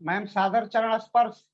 Ma'am सादर चरण स्पर्श।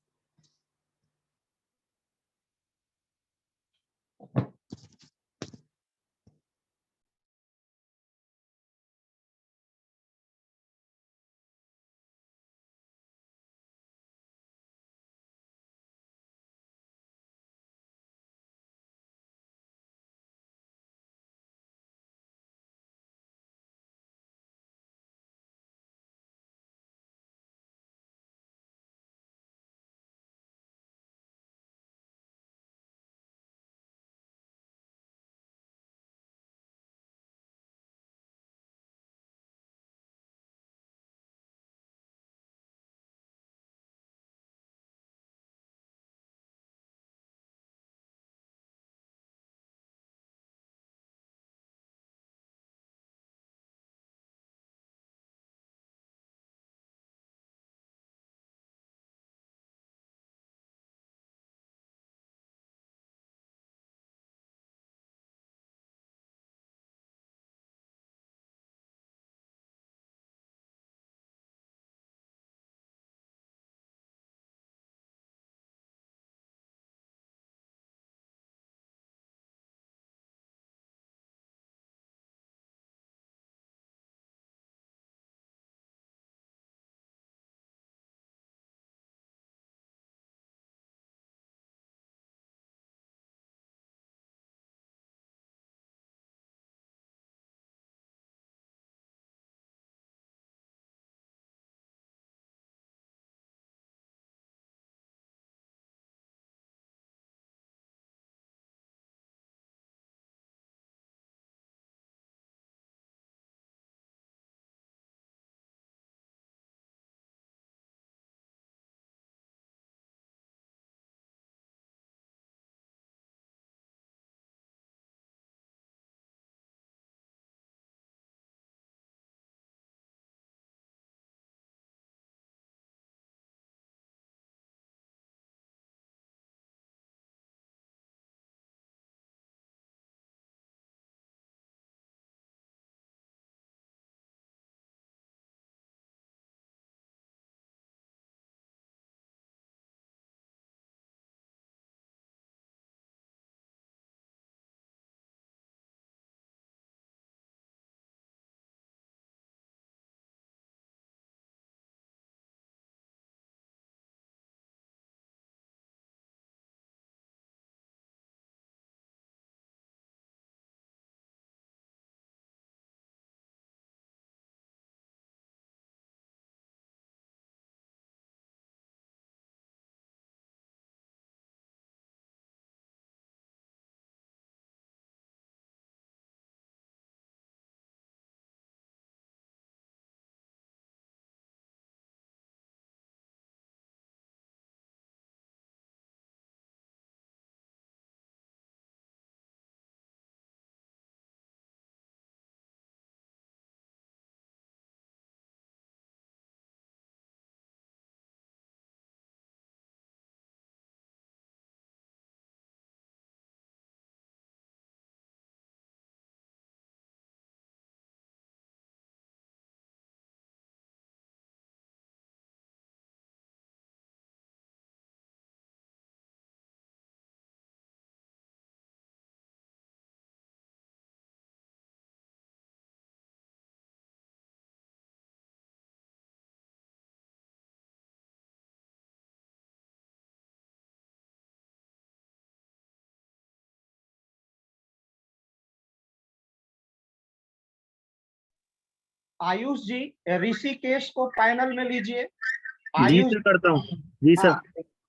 आयुष जी, ऋषिकेश को पैनल में लीजिए। जी आयुष। सर, करता हूँ। जी सर। हाँ,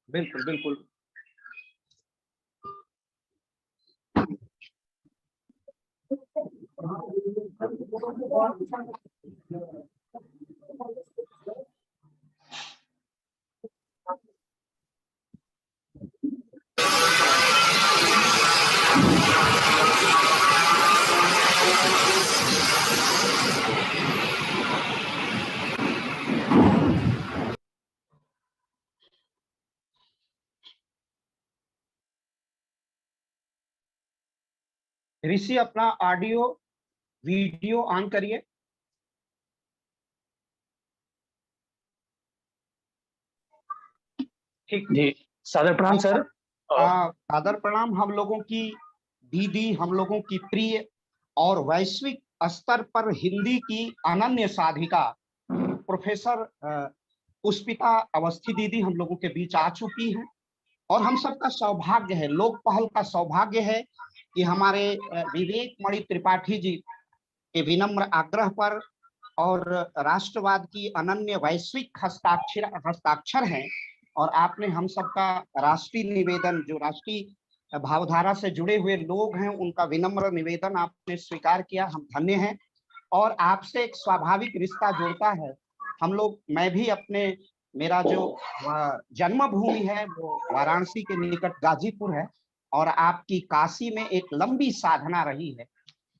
बिल्कुल बिल्कुल। ऋषि, अपना ऑडियो वीडियो ऑन करिए। ठीक। जी सादर प्रणाम सर। सादर प्रणाम। हम लोगों की दीदी, हम लोगों की प्रिय और वैश्विक स्तर पर हिंदी की अनन्य साधिका प्रोफेसर पुष्पिता अवस्थी दीदी हम लोगों के बीच आ चुकी हैं। और हम सबका सौभाग्य है, लोक पहल का सौभाग्य है कि हमारे विवेक मणि त्रिपाठी जी के विनम्र आग्रह पर और राष्ट्रवाद की अनन्य वैश्विक हस्ताक्षर हैं। और आपने हम सबका राष्ट्रीय निवेदन, जो राष्ट्रीय भावधारा से जुड़े हुए लोग हैं, उनका विनम्र निवेदन आपने स्वीकार किया। हम धन्य हैं। और आपसे एक स्वाभाविक रिश्ता जुड़ता है। हम लोग, मैं भी अपने, मेरा जो जन्मभूमि है वो वाराणसी के निकट गाजीपुर है, और आपकी काशी में एक लंबी साधना रही है।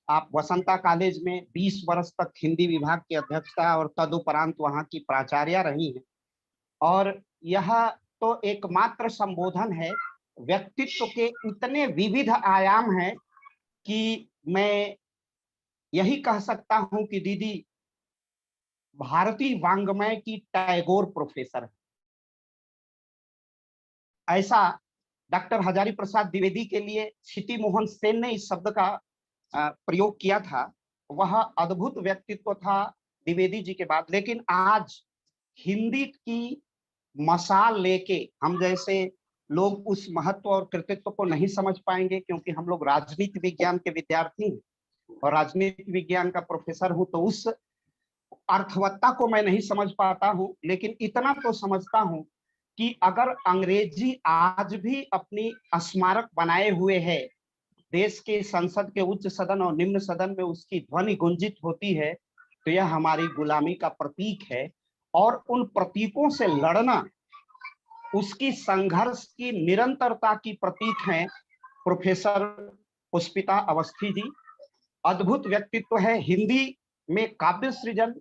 आप वसंता कॉलेज में 20 वर्ष तक हिंदी विभाग की अध्यक्षता और तदुपरांत वहां की प्राचार्य रही हैं। और यह तो एकमात्र संबोधन है, व्यक्तित्व के इतने विविध आयाम हैं कि मैं यही कह सकता हूं कि दीदी भारतीय वांग्मय की टैगोर प्रोफेसर है। ऐसा डॉक्टर हजारी प्रसाद द्विवेदी के लिए क्षिति मोहन सेन ने इस शब्द का प्रयोग किया था। वह अद्भुत व्यक्तित्व था द्विवेदी जी के बाद। लेकिन आज हिंदी की मशाल लेके हम जैसे लोग उस महत्व और कृतित्व को नहीं समझ पाएंगे, क्योंकि हम लोग राजनीति विज्ञान के विद्यार्थी हैं और राजनीति विज्ञान का प्रोफेसर हूं, तो उस अर्थवत्ता को मैं नहीं समझ पाता हूं। लेकिन इतना तो समझता हूं कि अगर अंग्रेजी आज भी अपनी स्मारक बनाए हुए है, देश के संसद के उच्च सदन और निम्न सदन में उसकी ध्वनि गुंजित होती है, तो यह हमारी गुलामी का प्रतीक है। और उन प्रतीकों से लड़ना, उसकी संघर्ष की निरंतरता की प्रतीक हैं प्रोफेसर पुष्पिता अवस्थी जी। अद्भुत व्यक्तित्व है। हिंदी में काव्य सृजन,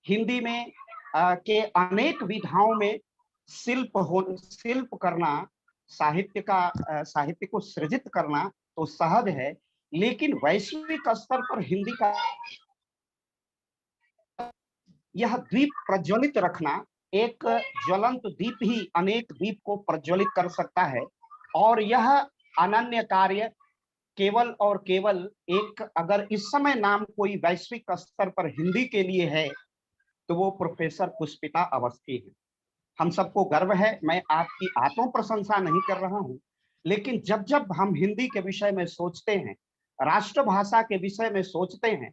हिंदी में के अनेक विधाओं में शिल्प करना, साहित्य को सृजित करना तो सहज है, लेकिन वैश्विक स्तर पर हिंदी का यह दीप प्रज्वलित रखना, एक ज्वलंत दीप ही अनेक दीप को प्रज्वलित कर सकता है। और यह अनन्य कार्य केवल और केवल एक, अगर इस समय नाम कोई वैश्विक स्तर पर हिंदी के लिए है तो वो प्रोफेसर पुष्पिता अवस्थी है। हम सबको गर्व है। मैं आपकी आत्म प्रशंसा नहीं कर रहा हूं, लेकिन जब जब हम हिंदी के विषय में सोचते हैं, राष्ट्रभाषा के विषय में सोचते हैं,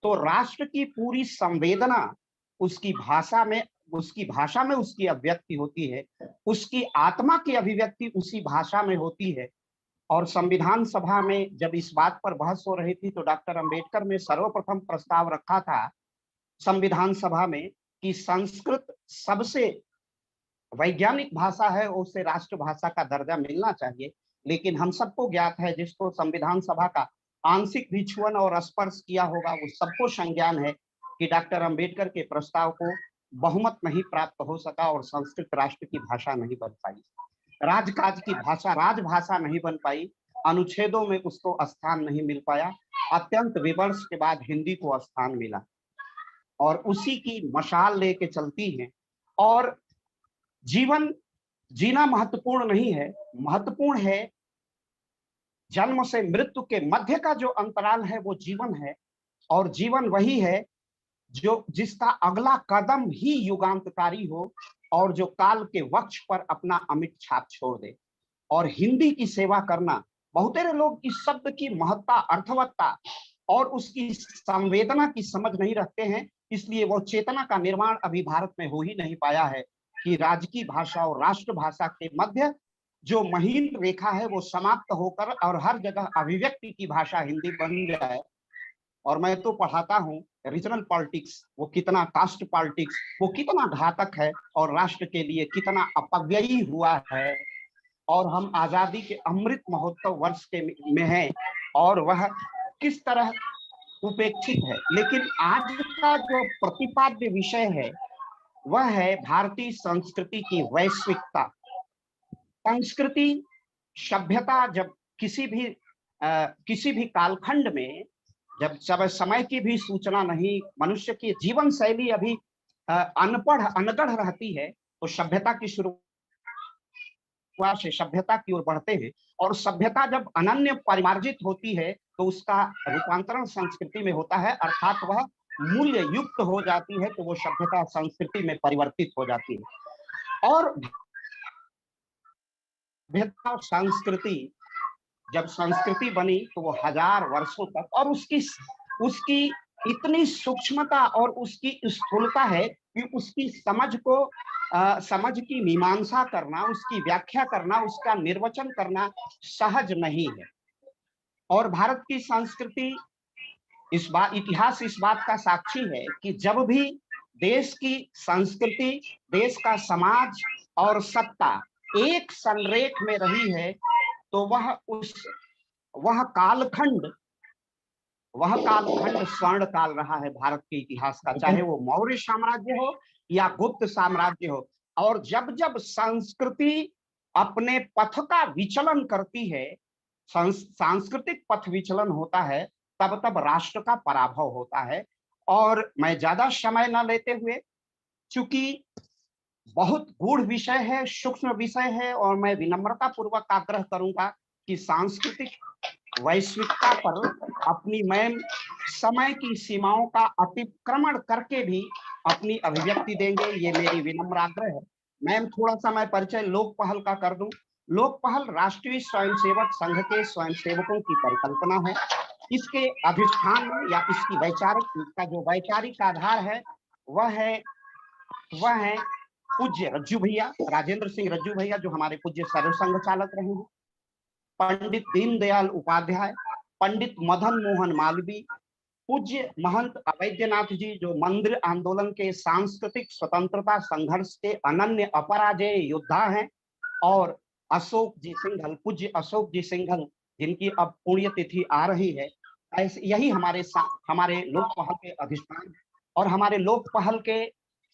तो राष्ट्र की पूरी संवेदना उसकी भाषा में उसकी अभिव्यक्ति होती है, उसकी आत्मा की अभिव्यक्ति उसी भाषा में होती है। और संविधान सभा में जब इस बात पर बहस हो रही थी, तो डॉक्टर अंबेडकर ने सर्वप्रथम प्रस्ताव रखा था संविधान सभा में कि संस्कृत सबसे वैज्ञानिक भाषा है, उसे राष्ट्रभाषा का दर्जा मिलना चाहिए। लेकिन हम सबको ज्ञात है, जिसको संविधान सभा का आंशिक भी छुअन और स्पर्श किया होगा, वो सबको संज्ञान है कि डॉक्टर अंबेडकर के प्रस्ताव को बहुमत नहीं प्राप्त हो सका और संस्कृत राष्ट्र की भाषा नहीं बन पाई, राजकाज की भाषा राजभाषा नहीं बन पाई, अनुच्छेदों में उसको स्थान नहीं मिल पाया। अत्यंत विमर्श के बाद हिंदी को स्थान मिला और उसी की मशाल लेके चलती है। और जीवन जीना महत्वपूर्ण नहीं है, महत्वपूर्ण है जन्म से मृत्यु के मध्य का जो अंतराल है वो जीवन है। और जीवन वही है जिसका अगला कदम ही युगांतकारी हो और जो काल के वक्ष पर अपना अमिट छाप छोड़ दे। और हिंदी की सेवा करना, बहुतेरे लोग इस शब्द की महत्ता, अर्थवत्ता और उसकी संवेदना की समझ नहीं रखते हैं, इसलिए वो चेतना का निर्माण अभी भारत में हो ही नहीं पाया है कि राजकीय भाषा और राष्ट्रभाषा के मध्य जो महीन रेखा है वो समाप्त होकर और हर जगह अभिव्यक्ति की भाषा हिंदी बन जाए। और मैं तो पढ़ाता हूँ रीजनल पॉलिटिक्स, वो कितना, कास्ट पॉलिटिक्स वो कितना घातक है और राष्ट्र के लिए कितना अपव्ययी हुआ है। और हम आजादी के अमृत महोत्सव वर्ष के में हैं और वह किस तरह उपेक्षित है। लेकिन आज का जो प्रतिपाद्य विषय है वह है भारतीय संस्कृति की वैश्विकता। संस्कृति, सभ्यता जब किसी भी कालखंड में, जब समय की भी सूचना नहीं, मनुष्य की जीवन शैली अभी अनपढ़ अनगढ़ रहती है, तो सभ्यता की शुरुआत से सभ्यता की ओर बढ़ते हैं, और सभ्यता जब अनन्य परिमार्जित होती है तो उसका रूपांतरण संस्कृति में होता है, अर्थात वह मूल्य युक्त हो जाती है, तो वो सभ्यता संस्कृति में परिवर्तित हो जाती है। और सभ्यता और संस्कृति, जब संस्कृति बनी तो वो हजार वर्षों तक, और उसकी उसकी इतनी सूक्ष्मता और उसकी स्थूलता है कि उसकी समझ को समझ की मीमांसा करना, उसकी व्याख्या करना, उसका निर्वचन करना सहज नहीं है। और भारत की संस्कृति, इतिहास इस बात का साक्षी है कि जब भी देश की संस्कृति, देश का समाज और सत्ता एक संरेख में रही है, तो वह कालखंड स्वर्ण काल रहा है भारत के इतिहास का, चाहे वो मौर्य साम्राज्य हो या गुप्त साम्राज्य हो। और जब जब संस्कृति अपने पथ का विचलन करती है, सांस्कृतिक पथ विचलन होता है, तब तब राष्ट्र का पराभव होता है। और मैं ज्यादा समय न लेते हुए, चूंकि बहुत गूढ़ विषय है, सूक्ष्म विषय है, और मैं विनम्रता पूर्वक आग्रह करूंगा कि सांस्कृतिक वैश्विकता पर अपनी मैम समय की सीमाओं का अतिक्रमण करके भी अपनी अभिव्यक्ति देंगे, ये मेरी विनम्र आग्रह है। मैम, थोड़ा सा मैं परिचय लोक पहल का कर दूं। लोक पहल राष्ट्रीय स्वयंसेवक संघ के स्वयंसेवकों की परिकल्पना है। इसके अधिष्ठान में या इसकी इसका जो वैचारिक आधार है वह है पूज्य रज्जू भैया, राजेंद्र सिंह रज्जू भैया, जो हमारे पूज्य सर्वसंघ चालक रहे हैं, पंडित दीनदयाल उपाध्याय, पंडित मदन मोहन मालवीय, पूज्य महंत अवैधनाथ जी, जो मंदिर आंदोलन के सांस्कृतिक स्वतंत्रता संघर्ष के अनन्य अपराजेय योद्धा हैं, और अशोक जी सिंघल, पूज्य अशोक जी सिंघल, जिनकी अब पुण्यतिथि आ रही है। ऐसे यही हमारे लोक पहल के अधिष्ठान, और हमारे लोक पहल के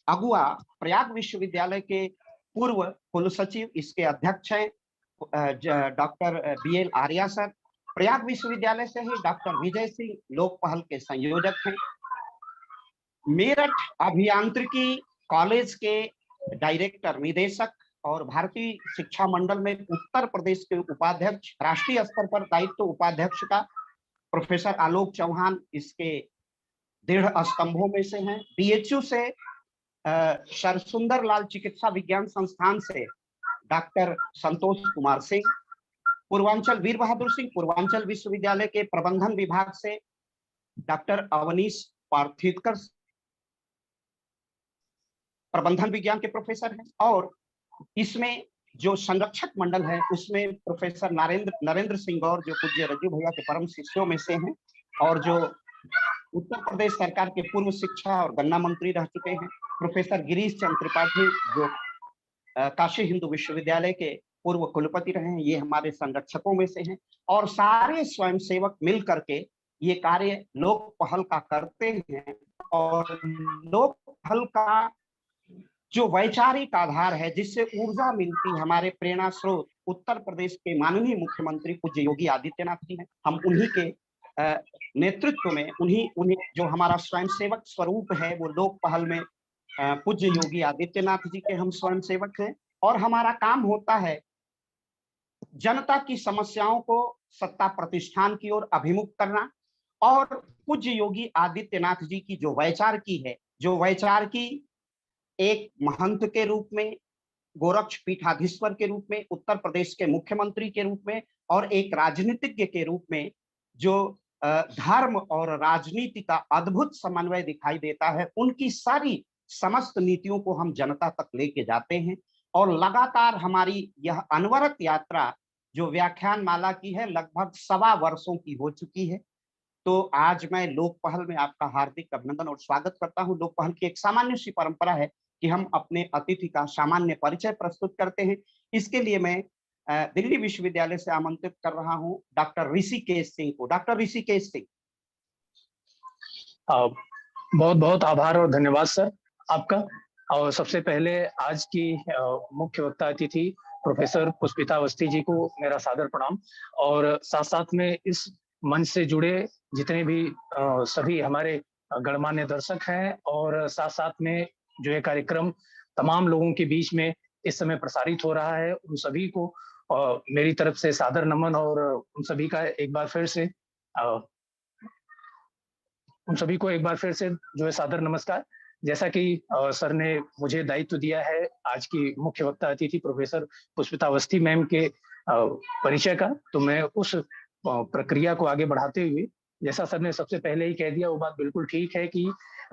अगुआ प्रयाग विश्वविद्यालय के पूर्व कुलसचिव, इसके अध्यक्ष हैं doctor BL Arya sir. Prayag विश्वविद्यालय से ही डॉक्टर विजय सिंह लोक पहल के संयोजक हैं। मेरठ अभियांत्रिकी कॉलेज के डायरेक्टर निदेशक और भारतीय शिक्षा मंडल में उत्तर प्रदेश के उपाध्यक्ष, राष्ट्रीय स्तर पर दायित्व उपाध्यक्ष का प्रोफेसर आलोक चौहान इसके दृढ़ स्तंभों में से हैं। BHU से सरसुंदर लाल चिकित्सा विज्ञान संस्थान से डॉक्टर संतोष कुमार सिंह, पूर्वांचल वीर बहादुर सिंह पूर्वांचल विश्वविद्यालय के प्रबंधन विभाग से डॉक्टर अवनीश पार्थिवकर प्रबंधन विज्ञान के प्रोफेसर हैं। और इसमें जो संरक्षक मंडल है उसमें प्रोफेसर नरेंद्र सिंह गौर, जो पूज्य रज्जू भैया के परम शिष्यों में से हैं, और जो उत्तर प्रदेश सरकार के पूर्व शिक्षा और गन्ना मंत्री रह चुके हैं, प्रोफेसर गिरीश चंद्र त्रिपाठी, जो काशी हिंदू विश्वविद्यालय के पूर्व कुलपति रहे हैं, ये हमारे संरक्षकों में से हैं। और सारे स्वयंसेवक मिल करके ये कार्य लोक पहल का करते हैं। और लोक पहल का जो वैचारिक आधार है, जिससे ऊर्जा मिलती है, हमारे प्रेरणा स्रोत उत्तर प्रदेश के माननीय मुख्यमंत्री पूज्य योगी आदित्यनाथ जी हैं। हम उन्हीं के नेतृत्व में, उन्हीं जो हमारा स्वयंसेवक स्वरूप है, वो लोक पहल में पूज्य योगी आदित्यनाथ जी के हम स्वयंसेवक हैं। और हमारा काम होता है जनता की समस्याओं को सत्ता प्रतिष्ठान की ओर अभिमुख करना, और पूज्य योगी आदित्यनाथ जी की जो वैचार की एक महंत के रूप में, गोरक्ष पीठाधीश्वर के रूप में, उत्तर प्रदेश के मुख्यमंत्री के रूप में, और एक राजनीतिज्ञ के रूप में, जो धर्म और राजनीति का अद्भुत समन्वय दिखाई देता है, उनकी सारी समस्त नीतियों को हम जनता तक लेके जाते हैं। और लगातार हमारी यह अनवरत यात्रा जो व्याख्यान माला की है, लगभग 1.25 वर्षों की हो चुकी है। तो आज मैं लोक पहल में आपका हार्दिक अभिनंदन और स्वागत करता हूं। लोक पहल की एक सामान्य सी परंपरा है कि हम अपने अतिथि का सामान्य परिचय प्रस्तुत करते हैं। इसके लिए मैं दिल्ली विश्वविद्यालय से आमंत्रित कर रहा हूं डॉक्टर ऋषिकेश सिंह को। डॉक्टर ऋषिकेश सिंह। बहुत बहुत आभार और धन्यवाद सर आपका। और सबसे पहले आज की मुख्य वक्ता अतिथि प्रोफेसर पुष्पिता अवस्थी जी को मेरा सादर प्रणाम, और साथ साथ में इस मंच से जुड़े जितने भी सभी हमारे गणमान्य दर्शक हैं, और साथ साथ में जो ये कार्यक्रम तमाम लोगों के बीच में इस समय प्रसारित हो रहा है, उन सभी को मेरी तरफ से सादर नमन और उन सभी का एक बार फिर से उन सभी को एक बार फिर से जो है सादर नमस्कार। जैसा कि सर ने मुझे दायित्व दिया है आज की मुख्य वक्ता अतिथि प्रोफेसर पुष्पिता अवस्थी मैम के परिचय का, तो मैं उस प्रक्रिया को आगे बढ़ाते हुए, जैसा सर ने सबसे पहले ही कह दिया वो बात बिल्कुल ठीक है कि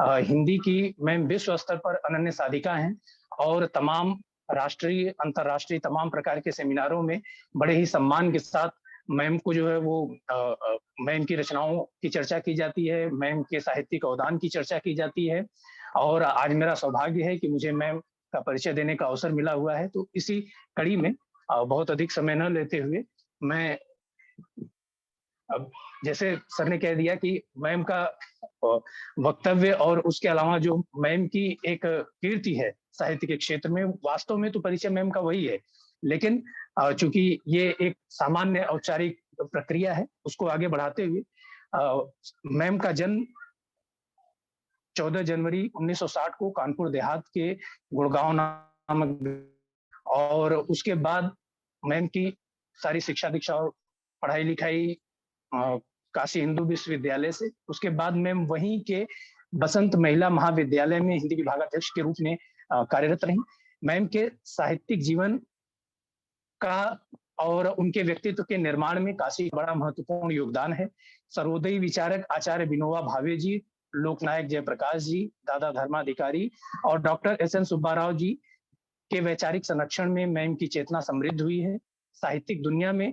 हिंदी की मैम विश्व स्तर पर अनन्य साधिका हैं और तमाम राष्ट्रीय अंतर्राष्ट्रीय तमाम प्रकार के सेमिनारों में बड़े ही सम्मान के साथ मैम को जो है वो मैम की रचनाओं की चर्चा की जाती है, मैम के साहित्यिक अवदान की चर्चा की जाती है। और आज मेरा सौभाग्य है कि मुझे मैम का परिचय देने का अवसर मिला हुआ है। तो इसी कड़ी में बहुत अधिक समय न लेते हुए मैं अब जैसे सर ने कह दिया कि मैम का वक्तव्य और उसके अलावा जो मैम की एक कीर्ति है साहित्य के क्षेत्र में, वास्तव में तो परिचय मैम का वही है, लेकिन चूंकि ये एक सामान्य औपचारिक प्रक्रिया है, उसको आगे बढ़ाते हुए मैम का जन्म 14 जनवरी 1960 को कानपुर देहात के गुड़गांव नामक, और उसके बाद मैम की सारी शिक्षा दीक्षा और पढ़ाई लिखाई काशी हिंदू विश्वविद्यालय से, उसके बाद मैम वहीं के बसंत महिला महाविद्यालय में हिंदी विभागाध्यक्ष के रूप में कार्यरत रही। मैम के साहित्यिक जीवन का और उनके व्यक्तित्व के निर्माण में काशी बड़ा महत्वपूर्ण योगदान है। सर्वोदयी विचारक आचार्य विनोबा भावे जी, लोकनायक जयप्रकाश जी, दादा धर्माधिकारी और डॉक्टर एस.एन. सुब्बाराव जी के वैचारिक संरक्षण में मैम की चेतना समृद्ध हुई है। साहित्यिक दुनिया में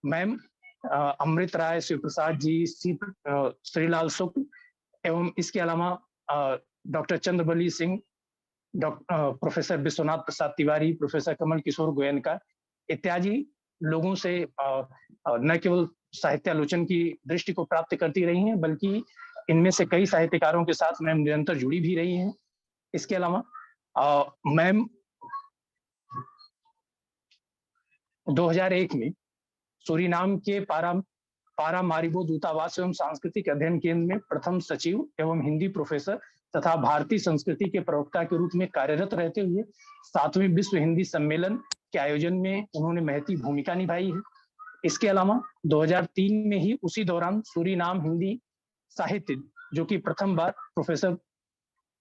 मैम अमृत राय, शिव प्रसाद जी, श्रीलाल शुक्ल एवं इसके अलावा doctor Chandrabali Singh, professor Vishwanath Prasad Tiwari, professor Kamal Kishore Goenka इत्यादि लोगों से न केवल साहित्यालोचन की दृष्टि को प्राप्त करती रही हैं, बल्कि इनमें से कई साहित्यकारों के साथ मैम निरंतर जुड़ी भी रही हैं। इसके अलावा मैम 2001 में सूरीनाम के पारामारिबो दूतावास एवं सांस्कृतिक अध्ययन केंद्र में प्रथम सचिव एवं हिंदी प्रोफेसर तथा भारतीय संस्कृति के प्रवक्ता के रूप में कार्यरत रहते हुए 7वें विश्व हिंदी सम्मेलन के आयोजन में उन्होंने महती भूमिका निभाई है। इसके अलावा 2003 में ही उसी दौरान सूरीनाम हिंदी साहित्य, जो कि प्रथम बार प्रोफेसर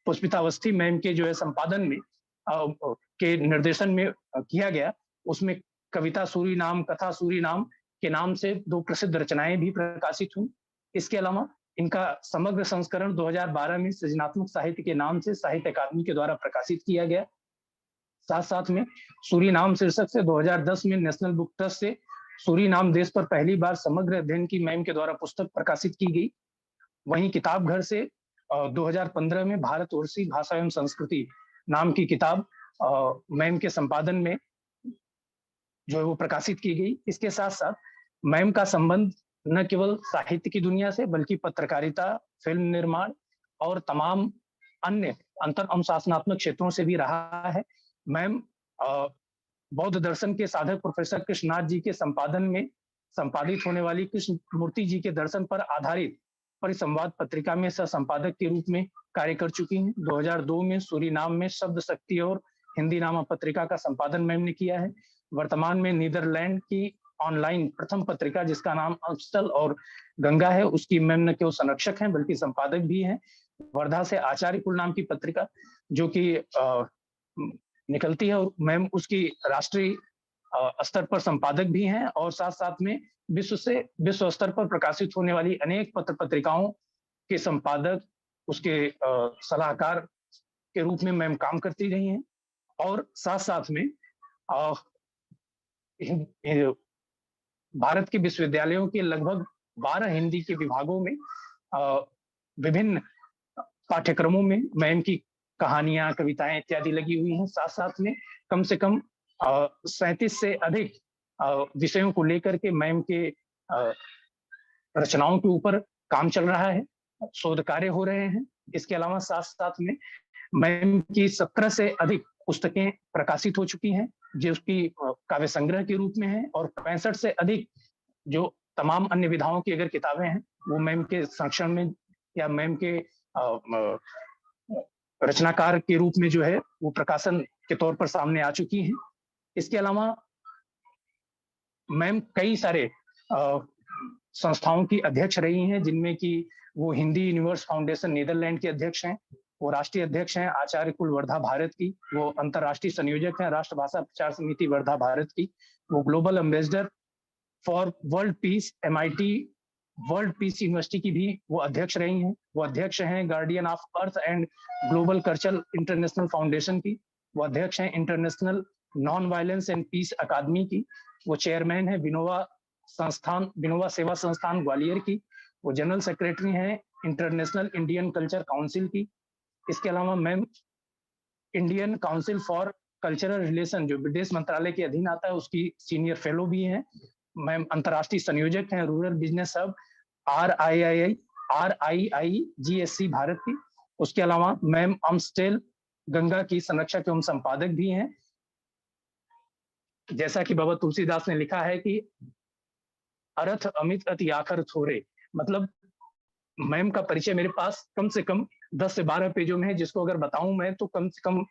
पुष्पिता अवस्थी मैम के जो है संपादन में के निर्देशन में किया गया, उसमें कविता सूरीनाम, कथा सूरीनाम के नाम से 2 प्रसिद्ध रचनाएं भी प्रकाशित हुई। इसके अलावा इनका समग्र संस्करण 2012 में सृजनात्मक साहित्य के नाम से साहित्य अकादमी के द्वारा प्रकाशित किया गया। साथ साथ में सूरीनाम शीर्षक से 2010 में नेशनल बुक ट्रस्ट से सूरीनाम देश पर पहली बार समग्र अध्ययन की मैम के द्वारा पुस्तक प्रकाशित की गई। वहीं किताब घर से 2015 में भारतवर्षीय भाषा एवं संस्कृति नाम की किताब मैम के संपादन में जो है वो प्रकाशित की गई। इसके साथ साथ मैम का संबंध न केवल साहित्य की दुनिया से, बल्कि पत्रकारिता, फिल्म निर्माण और तमाम अन्य अंतर अनुशासनात्मक क्षेत्रों से भी रहा है। मैम बौद्ध दर्शन के साधक प्रोफेसर कृष्णनाथ जी के संपादन में संपादित होने वाली कृष्ण मूर्ति जी के दर्शन पर आधारित परिसंवाद पत्रिका में सह संपादक के रूप में कार्य कर चुकी हैं। 2002 में सूरीनाम में शब्द शक्ति और हिंदी नामा पत्रिका का संपादन मैम ने किया है। वर्तमान में नीदरलैंड की ऑनलाइन प्रथम पत्रिका जिसका नाम अफसल और गंगा है, उसकी मैम न केवल संरक्षक हैं बल्कि संपादक भी हैं। वर्धा से आचार्य कुल नाम की पत्रिका जो कि निकलती है, और मैम उसकी राष्ट्रीय स्तर पर संपादक भी हैं, और साथ साथ में विश्व स्तर पर प्रकाशित होने वाली अनेक पत्र पत्रिकाओं के संपादक, उसके सलाहकार के रूप में मैम काम करती रही हैं। और साथ साथ में भारत के विश्वविद्यालयों के लगभग 12 हिंदी के विभागों में विभिन्न पाठ्यक्रमों में मैम की कहानियां, कविताएं इत्यादि लगी हुई हैं। साथ साथ में कम से कम 37 से अधिक विषयों को लेकर के मैम के रचनाओं के ऊपर काम चल रहा है, शोध कार्य हो रहे हैं। इसके अलावा साथ साथ में मैम की 17 से अधिक पुस्तकें प्रकाशित हो चुकी हैं, जो उसकी काव्य संग्रह के रूप में है, और 65 से अधिक जो तमाम अन्य विधाओं की अगर किताबें हैं वो मैम के संरक्षण में या मैम के रचनाकार के रूप में जो है वो प्रकाशन के तौर पर सामने आ चुकी हैं। इसके अलावा मैम कई सारे संस्थाओं की अध्यक्ष रही हैं, जिनमें कि वो हिंदी यूनिवर्स फाउंडेशन नीदरलैंड के अध्यक्ष हैं, वो राष्ट्रीय अध्यक्ष हैं आचार्य कुल वर्धा भारत की, वो अंतर्राष्ट्रीय संयोजक हैं राष्ट्रभाषा प्रचार समिति वर्धा भारत की, वो global ambassador for world peace MIT world peace university की भी वो अध्यक्ष रही हैं, वो अध्यक्ष हैं guardian of earth and global cultural international foundation की, वो अध्यक्ष हैं international non violence and peace अकादमी की, वो चेयरमैन है विनोवा सेवा संस्थान ग्वालियर की, वो जनरल सेक्रेटरी हैं इंटरनेशनल इंडियन कल्चर काउंसिल की। इसके अलावा ma'am Indian council for cultural relation जो विदेश मंत्रालय के अधीन आता है उसकी सीनियर फेलो भी हैं। मैम अंतर्राष्ट्रीय संयोजक हैं rural business hub RIIGSC Bharat की। उसके अलावा मैम अम्स्टेल गंगा की संरक्षक एवं संपादक भी हैं। जैसा कि बाबा तुलसीदास ने लिखा है कि अर्थ अमित अति आखर थोरे, मतलब मैम का परिचय मेरे पास कम से कम 10 से 12 पेजों में है, जिसको अगर बताऊं मैं तो कम से कम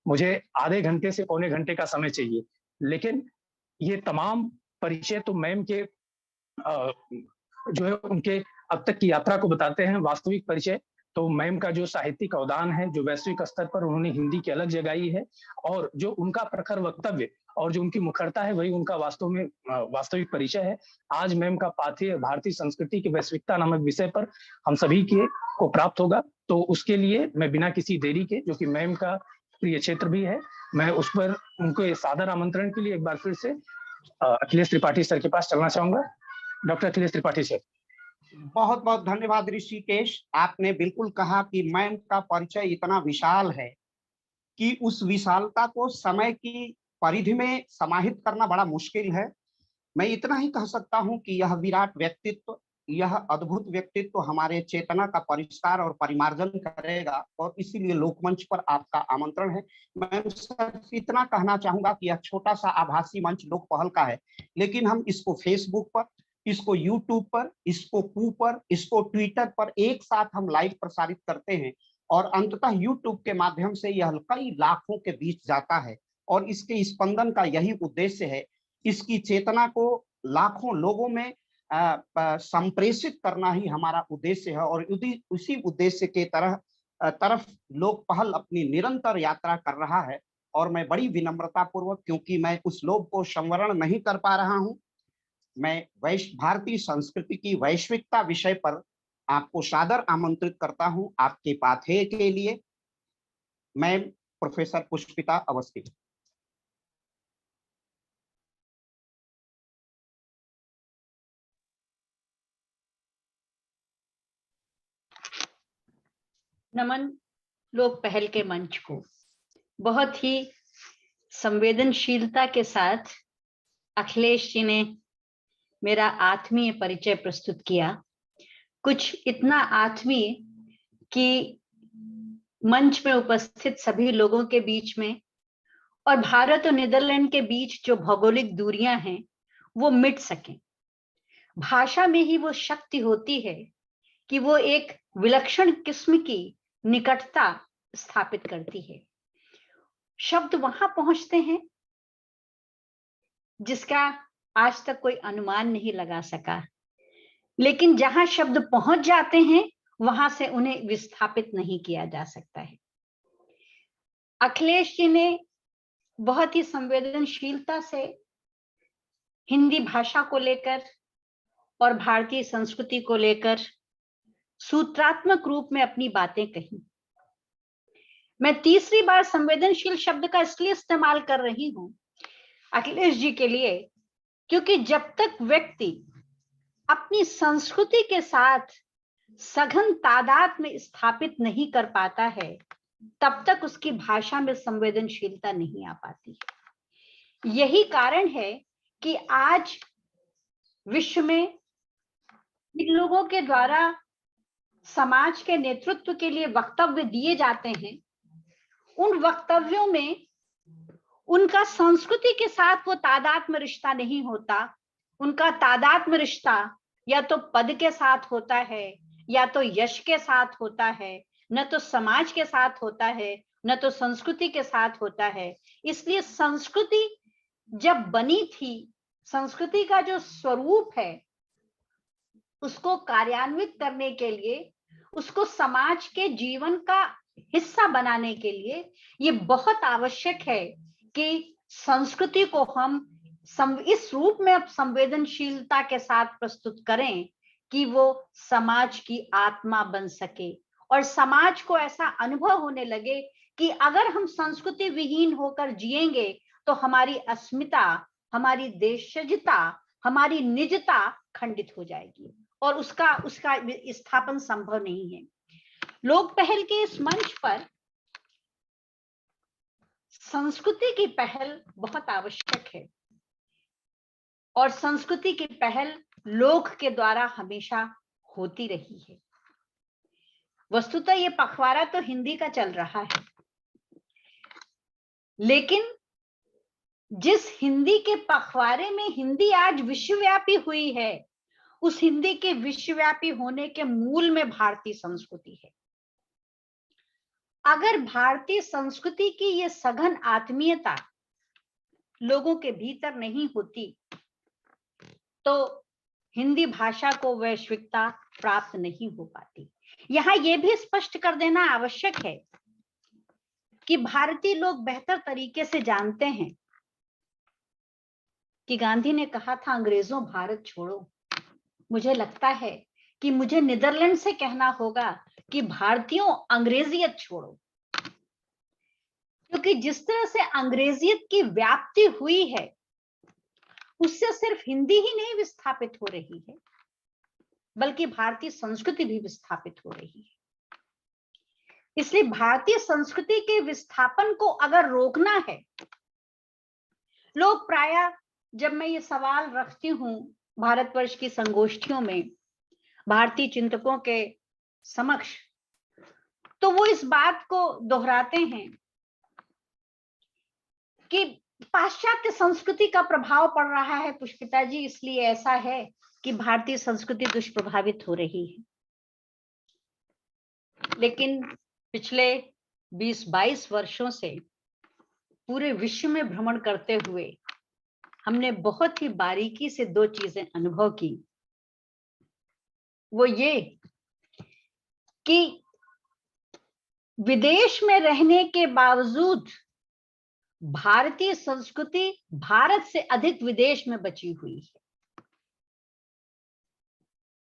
मुझे आधे घंटे से पौने घंटे का समय चाहिए। लेकिन ये तमाम परिचय तो मैम के जो है उनके अब तक की यात्रा को बताते हैं। वास्तविक परिचय तो मैम का जो साहित्यिक अवदान है, जो वैश्विक स्तर पर उन्होंने हिंदी की अलग जगाई है, और जो उनका प्रखर वक्तव्य और जो उनकी मुखरता है वही उनका वास्तव में वास्तविक परिचय है। आज मैम का पाथेय भारतीय संस्कृति की वैश्विकता नामक विषय पर हम सभी को प्राप्त होगा, तो उसके लिए मैं बिना किसी देरी के, जो कि मैम का प्रिय क्षेत्र भी है, मैं उस पर उनको सादर आमंत्रण के लिए एक बार फिर से अखिलेश त्रिपाठी सर के पास चलना चाहूंगा। Doctor Akhilesh Tripathi sir. बहुत बहुत धन्यवाद ऋषिकेश। आपने बिल्कुल कहा कि मैम का परिचय इतना विशाल है कि उस विशालता को समय की परिधि में समाहित करना बड़ा मुश्किल है। मैं इतना ही कह सकता हूं कि यह विराट व्यक्तित्व, यह अद्भुत व्यक्तित्व हमारे चेतना का परिष्कार और परिमार्जन करेगा, और इसीलिए लोकमंच पर आपका आमंत्रण है। मैं सिर्फ इतना कहना चाहूंगा कि यह छोटा सा आभासी मंच लोक पहल का है, लेकिन हम इसको फेसबुक पर, इसको यूट्यूब पर, इसको कू पर, इसको ट्विटर पर एक साथ हम लाइव प्रसारित करते हैं, और अंततः यूट्यूब के माध्यम से यह कई लाखों के बीच जाता है। और इसके स्पंदन का यही उद्देश्य है, इसकी चेतना को लाखों लोगों में संप्रेषित करना ही हमारा उद्देश्य है। और उसी उद्देश्य के तरफ लोक पहल अपनी निरंतर यात्रा कर रहा है। और मैं बड़ी विनम्रता पूर्वक, क्योंकि मैं उस लोक को संवरण नहीं कर पा रहा हूं, मैं भारतीय संस्कृति की वैश्विकता विषय पर आपको सादर आमंत्रित करता हूं आपके पाथेय के लिए। मैं प्रोफेसर पुष्पिता अवस्थी। नमन लोक पहल के मंच को। बहुत ही संवेदनशीलता के साथ अखिलेश जी ने मेरा आत्मीय परिचय प्रस्तुत किया, कुछ इतना आत्मीय कि मंच में उपस्थित सभी लोगों के बीच में और भारत और नीदरलैंड के बीच जो भौगोलिक दूरियां हैं वो मिट सकें। भाषा में ही वो शक्ति होती है कि वो एक विलक्षण किस्म की निकटता स्थापित करती है। शब्द वहां पहुंचते हैं जिसका आज तक कोई अनुमान नहीं लगा सका, लेकिन जहां शब्द पहुंच जाते हैं वहां से उन्हें विस्थापित नहीं किया जा सकता है। अखिलेश जी ने बहुत ही संवेदनशीलता से हिंदी भाषा को लेकर और भारतीय संस्कृति को लेकर सूत्रात्मक रूप में अपनी बातें कही। मैं तीसरी बार संवेदनशील शब्द का इसलिए इस्तेमाल कर रही हूं अखिलेश जी के लिए, क्योंकि जब तक व्यक्ति अपनी संस्कृति के साथ सघन तादाद में स्थापित नहीं कर पाता है, तब तक उसकी भाषा में संवेदनशीलता नहीं आ पाती है। यही कारण है कि आज विश्व में इन लोगों के द्वारा समाज के नेतृत्व के लिए वक्तव्य दिए जाते हैं, उन वक्तव्यों में उनका संस्कृति के साथ वो तादात्म्य रिश्ता नहीं होता। उनका तादात्म्य रिश्ता या तो पद के साथ होता है, या तो यश के साथ होता है, न तो समाज के साथ होता है, न तो संस्कृति के साथ होता है। इसलिए संस्कृति जब बनी थी, संस्कृति का जो स्वरूप है उसको कार्यान्वित करने के लिए, उसको समाज के जीवन का हिस्सा बनाने के लिए ये बहुत आवश्यक है कि संस्कृति को हम इस रूप में अब संवेदनशीलता के साथ प्रस्तुत करें कि वो समाज की आत्मा बन सके और समाज को ऐसा अनुभव होने लगे कि अगर हम संस्कृति विहीन होकर जिएंगे तो हमारी अस्मिता, हमारी देशजता, हमारी निजता खंडित हो जाएगी और उसका स्थापन संभव नहीं है। लोक पहल के इस मंच पर संस्कृति की पहल बहुत आवश्यक है और संस्कृति की पहल लोक के द्वारा हमेशा होती रही है। वस्तुतः ये पखवाड़ा तो हिंदी का चल रहा है, लेकिन जिस हिंदी के पखवाड़े में हिंदी आज विश्वव्यापी हुई है, उस हिंदी के विश्वव्यापी होने के मूल में भारतीय संस्कृति है। अगर भारतीय संस्कृति की ये सघन आत्मीयता लोगों के भीतर नहीं होती तो हिंदी भाषा को वैश्विकता प्राप्त नहीं हो पाती। यहाँ ये भी स्पष्ट कर देना आवश्यक है कि भारतीय लोग बेहतर तरीके से जानते हैं कि गांधी ने कहा था अंग्रेजों भारत छोड़ो। मुझे लगता है कि मुझे नीदरलैंड से कहना होगा कि भारतीयों अंग्रेजियत छोड़ो, क्योंकि जिस तरह से अंग्रेजियत की व्याप्ति हुई है उससे सिर्फ हिंदी ही नहीं विस्थापित हो रही है, बल्कि भारतीय संस्कृति भी विस्थापित हो रही है। इसलिए भारतीय संस्कृति के विस्थापन को अगर रोकना है, लोग प्रायः जब मैं ये सवाल रखती हूं भारतवर्ष की संगोष्ठियों में भारतीय चिंतकों के समक्ष, तो वो इस बात को दोहराते हैं कि पाश्चात्य संस्कृति का प्रभाव पड़ रहा है पुष्पिता जी, इसलिए ऐसा है कि भारतीय संस्कृति दुष्प्रभावित हो रही है। लेकिन पिछले 20-22 वर्षों से पूरे विश्व में भ्रमण करते हुए हमने बहुत ही बारीकी से दो चीजें अनुभव की। वो ये कि विदेश में रहने के बावजूद भारतीय संस्कृति भारत से अधिक विदेश में बची हुई है।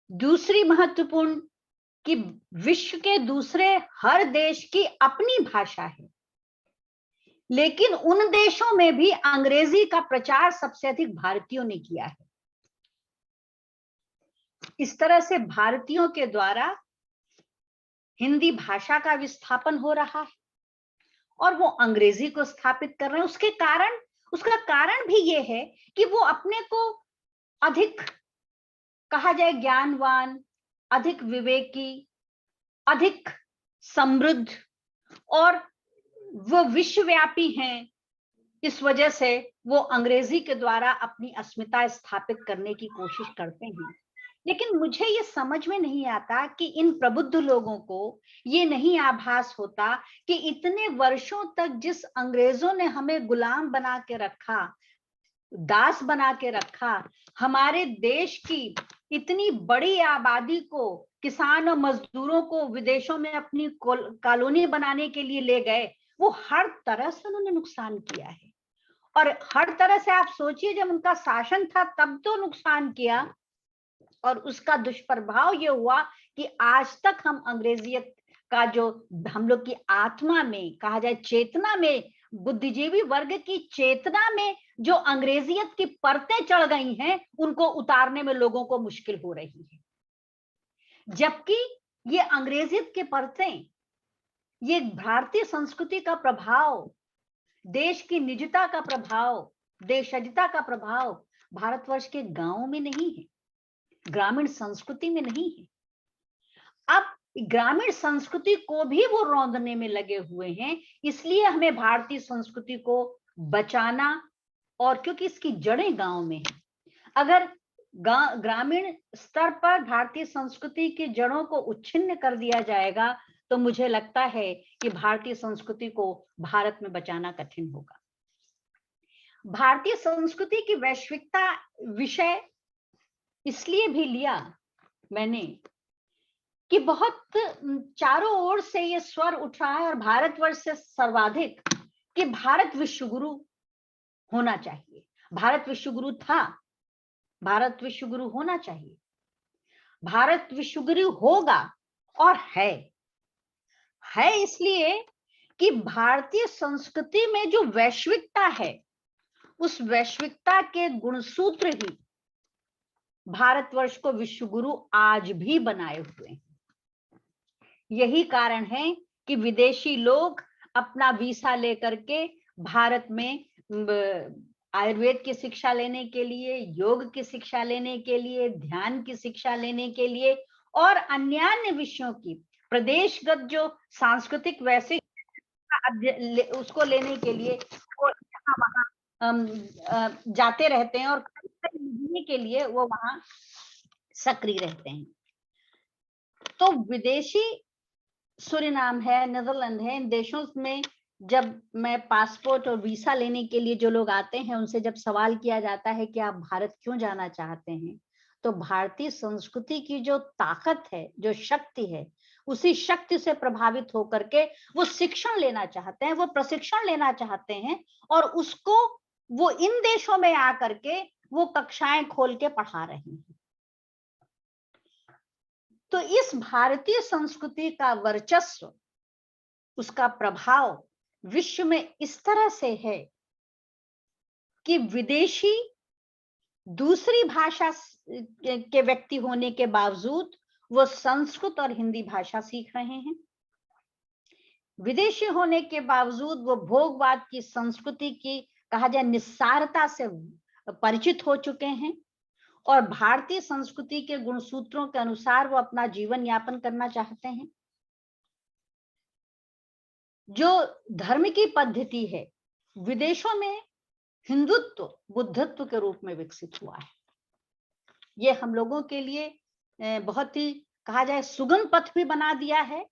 दूसरी महत्वपूर्ण कि विश्व के दूसरे हर देश की अपनी भाषा है, लेकिन उन देशों में भी अंग्रेजी का प्रचार सबसे अधिक भारतीयों ने किया है। इस तरह से भारतीयों के द्वारा हिंदी भाषा का विस्थापन हो रहा है और वो अंग्रेजी को स्थापित कर रहे हैं। उसका कारण भी ये है कि वो अपने को अधिक कहा जाए ज्ञानवान, अधिक विवेकी, अधिक समृद्ध और वो विश्वव्यापी हैं। इस वजह से वो अंग्रेजी के द्वारा अपनी अस्मिता स्थापित करने की कोशिश करते हैं। लेकिन मुझे ये समझ में नहीं आता कि इन प्रबुद्ध लोगों को ये नहीं आभास होता कि इतने वर्षों तक जिस अंग्रेजों ने हमें गुलाम बना के रखा, दास बना के रखा, हमारे देश की इतनी बड़ी आबादी को, किसान और मजदूरों को विदेशों में अपनी कॉलोनी बनाने के लिए ले गए, वो हर तरह से उन्होंने नुकसान किया है। और हर तरह से आप सोचिए, जब उनका शासन था तब तो नुकसान किया, और उसका दुष्प्रभाव ये हुआ कि आज तक हम अंग्रेजियत का जो हम लोग की आत्मा में कहा जाए, चेतना में, बुद्धिजीवी वर्ग की चेतना में जो अंग्रेजियत की परतें चढ़ गई हैं, उनको उतारने में लोगों को मुश्किल हो रही है। जबकि ये अंग्रेजियत की परतें, ये भारतीय संस्कृति का प्रभाव, देश की निजता का प्रभाव, देशजता का प्रभाव भारतवर्ष के गांवों में नहीं है, ग्रामीण संस्कृति में नहीं है। अब ग्रामीण संस्कृति को भी वो रौंदने में लगे हुए हैं। इसलिए हमें भारतीय संस्कृति को बचाना, और क्योंकि इसकी जड़ें गांव में है। अगर ग्रामीण स्तर पर भारतीय संस्कृति की जड़ों को उच्छिन्न कर दिया जाएगा तो मुझे लगता है कि भारतीय संस्कृति को भारत में बचाना कठिन होगा। भारतीय संस्कृति की वैश्विकता विषय इसलिए भी लिया मैंने कि बहुत चारों ओर से ये स्वर उठ रहा है और भारतवर्ष से सर्वाधिक कि भारत विश्वगुरु होना चाहिए। भारत विश्वगुरु था, भारत विश्वगुरु होना चाहिए, भारत विश्वगुरु होगा और है इसलिए कि भारतीय संस्कृति में जो वैश्विकता है, उस वैश्विकता के गुणसूत्र ही भारतवर्ष को विश्वगुरु आज भी बनाए हुए हैं। यही कारण है कि विदेशी लोग अपना वीसा लेकर के भारत में आयुर्वेद की शिक्षा लेने के लिए, योग की शिक्षा लेने के लिए, ध्यान की शिक्षा लेने के लिए और अन्य विषयों की प्रदेशगत जो सांस्कृतिक वैश्विक उसको लेने के लिए वो यहाँ वहां जाते रहते हैं और लेने के लिए वो वहां सक्रिय रहते हैं। तो विदेशी सूरीनाम है, नीदरलैंड है, इन देशों में जब मैं पासपोर्ट और वीसा लेने के लिए जो लोग आते हैं उनसे जब सवाल किया जाता है कि आप भारत क्यों जाना चाहते हैं, तो भारतीय संस्कृति की जो ताकत है, जो शक्ति है, उसी शक्ति से प्रभावित होकर के वो शिक्षण लेना चाहते हैं, वो प्रशिक्षण लेना चाहते हैं और उसको वो इन देशों में आकर के वो कक्षाएं खोल के पढ़ा रहे हैं। तो इस भारतीय संस्कृति का वर्चस्व, उसका प्रभाव विश्व में इस तरह से है कि विदेशी दूसरी भाषा के व्यक्ति होने के बावजूद वो संस्कृत और हिंदी भाषा सीख रहे हैं। विदेशी होने के बावजूद वो भोगवाद की संस्कृति की कहा जाए निस्सारता से परिचित हो चुके हैं और भारतीय संस्कृति के गुणसूत्रों के अनुसार वो अपना जीवन यापन करना चाहते हैं। जो धर्म की पद्धति है विदेशों में हिंदुत्व बुद्धत्व के रूप में विकसित हुआ है। ये हम लोगों के लिए बहुत ही कहा जाए सुगम पथ भी बना दिया है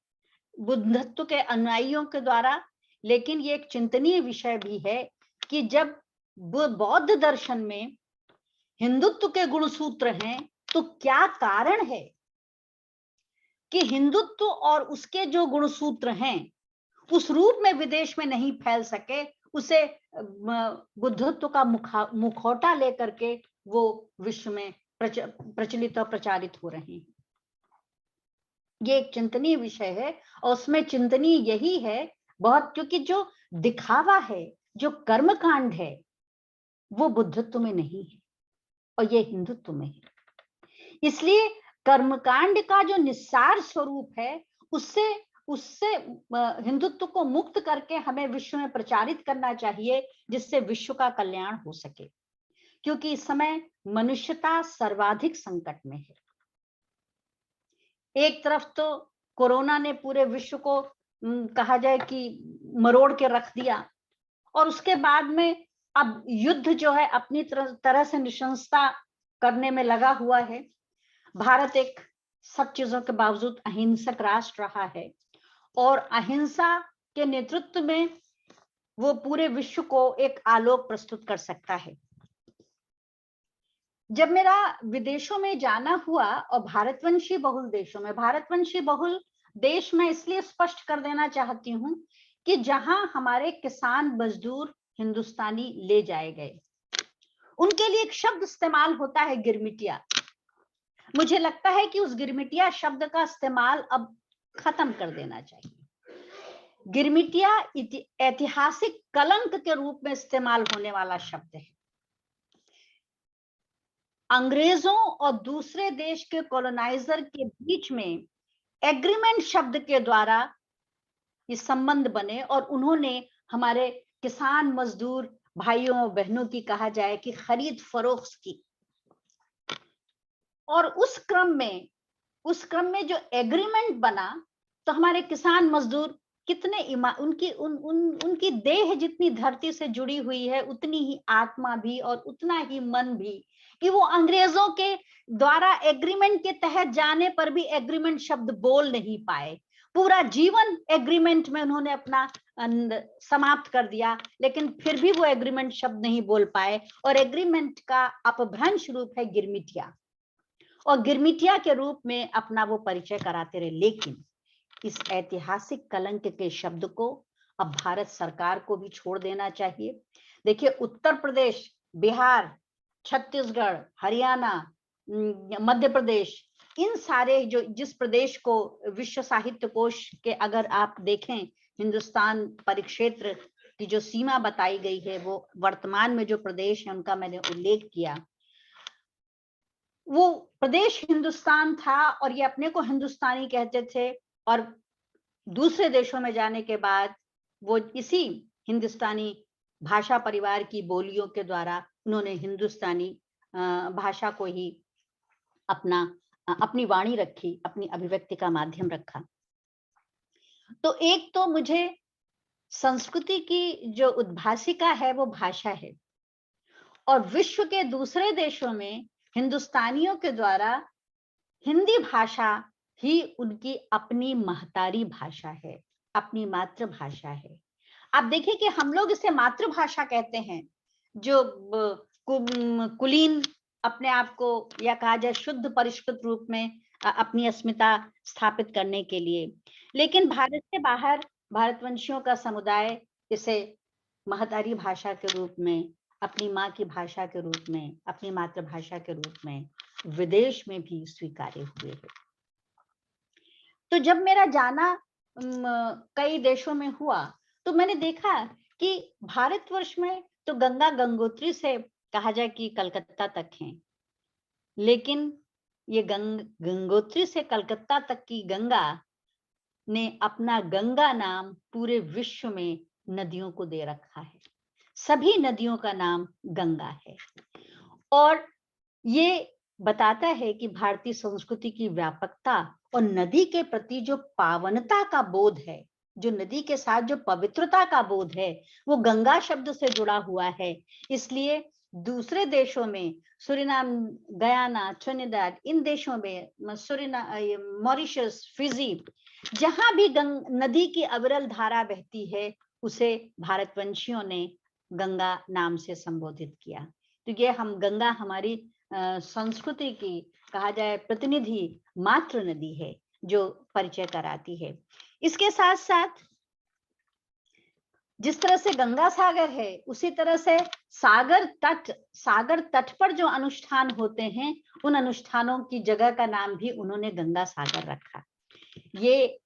बुद्धत्व के अनुयायियों के द्वारा, लेकिन ये एक चिंतनीय विषय भी है कि जब बौद्ध दर्शन में हिंदुत्व के गुणसूत्र हैं तो क्या कारण है कि हिंदुत्व और उसके जो गुणसूत्र हैं उस रूप में विदेश में नहीं फैल सके, उसे बुद्धत्व का मुखौटा लेकर के वो विश्व में प्रचलित और प्रचारित हो रहे हैं। ये एक चिंतनीय विषय है और उसमें चिंतनीय यही है बहुत, क्योंकि जो दिखावा है, जो कर्मकांड है, वो बुद्धत्व में नहीं है और ये हिंदुत्व में है। इसलिए कर्मकांड का जो निस्सार स्वरूप है उससे हिंदुत्व को मुक्त करके हमें विश्व में प्रचारित करना चाहिए, जिससे विश्व का कल्याण हो सके, क्योंकि इस समय मनुष्यता सर्वाधिक संकट में है। एक तरफ तो कोरोना ने पूरे विश्व को कहा जाए कि मरोड़ के रख दिया और उसके बाद में अब युद्ध जो है अपनी तरह से निशंसता करने में लगा हुआ है। भारत एक सब चीजों के बावजूद अहिंसक राष्ट्र रहा है और अहिंसा के नेतृत्व में वो पूरे विश्व को एक आलोक प्रस्तुत कर सकता है। जब मेरा विदेशों में जाना हुआ और भारतवंशी बहुल देशों में, भारतवंशी बहुल देश में इसलिए स्पष्ट कर देना चाहती हूं कि जहां हमारे किसान मजदूर हिंदुस्तानी ले जाए गए, उनके लिए एक शब्द इस्तेमाल होता है गिरमिटिया। मुझे लगता है कि उस गिरमिटिया शब्द का इस्तेमाल अब खत्म कर देना चाहिए। गिरमिटिया ऐतिहासिक कलंक के रूप में इस्तेमाल होने वाला शब्द है। अंग्रेजों और दूसरे देश के कॉलोनाइजर के बीच में एग्रीमेंट शब्द के द्वारा ये संबंध बने और उन्होंने हमारे किसान मजदूर भाइयों और बहनों की कहा जाए कि खरीद फरोख्त की, और उस क्रम में जो एग्रीमेंट बना तो हमारे किसान मजदूर कितने उनकी देह जितनी धरती से जुड़ी हुई है उतनी ही आत्मा भी और उतना ही मन भी, कि वो अंग्रेजों के द्वारा एग्रीमेंट के तहत जाने पर भी एग्रीमेंट शब्द बोल नहीं पाए। पूरा जीवन एग्रीमेंट में उन्होंने अपना समाप्त कर दिया, लेकिन फिर भी वो एग्रीमेंट शब्द नहीं बोल पाए। और एग्रीमेंट का अपभ्रंश रूप है गिरमिटिया, और गिरमिटिया के रूप में अपना वो परिचय कराते रहे। लेकिन इस ऐतिहासिक कलंक के शब्द को अब भारत सरकार को भी छोड़ देना चाहिए। देखिए, उत्तर प्रदेश, बिहार, छत्तीसगढ़, हरियाणा, मध्य प्रदेश, इन सारे जो जिस प्रदेश को विश्व साहित्य कोश के अगर आप देखें हिंदुस्तान परिक्षेत्र की जो सीमा बताई गई है, वो वर्तमान में जो प्रदेश है उनका मैंने उल्लेख किया, वो प्रदेश हिंदुस्तान था और ये अपने को हिंदुस्तानी कहते थे। और दूसरे देशों में जाने के बाद वो इसी हिंदुस्तानी भाषा परिवार की बोलियों के द्वारा उन्होंने हिंदुस्तानी भाषा को ही अपनी वाणी रखी, अपनी अभिव्यक्ति का माध्यम रखा। तो एक तो मुझे संस्कृति की जो उद्भासिका है वो भाषा है, और विश्व के दूसरे देशों में हिंदुस्तानियों के द्वारा हिंदी भाषा ही उनकी अपनी महतारी भाषा है, अपनी मातृभाषा है। आप देखिए कि हम लोग इसे मातृभाषा कहते हैं, जो कुलीन अपने आप को या कहा जाए शुद्ध परिष्कृत रूप में अपनी अस्मिता स्थापित करने के लिए। लेकिन भारत से बाहर भारतवंशियों का समुदाय इसे महतारी भाषा के रूप में, अपनी माँ की भाषा के रूप में, अपनी मातृभाषा के रूप में विदेश में भी स्वीकार्य हुए हैं। तो जब मेरा जाना कई देशों में हुआ तो मैंने देखा कि भारतवर्ष में तो गंगा गंगोत्री से कहा जाए कि कलकत्ता तक है, लेकिन ये गंगोत्री से कलकत्ता तक की गंगा ने अपना गंगा नाम पूरे विश्व में नदियों को दे रखा है। सभी नदियों का नाम गंगा है, और ये बताता है कि भारतीय संस्कृति की व्यापकता और नदी के प्रति जो पावनता का बोध है, जो नदी के साथ जो पवित्रता का बोध है, वो गंगा शब्द से जुड़ा हुआ है। इसलिए दूसरे देशों में, सूरीनाम, गयाना, ट्रिनिडाड, इन देशों में, मॉरिशस, फिजी, जहां भी नदी की अविरल धारा बहती है उसे भारतवंशियों ने गंगा नाम से संबोधित किया। तो ये गंगा हमारी संस्कृति की कहा जाए प्रतिनिधि मातृ नदी है जो परिचय कराती है। इसके साथ साथ जिस तरह से गंगा सागर है, उसी तरह से सागर तट पर जो अनुष्ठान होते हैं, उन अनुष्ठानों की जगह का नाम भी उन्होंने गंगा सागर रखा। ये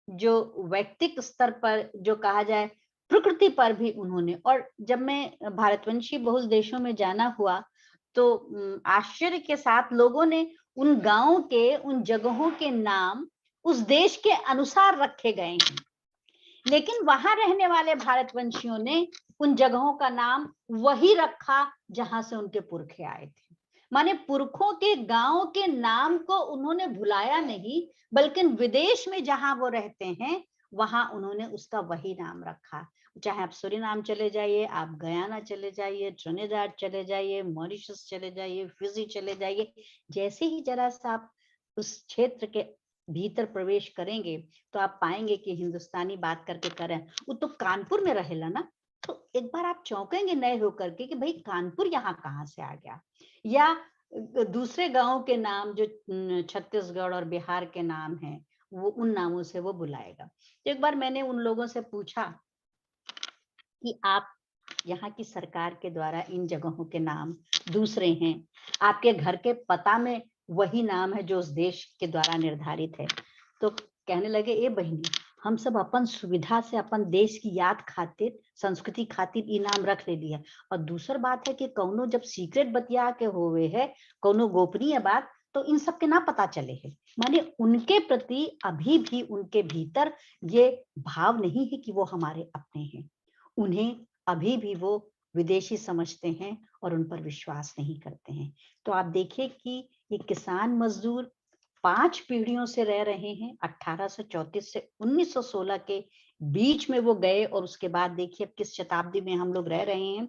जो व्यक्तिक स्तर पर जो कहा जाए प्रकृति पर भी उन्होंने, और जब मैं भारतवंशी बहुल देशों में जाना हुआ तो आश्चर्य के साथ लोगों ने उन गांवों के, उन जगहों के नाम उस देश के अनुसार रखे गए हैं, लेकिन वहां रहने वाले भारतवंशियों ने उन जगहों का नाम वही रखा जहां से उनके पुरखे आए थे। माने पुरखों के गांव के नाम को उन्होंने भुलाया नहीं, बल्कि विदेश में जहां वो रहते हैं वहां उन्होंने उसका वही नाम रखा। चाहे आप सूरीनाम चले जाइए, आप गयाना चले जाइए, ट्रिनिडाड चले जाइए, मॉरिशस चले जाइए, फिजी चले जाइए, जैसे ही जरा सा आप उस क्षेत्र के भीतर प्रवेश करेंगे तो आप पाएंगे कि हिंदुस्तानी बात करके करें, वो तो कानपुर में रहेला ना, तो एक बार आप चौंकेंगे नए होकर के कि भाई कानपुर यहाँ कहाँ से आ गया। या दूसरे गांव के नाम जो छत्तीसगढ़ और बिहार के नाम हैं, वो उन नामों से वो बुलाएगा। तो एक बार मैंने उन लोगों से पूछा कि आप यहाँ की सरकार के द्वारा इन जगहों के नाम दूसरे हैं, आपके घर के पता में वही नाम है जो उस देश के द्वारा निर्धारित है। तो कहने लगे, ए बहनी, हम सब अपन सुविधा से अपन देश की याद खातिर, संस्कृति खातिर ये नाम रख ले लिया, और दूसर बात है कि कौनो जब सीक्रेट बतिया के होवे है, कौनो गोपनीय बात, तो इन सब के ना पता चले है। माने उनके प्रति अभी भी उनके भीतर ये भाव नहीं है कि वो हमारे अपने हैं, उन्हें अभी भी वो विदेशी समझते हैं और उन पर विश्वास नहीं करते हैं। तो आप देखिए कि ये किसान मजदूर 5 पीढ़ियों से रह रहे हैं, 1834 से 1916 के बीच में वो गए, और उसके बाद देखिए अब किस शताब्दी में हम लोग रह रहे हैं।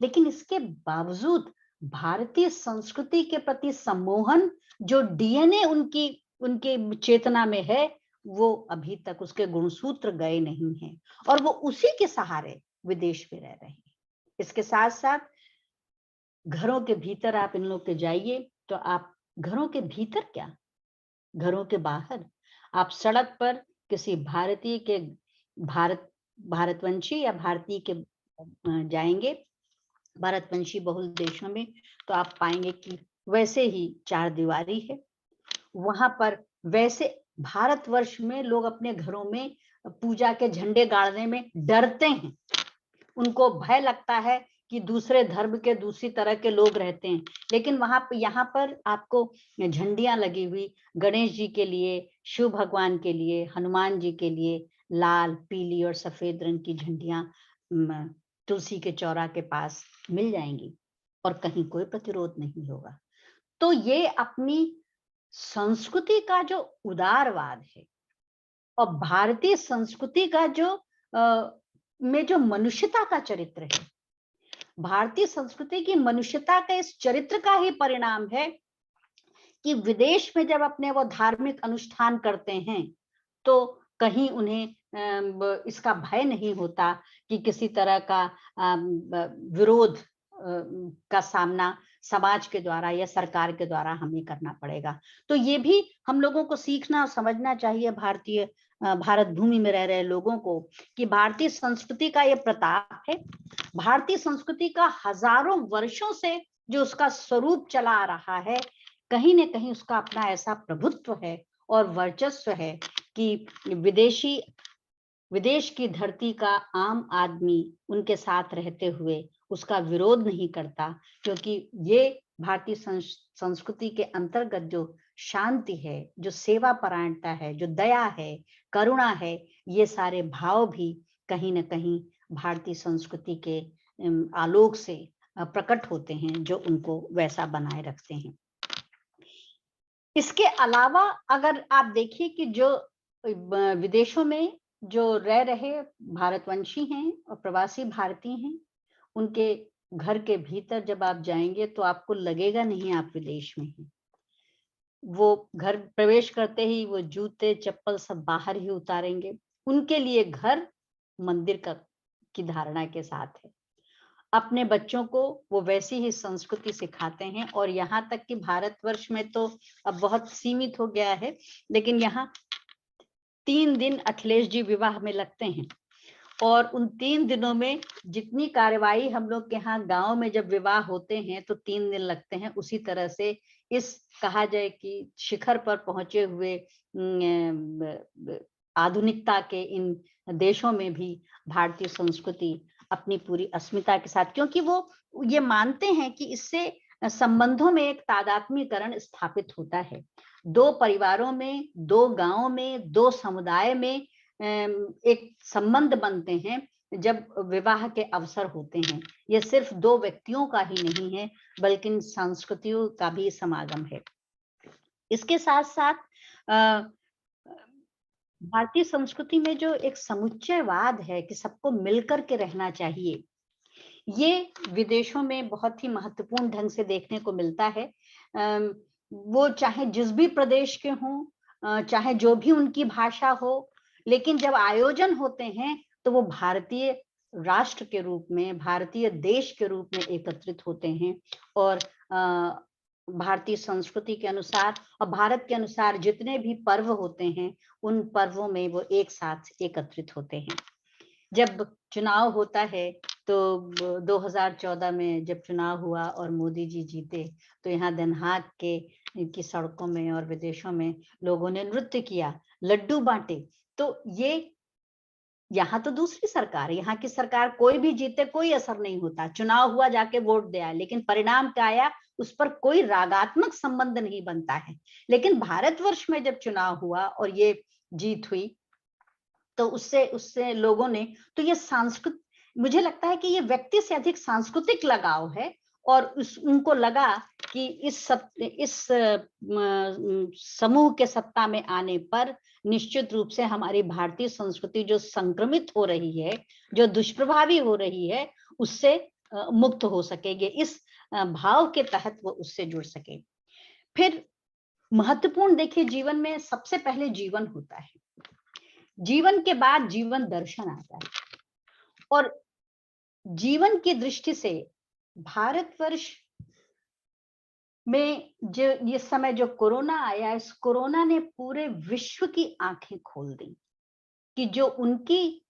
लेकिन इसके बावजूद भारतीय संस्कृति के प्रति सम्मोहन जो डीएनए उनके चेतना में है, वो अभी तक उसके गुणसूत्र गए नहीं हैं और वो उसी के सहारे विदेश में रह रहे हैं। इसके साथ साथ घरों के भीतर आप इन लोग के जाइए तो आप घरों के भीतर क्या, घरों के बाहर आप सड़क पर किसी भारतीय के भारतवंशी या भारतीय के जाएंगे भारतवंशी बहुल देशों में, तो आप पाएंगे कि वैसे ही चार दीवारी है। वहां पर वैसे भारतवर्ष में लोग अपने घरों में पूजा के झंडे गाड़ने में डरते हैं। उनको भय लगता है कि दूसरे धर्म के दूसरी तरह के लोग रहते हैं, लेकिन वहां पर यहाँ पर आपको झंडियां लगी हुई गणेश जी के लिए, शिव भगवान के लिए, हनुमान जी के लिए लाल, पीली और सफेद रंग की झंडियां तुलसी के चौरा के पास मिल जाएंगी और कहीं कोई प्रतिरोध नहीं होगा। तो ये अपनी संस्कृति का जो उदारवाद है और भारतीय संस्कृति का जो में जो मनुष्यता का चरित्र है, भारतीय संस्कृति की मनुष्यता के इस चरित्र का ही परिणाम है कि विदेश में जब अपने वो धार्मिक अनुष्ठान करते हैं तो कहीं उन्हें इसका भय नहीं होता कि किसी तरह का विरोध का सामना समाज के द्वारा या सरकार के द्वारा हमें करना पड़ेगा। तो ये भी हम लोगों को सीखना और समझना चाहिए भारतीय भारत भूमि में रह रहे लोगों को कि भारतीय संस्कृति का ये प्रताप है। भारतीय संस्कृति का हजारों वर्षों से जो उसका स्वरूप चला आ रहा है, कहीं न कहीं उसका अपना ऐसा प्रभुत्व है और वर्चस्व है कि विदेश की धरती का आम आदमी उनके साथ रहते हुए उसका विरोध नहीं करता, क्योंकि ये भारतीय संस्कृति के अंतर्गत जो शांति है, जो सेवा परायणता है, जो दया है, करुणा है, ये सारे भाव भी कहीं न कहीं भारतीय संस्कृति के आलोक से प्रकट होते हैं, जो उनको वैसा बनाए रखते हैं। इसके अलावा अगर आप देखिए कि जो विदेशों में जो रह रहे भारतवंशी हैं और प्रवासी भारतीय हैं, उनके घर के भीतर जब आप जाएंगे तो आपको लगेगा नहीं आप विदेश में हैं। वो घर प्रवेश करते ही वो जूते चप्पल सब बाहर ही उतारेंगे। उनके लिए घर मंदिर की धारणा के साथ है। अपने बच्चों को वो वैसी ही संस्कृति सिखाते हैं और यहाँ तक कि भारतवर्ष में तो अब बहुत सीमित हो गया है, लेकिन यहाँ 3 दिन अखिलेश जी विवाह में लगते हैं और उन 3 दिनों में जितनी कार्यवाही हम लोग के यहाँ गांव में जब विवाह होते हैं तो 3 दिन लगते हैं, उसी तरह से इस कहा जाए कि शिखर पर पहुंचे हुए आधुनिकता के इन देशों में भी भारतीय संस्कृति अपनी पूरी अस्मिता के साथ, क्योंकि वो ये मानते हैं कि इससे संबंधों में एक तादात्म्यकरण स्थापित होता है। 2 परिवारों में, 2 गांवों में, 2 समुदाय में एक संबंध बनते हैं जब विवाह के अवसर होते हैं। ये सिर्फ 2 व्यक्तियों का ही नहीं है, बल्कि संस्कृतियों का भी समागम है। इसके साथ साथ भारतीय संस्कृति में जो एक समुच्चयवाद है कि सबको मिलकर के रहना चाहिए, ये विदेशों में बहुत ही महत्वपूर्ण ढंग से देखने को मिलता है। वो चाहे जिस भी प्रदेश के हों, चाहे जो भी उनकी भाषा हो, लेकिन जब आयोजन होते हैं तो वो भारतीय राष्ट्र के रूप में, भारतीय देश के रूप में एकत्रित होते हैं और भारतीय संस्कृति के अनुसार और भारत के अनुसार जितने भी पर्व होते हैं उन पर्वों में वो एक साथ एकत्रित होते हैं। जब चुनाव होता है तो 2014 में जब चुनाव हुआ और मोदी जी जीते तो यहाँ Den Haag की सड़कों में और विदेशों में लोगों ने नृत्य किया, लड्डू बांटे। तो ये यहाँ तो दूसरी सरकार, यहाँ की सरकार कोई भी जीते कोई असर नहीं होता, चुनाव हुआ जाके वोट दिया, लेकिन परिणाम क्या आया उस पर कोई रागात्मक संबंध नहीं बनता है। लेकिन भारतवर्ष में जब चुनाव हुआ और ये जीत हुई तो उससे लोगों ने, तो ये मुझे लगता है कि ये व्यक्ति से अधिक सांस्कृतिक लगाव है और उनको लगा कि इस समूह के सत्ता में आने पर निश्चित रूप से हमारी भारतीय संस्कृति जो संक्रमित हो रही है, जो दुष्प्रभावी हो रही है, उससे मुक्त हो सकेंगे, इस भाव के तहत वो उससे जुड़ सके। फिर महत्वपूर्ण देखिए, जीवन में सबसे पहले जीवन होता है, जीवन के बाद जीवन दर्शन आता है। और जीवन की दृष्टि से भारतवर्ष में जो ये समय जो कोरोना आया, इस कोरोना ने पूरे विश्व की आंखें खोल दी कि जो उनकी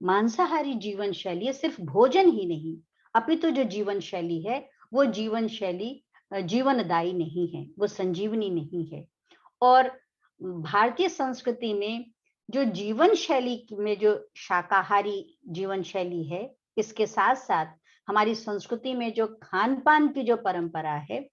मांसाहारी जीवन शैली है, सिर्फ भोजन ही नहीं अपितु जो जीवन शैली है वो जीवन शैली जीवनदायी नहीं है, वो संजीवनी नहीं है। और भारतीय संस्कृति में जो जीवन शैली में जो शाकाहारी जीवन शैली है, इसके साथ साथ हमारी संस्कृति में जो खान पान की जो परंपरा है,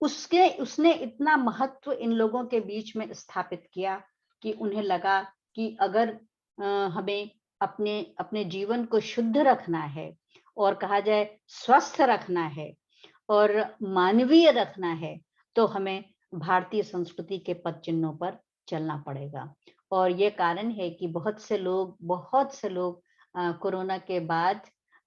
उसने इतना महत्व इन लोगों के बीच में स्थापित किया कि उन्हें लगा कि अगर हमें अपने अपने जीवन को शुद्ध रखना है और कहा जाए स्वस्थ रखना है और मानवीय रखना है, तो हमें भारतीय संस्कृति के पद चिन्हों पर चलना पड़ेगा। और ये कारण है कि बहुत से लोग कोरोना के बाद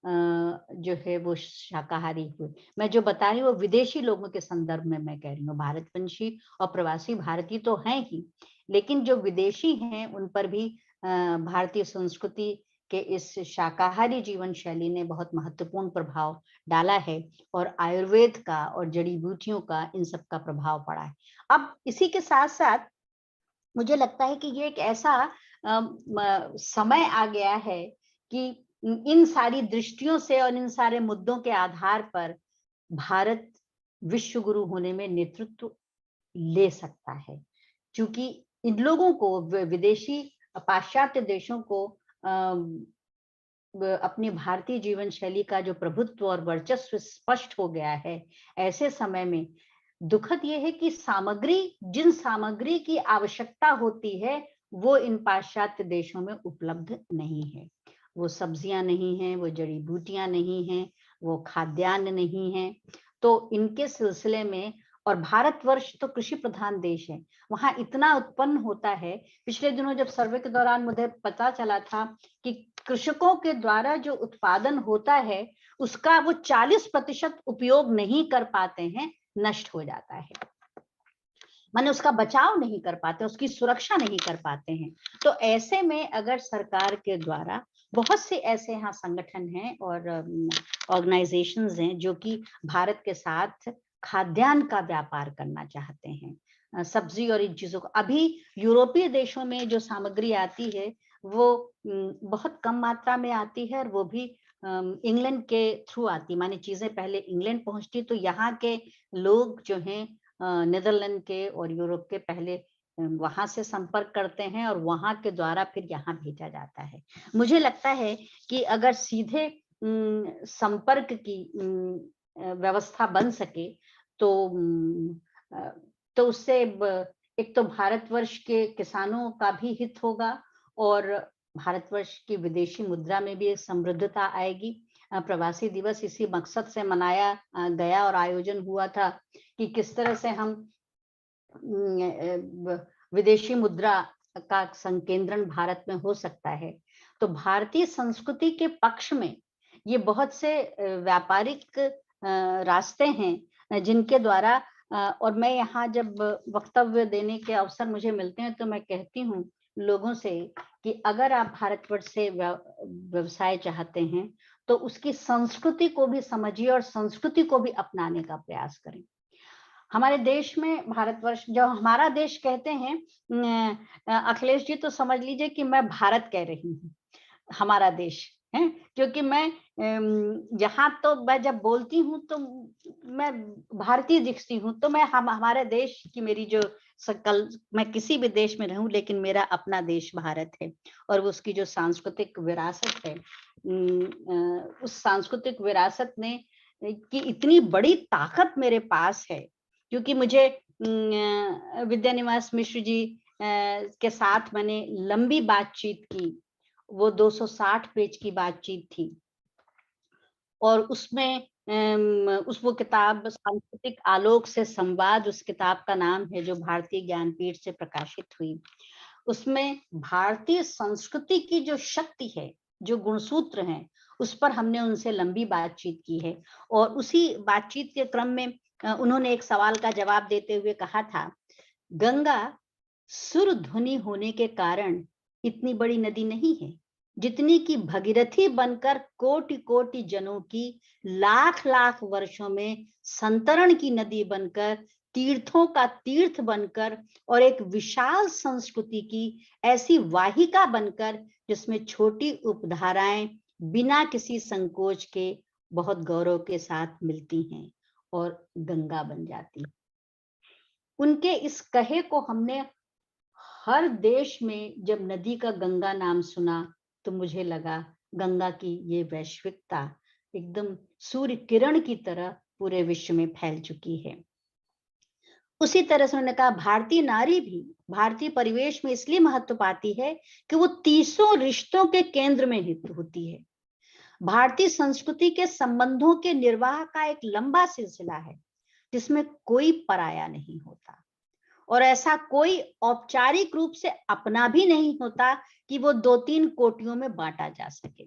जो है वो शाकाहारी हुए। मैं जो बता रही हूँ वो विदेशी लोगों के संदर्भ में मैं कह रही हूँ, भारतवंशी और प्रवासी भारतीय तो हैं ही, लेकिन जो विदेशी हैं उन पर भी भारतीय संस्कृति के इस शाकाहारी जीवन शैली ने बहुत महत्वपूर्ण प्रभाव डाला है और आयुर्वेद का और जड़ी बूटियों का इन सब का प्रभाव पड़ा है। अब इसी के साथ साथ मुझे लगता है कि ये एक ऐसा समय आ गया है कि इन सारी दृष्टियों से और इन सारे मुद्दों के आधार पर भारत विश्व गुरु होने में नेतृत्व ले सकता है, क्योंकि इन लोगों को विदेशी पाश्चात्य देशों को अपनी भारतीय जीवन शैली का जो प्रभुत्व और वर्चस्व स्पष्ट हो गया है। ऐसे समय में दुखद यह है कि जिन सामग्री की आवश्यकता होती है वो इन पाश्चात्य देशों में उपलब्ध नहीं है। वो सब्जियां नहीं हैं, वो जड़ी बूटियां नहीं हैं, वो खाद्यान्न नहीं है। तो इनके सिलसिले में, और भारतवर्ष तो कृषि प्रधान देश है, वहां इतना उत्पन्न होता है। पिछले दिनों जब सर्वे के दौरान मुझे पता चला था कि कृषकों के द्वारा जो उत्पादन होता है उसका वो 40% उपयोग नहीं कर पाते हैं, नष्ट हो जाता है, माने उसका बचाव नहीं कर पाते, उसकी सुरक्षा नहीं कर पाते हैं। तो ऐसे में अगर सरकार के द्वारा बहुत से ऐसे यहाँ संगठन हैं और ऑर्गेनाइजेशंस हैं जो कि भारत के साथ खाद्यान्न का व्यापार करना चाहते हैं, सब्जी और इन चीजों को, अभी यूरोपीय देशों में जो सामग्री आती है वो बहुत कम मात्रा में आती है और वो भी इंग्लैंड के थ्रू आती, माने चीजें पहले इंग्लैंड पहुंचती तो यहाँ के लोग जो हैं नीदरलैंड के और यूरोप के पहले वहां से संपर्क करते हैं और वहां के द्वारा फिर यहाँ भेजा जाता है। मुझे लगता है कि अगर सीधे संपर्क की व्यवस्था बन सके तो उससे एक तो भारतवर्ष के किसानों का भी हित होगा और भारतवर्ष की विदेशी मुद्रा में भी एक समृद्धता आएगी। प्रवासी दिवस इसी मकसद से मनाया गया और आयोजन हुआ था कि किस तरह से हम विदेशी मुद्रा का संकेंद्रण भारत में हो सकता है। तो भारतीय संस्कृति के पक्ष में ये बहुत से व्यापारिक रास्ते हैं जिनके द्वारा, और मैं यहाँ जब वक्तव्य देने के अवसर मुझे मिलते हैं तो मैं कहती हूँ लोगों से कि अगर आप भारतवर्ष से व्यवसाय चाहते हैं तो उसकी संस्कृति को भी समझिए और संस्कृति को भी अपनाने का प्रयास करें। हमारे देश में भारतवर्ष, जब हमारा देश कहते हैं अखिलेश जी, तो समझ लीजिए कि मैं भारत कह रही हूँ, हमारा देश है, क्योंकि मैं यहाँ तो मैं जब बोलती हूँ तो मैं भारतीय दिखती हूँ, तो मैं हमारे देश की मेरी जो मैं किसी भी देश में रहूं लेकिन मेरा अपना देश भारत है और उसकी जो सांस्कृतिक विरासत है, उस सांस्कृतिक विरासत ने की इतनी बड़ी ताकत मेरे पास है, क्योंकि मुझे विद्यानिवास मिश्र जी के साथ मैंने लंबी बातचीत की, वो 260 पेज की बातचीत थी और उसमें वो किताब सांस्कृतिक आलोक से संवाद, उस किताब का नाम है, जो भारतीय ज्ञानपीठ से प्रकाशित हुई। उसमें भारतीय संस्कृति की जो शक्ति है, जो गुणसूत्र हैं, उस पर हमने उनसे लंबी बातचीत की है और उसी बातचीत के क्रम में उन्होंने एक सवाल का जवाब देते हुए कहा था, गंगा सुर ध्वनि होने के कारण इतनी बड़ी नदी नहीं है, जितनी कि भगीरथी बनकर कोटि कोटि जनों की लाख लाख वर्षों में संतरण की नदी बनकर, तीर्थों का तीर्थ बनकर और एक विशाल संस्कृति की ऐसी वाहिका बनकर, जिसमें छोटी उपधाराएं बिना किसी संकोच के बहुत गौरव के साथ मिलती हैं और गंगा बन जाती। उनके इस कहे को हमने हर देश में, जब नदी का गंगा नाम सुना तो मुझे लगा गंगा की ये वैश्विकता एकदम सूर्य किरण की तरह पूरे विश्व में फैल चुकी है। उसी तरह से उन्होंने कहा भारतीय नारी भी भारतीय परिवेश में इसलिए महत्व पाती है कि वो 300 रिश्तों के केंद्र में होती है। भारतीय संस्कृति के संबंधों के निर्वाह का एक लंबा सिलसिला है, जिसमें कोई पराया नहीं होता और ऐसा कोई औपचारिक रूप से अपना भी नहीं होता कि वो 2-3 कोटियों में बांटा जा सके।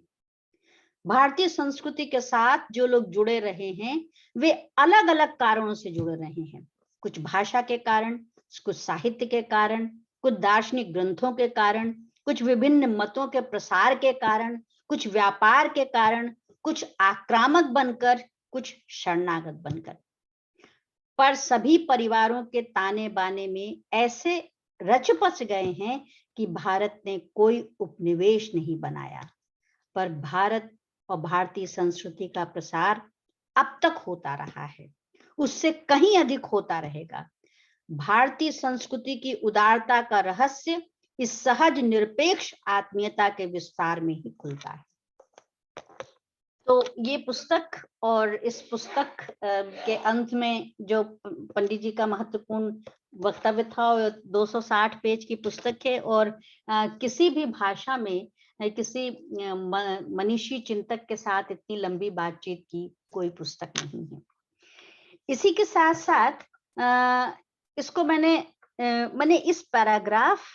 भारतीय संस्कृति के साथ जो लोग जुड़े रहे हैं, वे अलग अलग कारणों से जुड़े रहे हैं। कुछ भाषा के कारण, कुछ साहित्य के कारण, कुछ दार्शनिक ग्रंथों के कारण, कुछ विभिन्न मतों के प्रसार के कारण, कुछ व्यापार के कारण, कुछ आक्रामक बनकर, कुछ शरणागत बनकर। पर सभी परिवारों के ताने बाने में ऐसे रच पच गए हैं कि भारत ने कोई उपनिवेश नहीं बनाया, पर भारत और भारतीय संस्कृति का प्रसार अब तक होता रहा है, उससे कहीं अधिक होता रहेगा। भारतीय संस्कृति की उदारता का रहस्य इस सहज निरपेक्ष आत्मीयता के विस्तार में ही खुलता है। तो ये पुस्तक, और इस पुस्तक के अंत में जो पंडित जी का महत्वपूर्ण वक्तव्य था, 260 पेज की पुस्तक है और किसी भी भाषा में किसी मनीषी चिंतक के साथ इतनी लंबी बातचीत की कोई पुस्तक नहीं है। इसी के साथ साथ इसको मैंने इस पैराग्राफ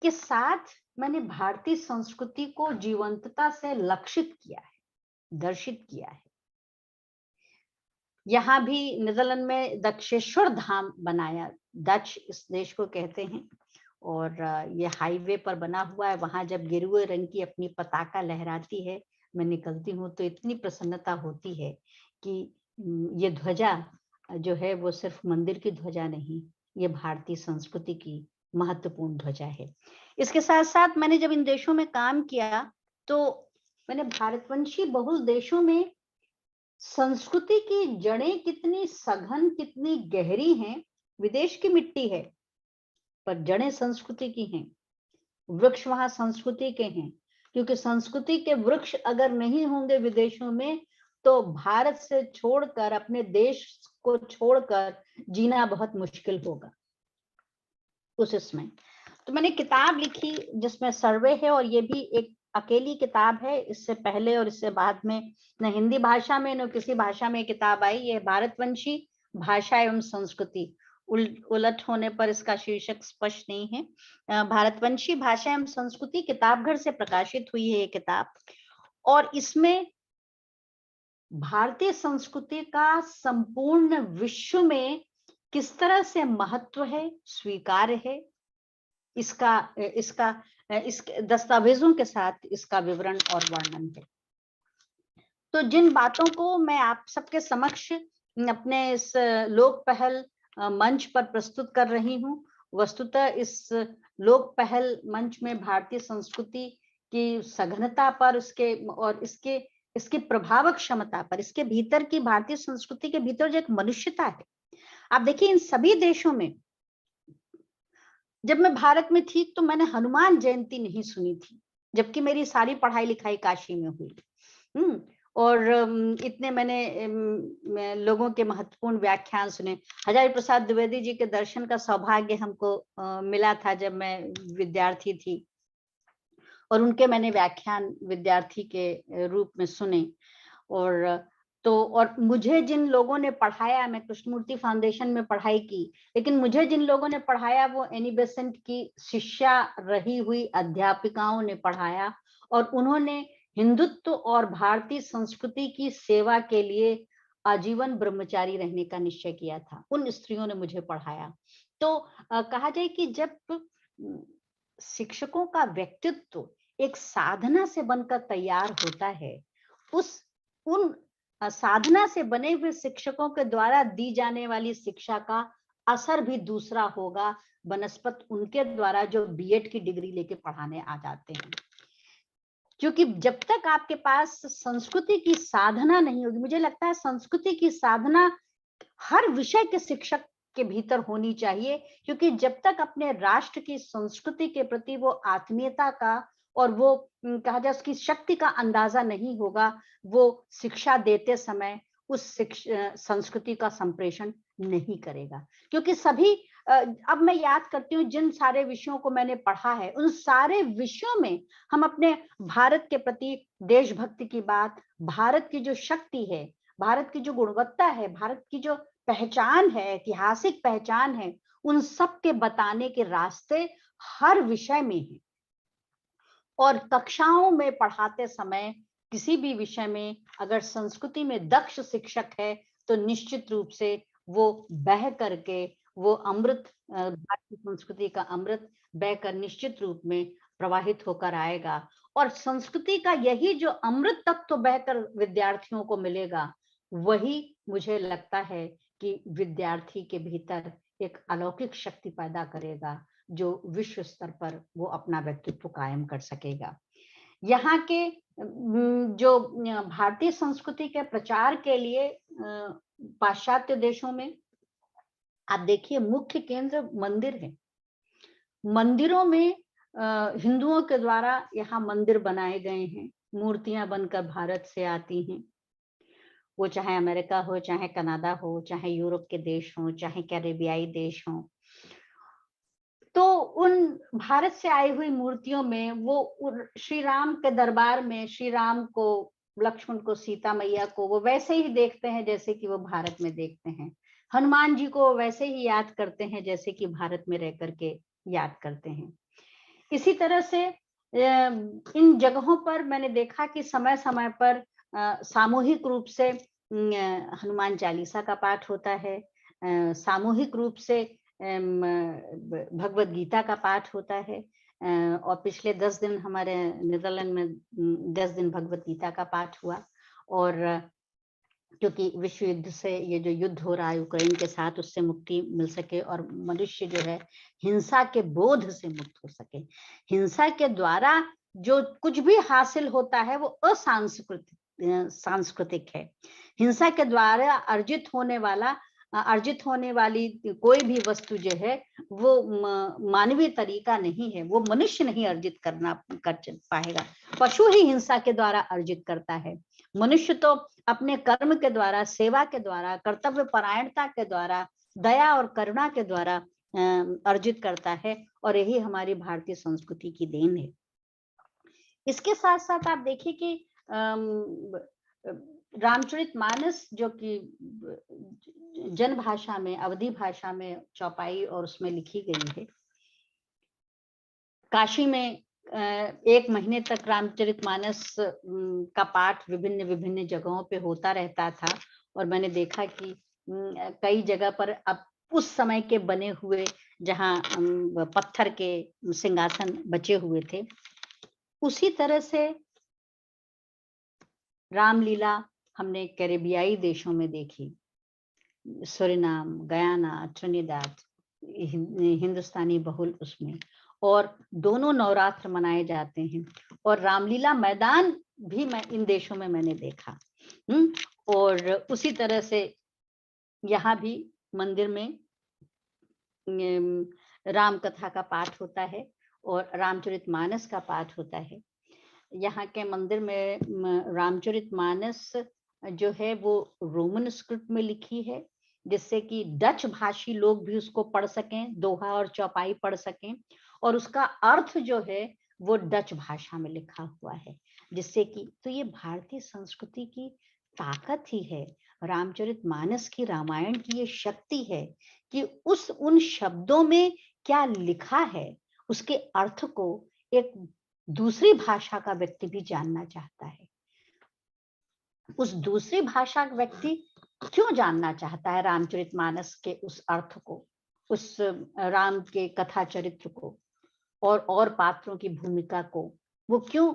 के साथ मैंने भारतीय संस्कृति को जीवंतता से लक्षित किया है, दर्शित किया है। यहाँ भी नीदरलैंड में दक्षेश्वर धाम बनाया, डच इस देश को कहते हैं, और ये हाईवे पर बना हुआ है। वहां जब गेरुए रंग की अपनी पताका लहराती है, मैं निकलती हूँ तो इतनी प्रसन्नता होती है कि ये ध्वजा जो है वो सिर्फ मंदिर की ध्वजा नहीं, ये भारतीय संस्कृति की महत्वपूर्ण ध्वजा है। इसके साथ साथ मैंने जब इन देशों में काम किया तो मैंने भारतवंशी बहुल देशों में संस्कृति की जड़ें कितनी सघन, कितनी गहरी हैं। विदेश की मिट्टी है पर जड़ें संस्कृति की हैं, वृक्ष वहां संस्कृति के हैं, क्योंकि संस्कृति के वृक्ष अगर नहीं होंगे विदेशों में तो भारत से छोड़कर, अपने देश को छोड़कर जीना बहुत मुश्किल होगा उस इसमें। तो मैंने किताब लिखी जिसमें सर्वे है, और ये भी एक अकेली किताब है। इससे पहले और इससे बाद में न हिंदी भाषा में न किसी भाषा में किताब आई। ये भारतवंशी भाषा एवं संस्कृति, उलट होने पर इसका शीर्षक स्पष्ट नहीं है। भारतवंशी भाषा एवं संस्कृति किताबघर से प्रकाशित हुई है ये किताब, और इसमें भारतीय संस्कृति का संपूर्ण विश्व में किस तरह से महत्व है, स्वीकार्य है, इसका दस्तावेजों के साथ इसका विवरण और वर्णन है। तो जिन बातों को मैं आप सबके समक्ष अपने इस लोक पहल मंच पर प्रस्तुत कर रही हूँ, वस्तुतः इस लोक पहल मंच में भारतीय संस्कृति की सघनता पर, इसके प्रभावक क्षमता पर, इसके भीतर की भारतीय संस्कृति के भीतर जो एक मनुष्यता है। आप देखिए इन सभी देशों में, जब मैं भारत में थी तो मैंने हनुमान जयंती नहीं सुनी थी, जबकि मेरी सारी पढ़ाई लिखाई काशी में हुई। और इतने मैंने लोगों के महत्वपूर्ण व्याख्यान सुने। हजारी प्रसाद द्विवेदी जी के दर्शन का सौभाग्य हमको मिला था जब मैं विद्यार्थी थी, और उनके मैंने व्याख्यान विद्यार्थी के रूप में सुने। और मुझे जिन लोगों ने पढ़ाया, मैं कृष्णमूर्ति फाउंडेशन में पढ़ाई की, लेकिन मुझे जिन लोगों ने पढ़ाया वो एनी बेसेंट की शिष्या रही हुई अध्यापिकाओं ने पढ़ाया, और उन्होंने हिंदुत्व और भारतीय संस्कृति की सेवा के लिए आजीवन ब्रह्मचारी रहने का निश्चय किया था। उन स्त्रियों ने मुझे पढ़ाया। तो कहा जाए कि जब शिक्षकों का व्यक्तित्व एक साधना से बनकर तैयार होता है, उन साधना से बने हुए शिक्षकों के द्वारा दी जाने वाली शिक्षा का असर भी दूसरा होगा बनस्पत उनके द्वारा जो बीएड की डिग्री लेके पढ़ाने आ जाते हैं। क्योंकि जब तक आपके पास संस्कृति की साधना नहीं होगी, मुझे लगता है संस्कृति की साधना हर विषय के शिक्षक के भीतर होनी चाहिए, क्योंकि जब तक अपने राष्ट्र की संस्कृति के प्रति वो आत्मीयता का और वो कहा जाए उसकी शक्ति का अंदाजा नहीं होगा, वो शिक्षा देते समय उस संस्कृति का संप्रेषण नहीं करेगा। क्योंकि सभी अब मैं याद करती हूँ जिन सारे विषयों को मैंने पढ़ा है, उन सारे विषयों में हम अपने भारत के प्रति देशभक्ति की बात, भारत की जो शक्ति है, भारत की जो गुणवत्ता है, भारत की जो पहचान है, ऐतिहासिक पहचान है, उन सब के बताने के रास्ते हर विषय में हैं। और कक्षाओं में पढ़ाते समय किसी भी विषय में अगर संस्कृति में दक्ष शिक्षक है तो निश्चित रूप से वो बह करके वो अमृत, भारतीय संस्कृति का अमृत बहकर निश्चित रूप में प्रवाहित होकर आएगा। और संस्कृति का यही जो अमृत तत्व बहकर विद्यार्थियों को मिलेगा, वही मुझे लगता है कि विद्यार्थी के भीतर एक अलौकिक शक्ति पैदा करेगा जो विश्व स्तर पर वो अपना व्यक्तित्व कायम कर सकेगा। यहाँ के जो भारतीय संस्कृति के प्रचार के लिए पाश्चात्य देशों में आप देखिए मुख्य केंद्र मंदिर है। मंदिरों में हिंदुओं के द्वारा यहाँ मंदिर बनाए गए हैं, मूर्तियां बनकर भारत से आती हैं, वो चाहे अमेरिका हो, चाहे कनाडा हो, चाहे यूरोप के देश हो, चाहे कैरेबियाई देश हो। तो उन भारत से आई हुई मूर्तियों में वो श्री राम के दरबार में श्री राम को, लक्ष्मण को, सीता मैया को वो वैसे ही देखते हैं जैसे कि वो भारत में देखते हैं। हनुमान जी को वैसे ही याद करते हैं जैसे कि भारत में रह करके याद करते हैं। इसी तरह से इन जगहों पर मैंने देखा कि समय समय पर सामूहिक रूप से हनुमान चालीसा का पाठ होता है, सामूहिक रूप से भगवत गीता का पाठ होता है। और पिछले 10 दिन हमारे नीदरलैंड में 10 दिन भगवत गीता का पाठ हुआ। और क्योंकि विश्व युद्ध से ये जो युद्ध हो रहा है यूक्रेन के साथ, उससे मुक्ति मिल सके और मनुष्य जो है हिंसा के बोध से मुक्त हो सके। हिंसा के द्वारा जो कुछ भी हासिल होता है वो सांस्कृतिक है। हिंसा के द्वारा अर्जित होने वाली कोई भी वस्तु जो है वो मानवीय तरीका नहीं है, वो मनुष्य नहीं अर्जित कर पाएगा। पशु ही हिंसा के द्वारा अर्जित करता है। मनुष्य तो अपने कर्म के द्वारा, सेवा के द्वारा, कर्तव्य परायणता के द्वारा, दया और करुणा के द्वारा अर्जित करता है। और यही हमारी भारतीय संस्कृति की देन है। इसके साथ साथ आप देखिए कि रामचरितमानस जो कि जन भाषा में, अवधी भाषा में चौपाई और उसमें लिखी गई है। काशी में 1 महीने तक रामचरितमानस का पाठ विभिन्न विभिन्न जगहों पे होता रहता था। और मैंने देखा कि कई जगह पर अब उस समय के बने हुए जहाँ पत्थर के सिंहासन बचे हुए थे, उसी तरह से रामलीला हमने कैरेबियाई देशों में देखी, सूरीनाम, गयाना, ट्रिनिडाद, हिंदुस्तानी बहुल उसमें, और दोनों नवरात्र मनाए जाते हैं। और रामलीला मैदान भी मैं इन देशों में मैंने देखा। और उसी तरह से यहाँ भी मंदिर में राम कथा का पाठ होता है और रामचरितमानस का पाठ होता है। यहाँ के मंदिर में रामचरितमानस जो है वो रोमन स्क्रिप्ट में लिखी है, जिससे कि डच भाषी लोग भी उसको पढ़ सकें, दोहा और चौपाई पढ़ सकें। और उसका अर्थ जो है वो डच भाषा में लिखा हुआ है, जिससे कि तो ये भारतीय संस्कृति की ताकत ही है। रामचरितमानस की, रामायण की ये शक्ति है कि उन शब्दों में क्या लिखा है, उसके अर्थ को एक दूसरी भाषा का व्यक्ति भी जानना चाहता है। उस दूसरी भाषा का व्यक्ति क्यों जानना चाहता है रामचरितमानस के उस अर्थ को, उस राम के कथा चरित्र को और पात्रों की भूमिका को वो क्यों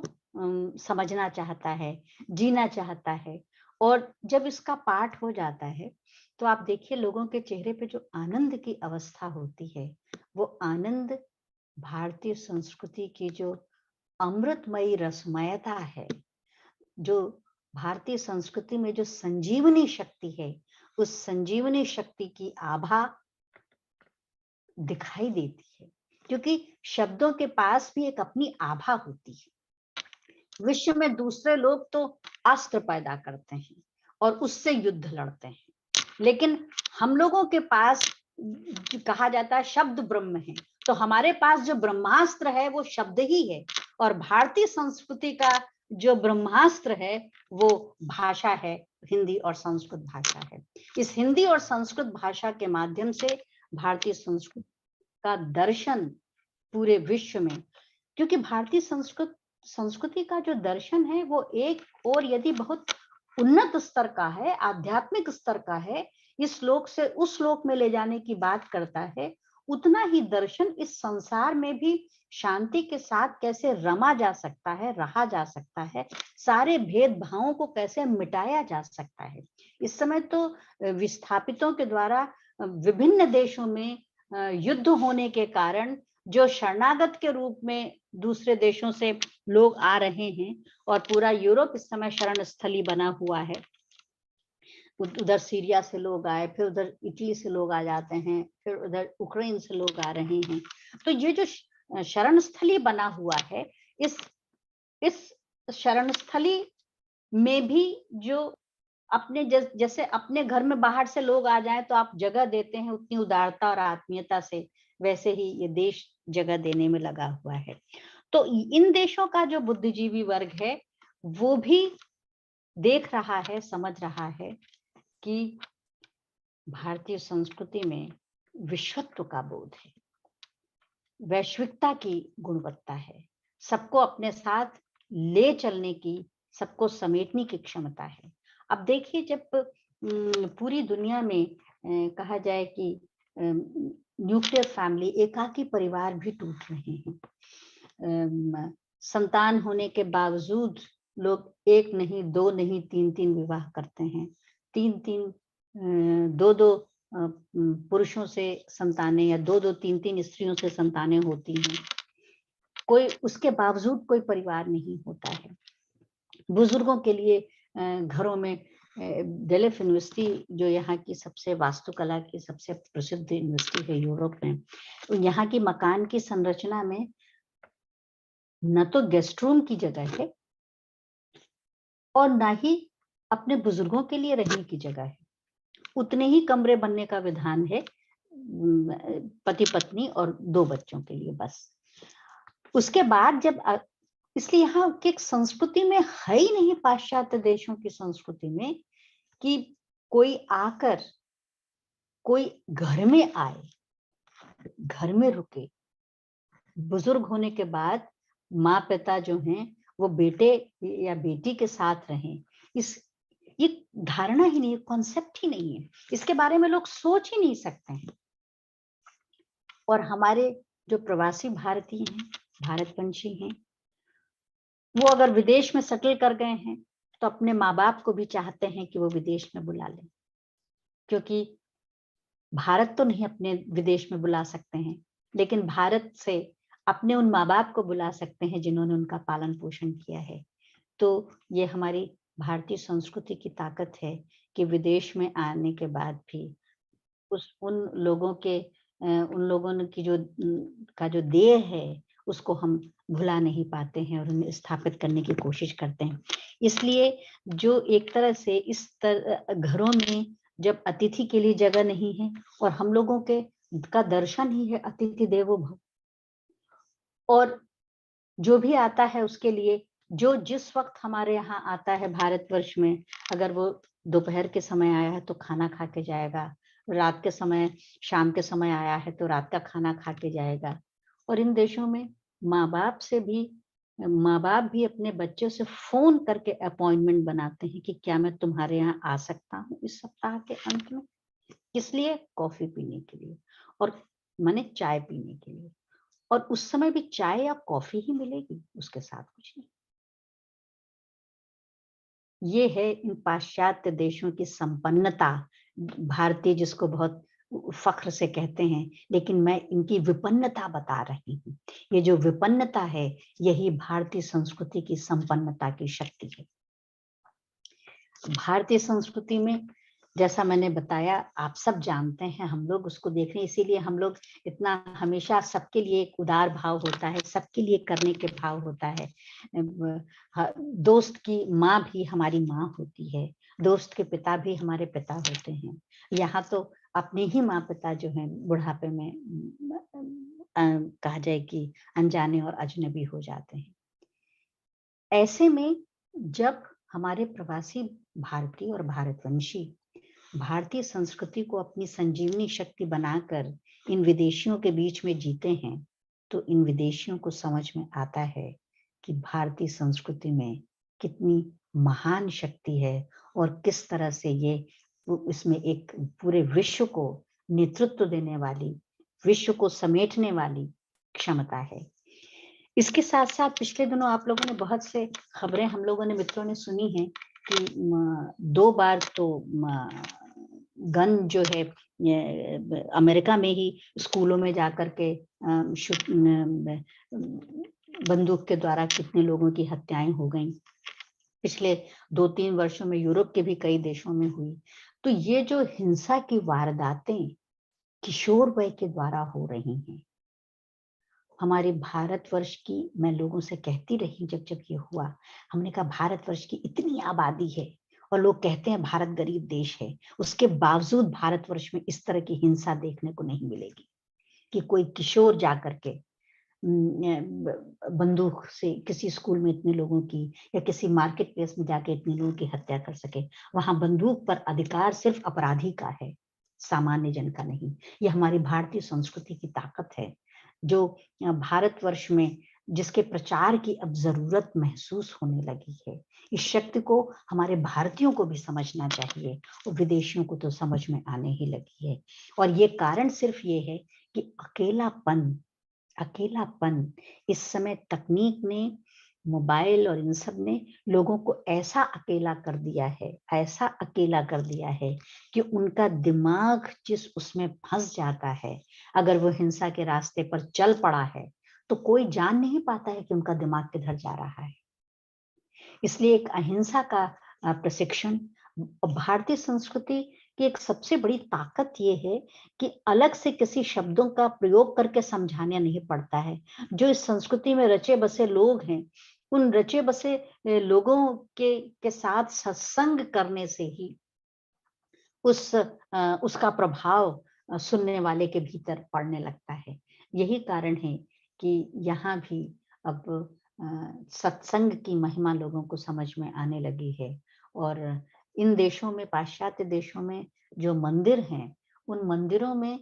समझना चाहता है, जीना चाहता है। और जब इसका पाठ हो जाता है तो आप देखिए लोगों के चेहरे पे जो आनंद की अवस्था होती है, वो आनंद भारतीय संस्कृति की जो अमृतमयी रसमयता है, जो भारतीय संस्कृति में जो संजीवनी शक्ति है, उस संजीवनी शक्ति की आभा दिखाई देती है। क्योंकि शब्दों के पास भी एक अपनी आभा होती है। विश्व में दूसरे लोग तो अस्त्र पैदा करते हैं और उससे युद्ध लड़ते हैं, लेकिन हम लोगों के पास कहा जाता है शब्द ब्रह्म है, तो हमारे पास जो ब्रह्मास्त्र है वो शब्द ही है। और भारतीय संस्कृति का जो ब्रह्मास्त्र है वो भाषा है, हिंदी और संस्कृत भाषा है। इस हिंदी और संस्कृत भाषा के माध्यम से भारतीय संस्कृति का दर्शन पूरे विश्व में, क्योंकि भारतीय संस्कृति का जो दर्शन है वो एक और यदि बहुत उन्नत स्तर का है, आध्यात्मिक स्तर का है, इस श्लोक से उस श्लोक में ले जाने की बात करता है, उतना ही दर्शन इस संसार में भी शांति के साथ कैसे रमा जा सकता है, रहा जा सकता है, सारे भेदभावों को कैसे मिटाया जा सकता है। इस समय तो विस्थापितों के द्वारा विभिन्न देशों में युद्ध होने के कारण जो शरणागत के रूप में दूसरे देशों से लोग आ रहे हैं और पूरा यूरोप इस समय शरण स्थली बना हुआ है। उधर सीरिया से लोग आए, फिर उधर इटली से लोग आ जाते हैं, फिर उधर यूक्रेन से लोग आ रहे हैं। तो ये जो शरण स्थली बना हुआ है, इस शरण स्थली में भी जो अपने जैसे अपने घर में बाहर से लोग आ जाएं तो आप जगह देते हैं उतनी उदारता और आत्मीयता से, वैसे ही ये देश जगह देने में लगा हुआ है। तो इन देशों का जो बुद्धिजीवी वर्ग है वो भी देख रहा है, समझ रहा है कि भारतीय संस्कृति में विश्वत्व का बोध है, वैश्विकता की गुणवत्ता है, सबको अपने साथ ले चलने की, सबको समेटने की क्षमता है। अब देखिए जब पूरी दुनिया में कहा जाए कि न्यूक्लियर फैमिली, एकाकी परिवार भी टूट रहे हैं, संतान होने के बावजूद लोग एक नहीं, दो नहीं, तीन विवाह करते हैं, दो पुरुषों से संतानें या दो तीन स्त्रियों से संतानें होती हैं, कोई उसके बावजूद कोई परिवार नहीं होता है। बुजुर्गों के लिए घरों में डेल्फ यूनिवर्सिटी जो यहाँ की सबसे वास्तुकला की सबसे प्रसिद्ध यूनिवर्सिटी है यूरोप में, यहाँ की मकान की संरचना में न तो गेस्ट रूम की जगह है और ना ही अपने बुजुर्गों के लिए रहने की जगह है। उतने ही कमरे बनने का विधान है पति पत्नी और 2 बच्चों के लिए बस। उसके बाद जब इसलिए यहाँ की संस्कृति में है ही नहीं, पाश्चात्य देशों की संस्कृति में, कि कोई आकर कोई घर में आए, घर में रुके। बुजुर्ग होने के बाद माँ पिता जो हैं वो बेटे या बेटी के साथ रहें, ये धारणा ही नहीं, कॉन्सेप्ट ही नहीं है, इसके बारे में लोग सोच ही नहीं सकते हैं। और हमारे जो प्रवासी भारतीय हैं, भारतवंशी हैं, वो अगर विदेश में सेटल कर गए हैं तो अपने माँ बाप को भी चाहते हैं कि वो विदेश में बुला लें, क्योंकि भारत तो नहीं अपने विदेश में बुला सकते हैं, लेकिन भारत से अपने उन माँ बाप को बुला सकते हैं जिन्होंने उनका पालन पोषण किया है। तो ये हमारी भारतीय संस्कृति की ताकत है कि विदेश में आने के बाद भी उन लोगों की जो देह है उसको हम भुला नहीं पाते हैं और उन्हें स्थापित करने की कोशिश करते हैं। इसलिए जो एक तरह से घरों में जब अतिथि के लिए जगह नहीं है, और हम लोगों का दर्शन ही है अतिथि देवो भव, और जो भी आता है उसके लिए जो जिस वक्त हमारे यहाँ आता है भारतवर्ष में, अगर वो दोपहर के समय आया है तो खाना खा के जाएगा, रात के समय, शाम के समय आया है तो रात का खाना खा के जाएगा। और इन देशों में माँ बाप से भी माँ बाप भी अपने बच्चों से फोन करके अपॉइंटमेंट बनाते हैं कि क्या मैं तुम्हारे यहाँ आ सकता हूँ इस सप्ताह के अंत में। इसलिए कॉफी पीने के लिए और माने चाय पीने के लिए, और उस समय भी चाय या कॉफी ही मिलेगी, उसके साथ कुछ नहीं। ये है इन पाश्चात्य देशों की संपन्नता, भारतीय जिसको बहुत फख्र से कहते हैं, लेकिन मैं इनकी विपन्नता बता रही हूँ। ये जो विपन्नता है, यही भारतीय संस्कृति की संपन्नता की शक्ति है। भारतीय संस्कृति में जैसा मैंने बताया, आप सब जानते हैं, हम लोग उसको देख रहे हैं, इसीलिए हम लोग इतना हमेशा सबके लिए एक उदार भाव होता है, सबके लिए करने के भाव होता है। दोस्त की माँ भी हमारी माँ होती है, दोस्त के पिता भी हमारे पिता होते हैं। यहाँ तो अपने ही माँ पिता जो हैं बुढ़ापे में कहा जाए कि अनजाने और अजनबी हो जाते हैं। ऐसे में जब हमारे प्रवासी भारतीय और भारतवंशी भारतीय संस्कृति को अपनी संजीवनी शक्ति बनाकर इन विदेशियों के बीच में जीते हैं, तो इन विदेशियों को समझ में आता है कि भारतीय संस्कृति में कितनी महान शक्ति है और किस तरह से ये इसमें एक पूरे विश्व को नेतृत्व देने वाली, विश्व को समेटने वाली क्षमता है। इसके साथ साथ पिछले दिनों आप लोगों ने बहुत से खबरें हम लोगों ने मित्रों ने सुनी हैं कि 2 बार तो गन जो है अमेरिका में ही स्कूलों में जाकर के बंदूक के द्वारा कितने लोगों की हत्याएं हो गई। पिछले 2-3 वर्षों में यूरोप के भी कई देशों में हुई। तो ये जो हिंसा की वारदातें किशोर वय के द्वारा हो रही हैं, हमारे भारतवर्ष की, मैं लोगों से कहती रही जब जब ये हुआ, हमने कहा भारतवर्ष की इतनी आबादी है और लोग कहते हैं भारत गरीब देश है, उसके बावजूद भारतवर्ष में इस तरह की हिंसा देखने को नहीं मिलेगी कि कोई किशोर जाकर के बंदूक से किसी स्कूल में इतने लोगों की या किसी मार्केट प्लेस में जाके इतने लोगों की हत्या कर सके। वहां बंदूक पर अधिकार सिर्फ अपराधी का है, सामान्य जन का नहीं। ये हमारी भारतीय संस्कृति की ताकत है जो भारतवर्ष में जिसके प्रचार की अब जरूरत महसूस होने लगी है। इस शक्ति को हमारे भारतीयों को भी समझना चाहिए और विदेशियों को तो समझ में आने ही लगी है। और ये कारण सिर्फ ये है कि अकेलापन इस समय तकनीक ने, मोबाइल और इन सब ने लोगों को ऐसा अकेला कर दिया है, ऐसा अकेला कर दिया है कि उनका दिमाग जिस उसमें फंस जाता है, अगर वो हिंसा के रास्ते पर चल पड़ा है तो कोई जान नहीं पाता है कि उनका दिमाग किधर जा रहा है। इसलिए एक अहिंसा का प्रशिक्षण, भारतीय संस्कृति की एक सबसे बड़ी ताकत ये है कि अलग से किसी शब्दों का प्रयोग करके समझाना नहीं पड़ता है। जो इस संस्कृति में रचे बसे लोग हैं, उन रचे बसे लोगों के साथ सत्संग करने से ही उसका प्रभाव सुनने वाले के भीतर पड़ने लगता है। यही कारण है कि यहाँ भी अब सत्संग की महिमा लोगों को समझ में आने लगी है। और इन देशों में, पाश्चात्य देशों में जो मंदिर हैं, उन मंदिरों में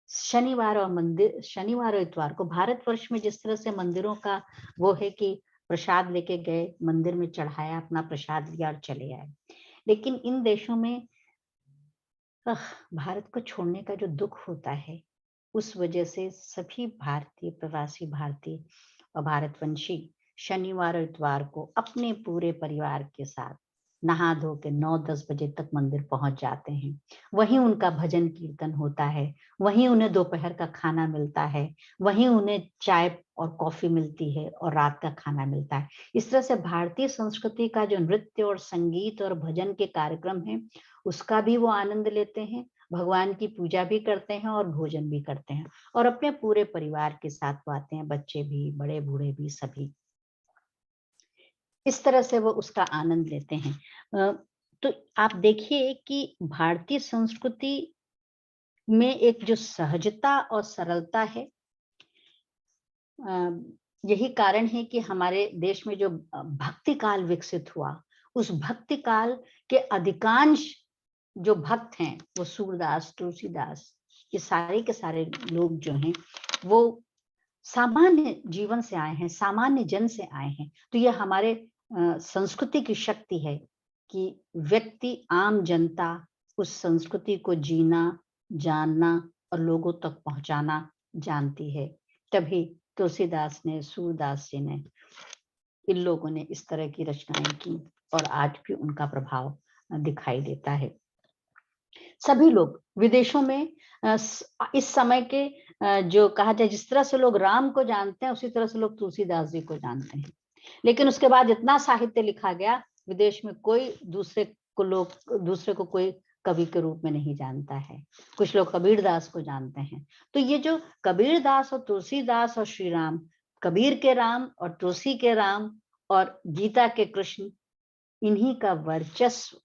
शनिवार और इतवार को, भारतवर्ष में जिस तरह से मंदिरों का वो है कि प्रसाद लेके गए, मंदिर में चढ़ाया, अपना प्रसाद लिया और चले आए, लेकिन इन देशों में भारत को छोड़ने का जो दुख होता है, उस वजह से सभी भारतीय, प्रवासी भारतीय और भारतवंशी शनिवार और इतवार को अपने पूरे परिवार के साथ नहा धो के 9-10 बजे तक मंदिर पहुंच जाते हैं। वहीं उनका भजन कीर्तन होता है, वहीं उन्हें दोपहर का खाना मिलता है, वहीं उन्हें चाय और कॉफी मिलती है और रात का खाना मिलता है। इस तरह से भारतीय संस्कृति का जो नृत्य और संगीत और भजन के कार्यक्रम है, उसका भी वो आनंद लेते हैं, भगवान की पूजा भी करते हैं और भोजन भी करते हैं, और अपने पूरे परिवार के साथ वो आते हैं, बच्चे भी, बड़े बूढ़े भी, सभी इस तरह से वो उसका आनंद लेते हैं। तो आप देखिए कि भारतीय संस्कृति में एक जो सहजता और सरलता है, यही कारण है कि हमारे देश में जो भक्ति काल विकसित हुआ, उस भक्ति काल के अधिकांश जो भक्त हैं, वो सूरदास, तुलसीदास, ये सारे के सारे लोग जो हैं, वो सामान्य जीवन से आए हैं, सामान्य जन से आए हैं। तो ये हमारे संस्कृति की शक्ति है कि व्यक्ति, आम जनता उस संस्कृति को जीना, जानना और लोगों तक पहुंचाना जानती है। तभी तुलसीदास ने, सूरदास जी ने, इन लोगों ने इस तरह की रचनाएं की और आज भी उनका प्रभाव दिखाई देता है। सभी लोग विदेशों में इस समय के जो कहा जाए, जिस तरह से लोग राम को जानते हैं उसी तरह से लोग तुलसीदास जी को जानते हैं। लेकिन उसके बाद इतना साहित्य लिखा गया, विदेश में कोई दूसरे को कोई कवि के रूप में नहीं जानता है। कुछ लोग कबीरदास को जानते हैं। तो ये जो कबीरदास और तुलसीदास और श्री राम, कबीर के राम और तुलसी के राम और गीता के कृष्ण, इन्हीं का वर्चस्व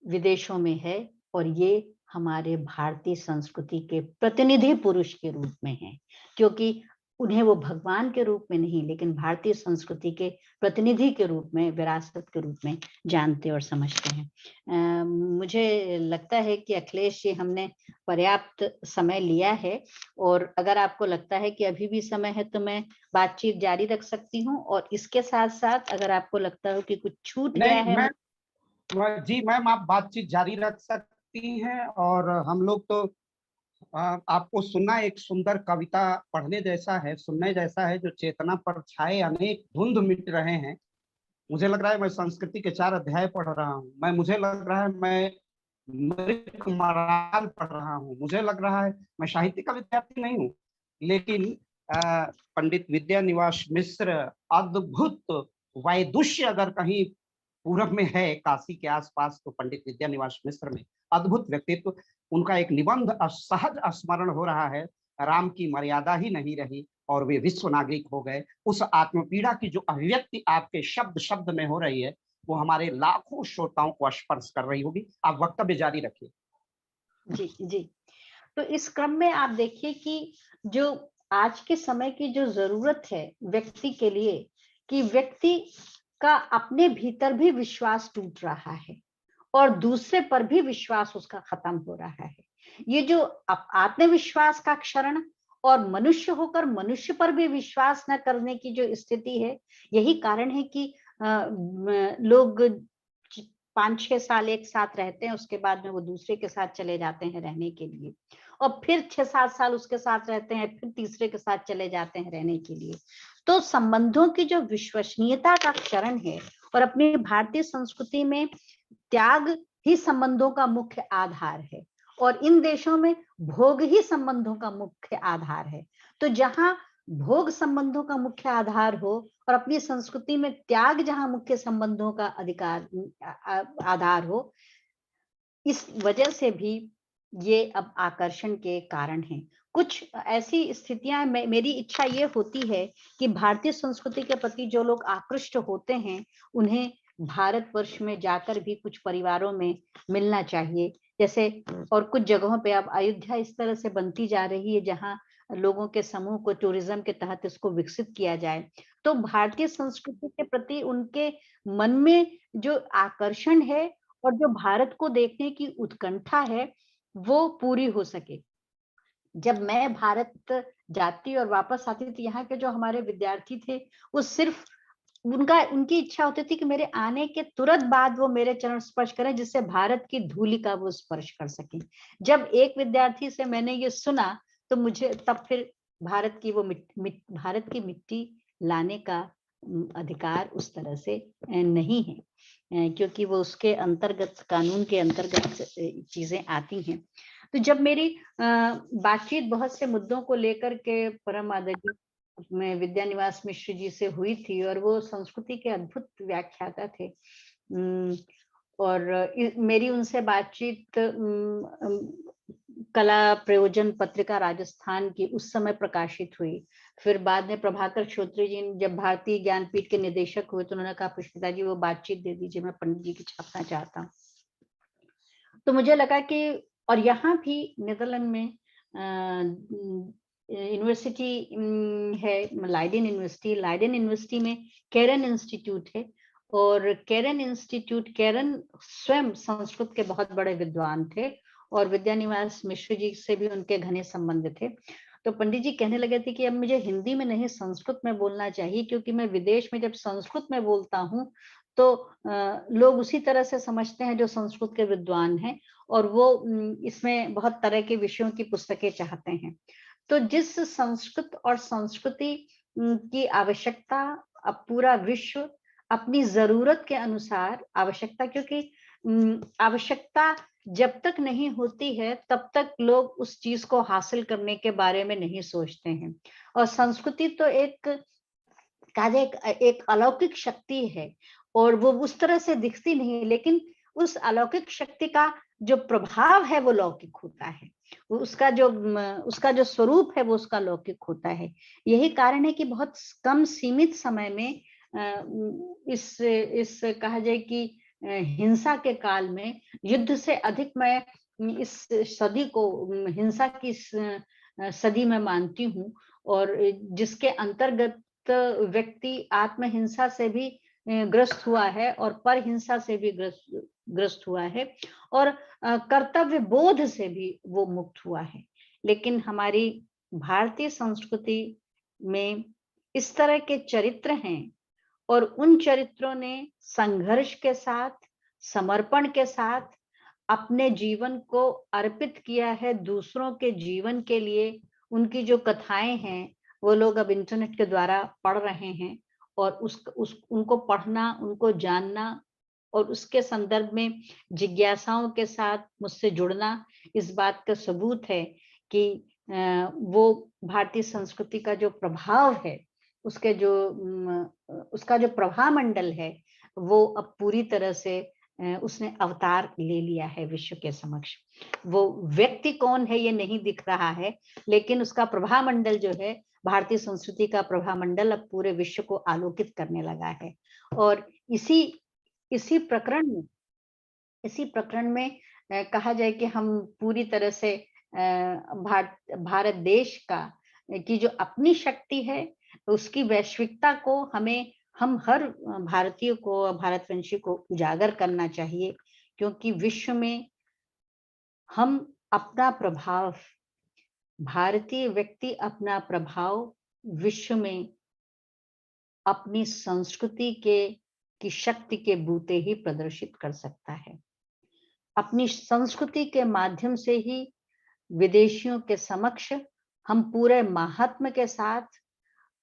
विदेशों में है और ये हमारे भारतीय संस्कृति के प्रतिनिधि पुरुष के रूप में हैं, क्योंकि उन्हें वो भगवान के रूप में नहीं लेकिन भारतीय संस्कृति के प्रतिनिधि के रूप में, विरासत के रूप में जानते और समझते हैं। मुझे लगता है कि अखिलेश जी, हमने पर्याप्त समय लिया है और अगर आपको लगता है कि अभी भी समय है तो मैं बातचीत जारी रख सकती हूँ, और इसके साथ साथ अगर आपको लगता हो कि कुछ छूट गया है। जी मैम, आप बातचीत जारी रख सकती हैं। और हम लोग तो आपको सुनना एक सुंदर कविता पढ़ने जैसा है, सुनने जैसा है, जो चेतना पर छाए अनेक धुंध मिट रहे हैं। मुझे लग रहा है मैं संस्कृति के 4 अध्याय पढ़ रहा हूँ। मुझे लग रहा है मैं मृग मराल पढ़ रहा हूँ। मुझे लग रहा है मैं साहित्य का विद्यार्थी नहीं हूँ, लेकिन पंडित विद्यानिवास मिश्र अद्भुत वैदुष्य अगर कहीं पूरब में है, काशी के आसपास, तो पंडित विद्यानिवास मिश्र में अद्भुत व्यक्तित्व। उनका एक निबंध सहज स्मरण हो रहा है, राम की मर्यादा ही नहीं रही और वे विश्व नागरिक हो गए। उस आत्मपीड़ा की जो अभिव्यक्ति आपके शब्द शब्द में हो रही है, वो हमारे लाखों श्रोताओं को स्पर्श कर रही होगी। आप वक्तव्य जारी रखिए। जी जी। तो इस क्रम में आप देखिए कि जो आज के समय की जो जरूरत है व्यक्ति के लिए, कि व्यक्ति का अपने भीतर भी विश्वास टूट रहा है और दूसरे पर भी विश्वास उसका खत्म हो रहा है। ये जो आत्मविश्वास का क्षरण और मनुष्य होकर मनुष्य पर भी विश्वास न करने की जो स्थिति है, यही कारण है कि लोग 5-6 साल एक साथ रहते हैं, उसके बाद में वो दूसरे के साथ चले जाते हैं रहने के लिए, और फिर 6-7 साल उसके साथ रहते हैं, फिर तीसरे के साथ चले जाते हैं रहने के लिए। तो संबंधों की जो विश्वसनीयता का क्षरण है, और अपनी भारतीय संस्कृति में त्याग ही संबंधों का मुख्य आधार है और इन देशों में भोग ही संबंधों का मुख्य आधार है। तो जहां भोग संबंधों का मुख्य आधार हो और अपनी संस्कृति में त्याग जहां मुख्य संबंधों का आधार हो, इस वजह से भी ये अब आकर्षण के कारण हैं। कुछ ऐसी स्थितियां, मेरी इच्छा ये होती है कि भारतीय संस्कृति के प्रति जो लोग आकृष्ट होते हैं, उन्हें भारतवर्ष में जाकर भी कुछ परिवारों में मिलना चाहिए। जैसे और कुछ जगहों पे अब अयोध्या इस तरह से बनती जा रही है जहां लोगों के समूह को टूरिज्म के तहत इसको विकसित किया जाए, तो भारतीय संस्कृति के प्रति उनके मन में जो आकर्षण है और जो भारत को देखने की उत्कंठा है, वो पूरी हो सके। जब मैं भारत जाती और वापस आती थी, यहाँ के जो हमारे विद्यार्थी थे, वो सिर्फ उनकी इच्छा होती थी कि मेरे आने के तुरंत बाद वो मेरे चरण स्पर्श करें, जिससे भारत की धूलि का वो स्पर्श कर सके। जब एक विद्यार्थी से मैंने ये सुना, तो मुझे तब फिर भारत की मिट्टी लाने का अधिकार उस तरह से नहीं है, क्योंकि वो उसके अंतर्गत, कानून के अंतर्गत चीजें आती हैं। तो जब मेरी बातचीत बहुत से मुद्दों को लेकर के परम आदरणीय में विद्यानिवास मिश्र जी से हुई थी, और वो संस्कृति के अद्भुत व्याख्याता थे, और मेरी उनसे बातचीत कला प्रयोजन पत्रिका राजस्थान की उस समय प्रकाशित हुई। फिर बाद में प्रभाकर श्रोत्री जी जब भारतीय ज्ञानपीठ के निदेशक हुए, तो उन्होंने कहा पुष्पिता जी वो बातचीत दे दीजिए, मैं पंडित जी की छापना चाहता हूँ। तो मुझे लगा कि, और यहाँ भी नीदरलैंड में यूनिवर्सिटी है, लाइडेन यूनिवर्सिटी में केरन इंस्टीट्यूट है, और केरन स्वयं संस्कृत के बहुत बड़े विद्वान थे और विद्यानिवास मिश्र जी से भी उनके घने संबंध थे। तो पंडित जी कहने लगे थे कि अब मुझे हिंदी में नहीं संस्कृत में बोलना चाहिए, क्योंकि मैं विदेश में जब संस्कृत में बोलता हूँ तो लोग उसी तरह से समझते हैं जो संस्कृत के विद्वान हैं, और वो इसमें बहुत तरह के विषयों की पुस्तकें चाहते हैं। तो जिस संस्कृत और संस्कृति की आवश्यकता अब पूरा विश्व अपनी जरूरत के अनुसार आवश्यकता, क्योंकि आवश्यकता जब तक नहीं होती है तब तक लोग उस चीज को हासिल करने के बारे में नहीं सोचते हैं। और संस्कृति तो एक एक अलौकिक शक्ति है, और वो उस तरह से दिखती नहीं, लेकिन उस अलौकिक शक्ति का जो प्रभाव है वो लौकिक होता है, वो उसका जो स्वरूप है वो उसका लौकिक होता है। यही कारण है कि बहुत कम सीमित समय में इस कहा जाए कि हिंसा के काल में युद्ध से अधिक मैं इस सदी को हिंसा की सदी में मानती हूँ, और जिसके अंतर्गत व्यक्ति आत्महिंसा से भी ग्रस्त हुआ है और पर हिंसा से भी ग्रस्त हुआ है, और कर्तव्य बोध से भी वो मुक्त हुआ है। लेकिन हमारी भारतीय संस्कृति में इस तरह के चरित्र हैं, और उन चरित्रों ने संघर्ष के साथ, समर्पण के साथ अपने जीवन को अर्पित किया है दूसरों के जीवन के लिए। उनकी जो कथाएं हैं वो लोग अब इंटरनेट के द्वारा पढ़ रहे हैं, और उनको पढ़ना, उनको जानना और उसके संदर्भ में जिज्ञासाओं के साथ मुझसे जुड़ना इस बात का सबूत है कि वो भारतीय संस्कृति का जो प्रभाव है, उसका जो प्रभामंडल है वो अब पूरी तरह से उसने अवतार ले लिया है विश्व के समक्ष। वो व्यक्ति कौन है ये नहीं दिख रहा है, लेकिन उसका प्रभामंडल जो है, भारतीय संस्कृति का प्रभामंडल अब पूरे विश्व को आलोकित करने लगा है। और इसी प्रकरण में कहा जाए कि हम पूरी तरह से भारत देश की जो अपनी शक्ति है उसकी वैश्विकता को हम हर भारतीय को, भारतवंशी को उजागर करना चाहिए, क्योंकि विश्व में हम अपना प्रभाव, भारतीय व्यक्ति अपना प्रभाव विश्व में अपनी संस्कृति की शक्ति के बूते ही प्रदर्शित कर सकता है। अपनी संस्कृति के माध्यम से ही विदेशियों के समक्ष हम पूरे महात्म के साथ,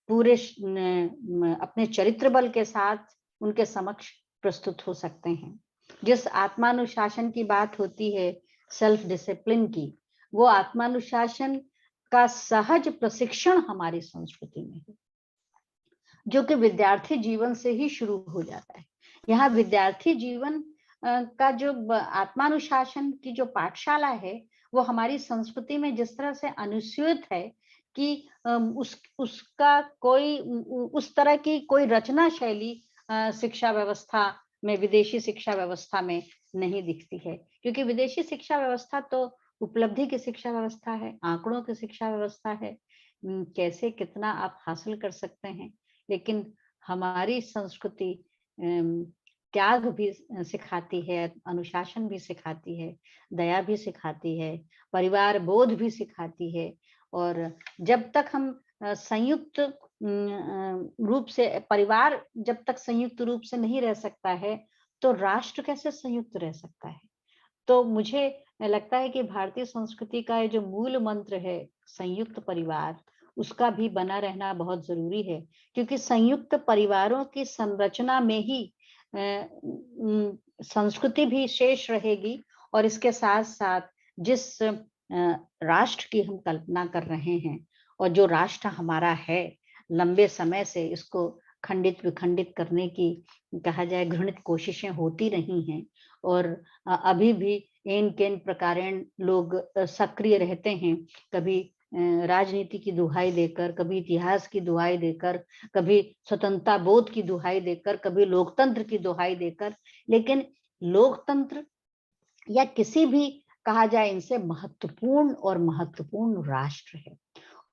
पूरे अपने चरित्र बल के साथ उनके समक्ष प्रस्तुत हो सकते हैं। जिस आत्मानुशासन की बात होती है, सेल्फ डिसिप्लिन की, वो आत्मानुशासन का सहज प्रशिक्षण हमारी संस्कृति में है, जो कि विद्यार्थी जीवन से ही शुरू हो जाता है। यहाँ विद्यार्थी जीवन का जो आत्मानुशासन की जो पाठशाला है वो हमारी संस्कृति में जिस तरह से अनुस्यूत है कि उसका कोई उस तरह की कोई रचना शैली शिक्षा व्यवस्था में, विदेशी शिक्षा व्यवस्था में नहीं दिखती है। क्योंकि विदेशी शिक्षा व्यवस्था तो उपलब्धि की शिक्षा व्यवस्था है, आंकड़ों की शिक्षा व्यवस्था है, कैसे कितना आप हासिल कर सकते हैं। लेकिन हमारी संस्कृति त्याग भी सिखाती है, अनुशासन भी सिखाती है, दया भी सिखाती है, परिवार बोध भी सिखाती है। और जब तक हम संयुक्त रूप से, परिवार जब तक संयुक्त रूप से नहीं रह सकता है तो राष्ट्र कैसे संयुक्त रह सकता है। तो मुझे लगता है कि भारतीय संस्कृति का जो मूल मंत्र है संयुक्त परिवार, उसका भी बना रहना बहुत जरूरी है, क्योंकि संयुक्त परिवारों की संरचना में ही संस्कृति भी शेष रहेगी। और इसके साथ साथ जिस राष्ट्र की हम कल्पना कर रहे हैं और जो राष्ट्र हमारा है, लंबे समय से इसको खंडित विखंडित करने की, कहा जाए, घृणित कोशिशें होती रही हैं, और अभी भी इन केन प्रकारेण लोग सक्रिय रहते हैं, कभी राजनीति की दुहाई देकर, कभी इतिहास की दुहाई देकर, कभी स्वतंत्रता बोध की दुहाई देकर, कभी लोकतंत्र की दुहाई देकर। लेकिन लोकतंत्र या किसी भी, कहा जाए, इनसे महत्वपूर्ण राष्ट्र है,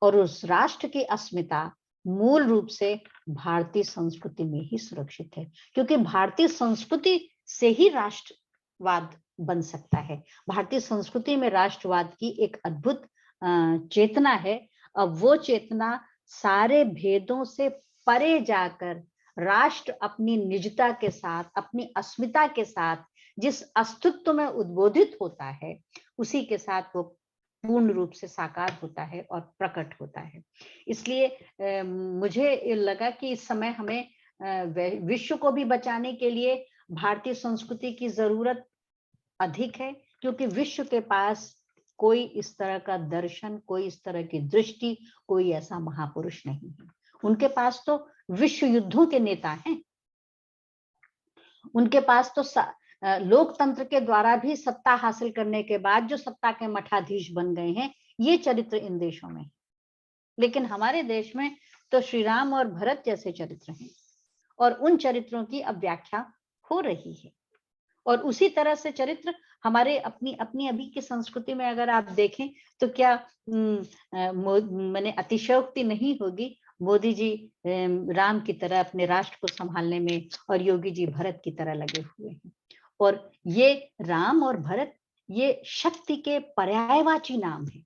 और उस राष्ट्र की अस्मिता मूल रूप से भारतीय संस्कृति में ही सुरक्षित है, क्योंकि भारतीय संस्कृति से ही राष्ट्रवाद बन सकता है। भारतीय संस्कृति में राष्ट्रवाद की एक अद्भुत चेतना है, अब वो चेतना सारे भेदों से परे जाकर राष्ट्र अपनी निजता के साथ, अपनी अस्मिता के साथ जिस अस्तित्व में उद्बोधित होता है, उसी के साथ वो पूर्ण रूप से साकार होता है और प्रकट होता है। इसलिए मुझे लगा कि इस समय हमें विश्व को भी बचाने के लिए भारतीय संस्कृति की जरूरत अधिक है, क्योंकि विश्व के पास कोई इस तरह का दर्शन, कोई इस तरह की दृष्टि, कोई ऐसा महापुरुष नहीं है। उनके पास तो विश्व युद्धों के नेता हैं, उनके पास तो लोकतंत्र के द्वारा भी सत्ता हासिल करने के बाद जो सत्ता के मठाधीश बन गए हैं, ये चरित्र इन देशों में। लेकिन हमारे देश में तो श्री राम और भरत जैसे चरित्र हैं, और उन चरित्रों की अब व्याख्या हो रही है। और उसी तरह से चरित्र हमारे अपनी अभी की संस्कृति में अगर आप देखें तो क्या मैंने अतिशयोक्ति नहीं होगी, मोदी जी राम की तरह अपने राष्ट्र को संभालने में और योगी जी भरत की तरह लगे हुए हैं। और ये राम और भरत ये शक्ति के पर्यायवाची नाम है।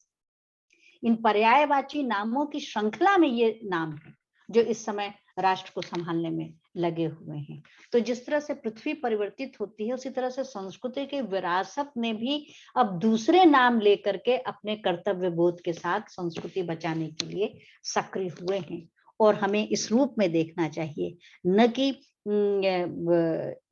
इन पर्यायवाची नामों की श्रृंखला में ये नाम है जो इस समय राष्ट्र को संभालने में लगे हुए हैं। तो जिस तरह से पृथ्वी परिवर्तित होती है, उसी तरह से संस्कृति के विरासत ने भी अब दूसरे नाम लेकर के अपने कर्तव्य बोध के साथ संस्कृति बचाने के लिए सक्रिय हुए हैं। और हमें इस रूप में देखना चाहिए, न कि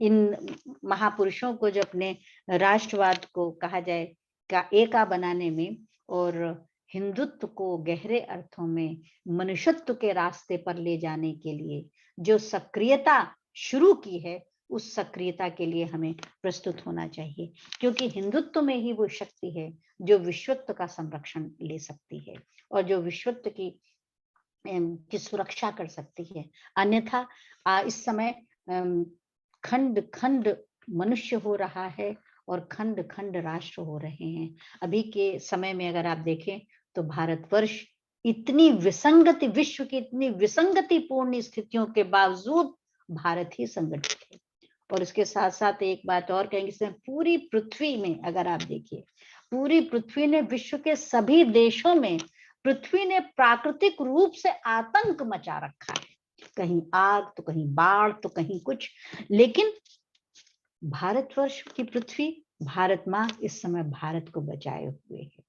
इन महापुरुषों को जो अपने राष्ट्रवाद को कहा जाए का एका बनाने में और हिंदुत्व को गहरे अर्थों में मनुष्यत्व के रास्ते पर ले जाने के लिए जो सक्रियता शुरू की है, उस सक्रियता के लिए हमें प्रस्तुत होना चाहिए, क्योंकि हिंदुत्व में ही वो शक्ति है जो विश्वत्व का संरक्षण ले सकती है और जो विश्वत्व की सुरक्षा कर सकती है। अन्यथा इस समय खंड खंड मनुष्य हो रहा है और खंड खंड राष्ट्र हो रहे हैं। अभी के समय में अगर आप देखें तो भारतवर्ष इतनी विसंगति, विश्व की इतनी विसंगतिपूर्ण स्थितियों के बावजूद भारत ही संगठित है। और इसके साथ साथ एक बात और कहेंगे, पूरी पृथ्वी में अगर आप देखिए, पूरी पृथ्वी ने, विश्व के सभी देशों में पृथ्वी ने प्राकृतिक रूप से आतंक मचा रखा है, कहीं आग तो कहीं बाढ़ तो कहीं कुछ। लेकिन भारतवर्ष की पृथ्वी, भारत माँ इस समय भारत को बचाए हुए है।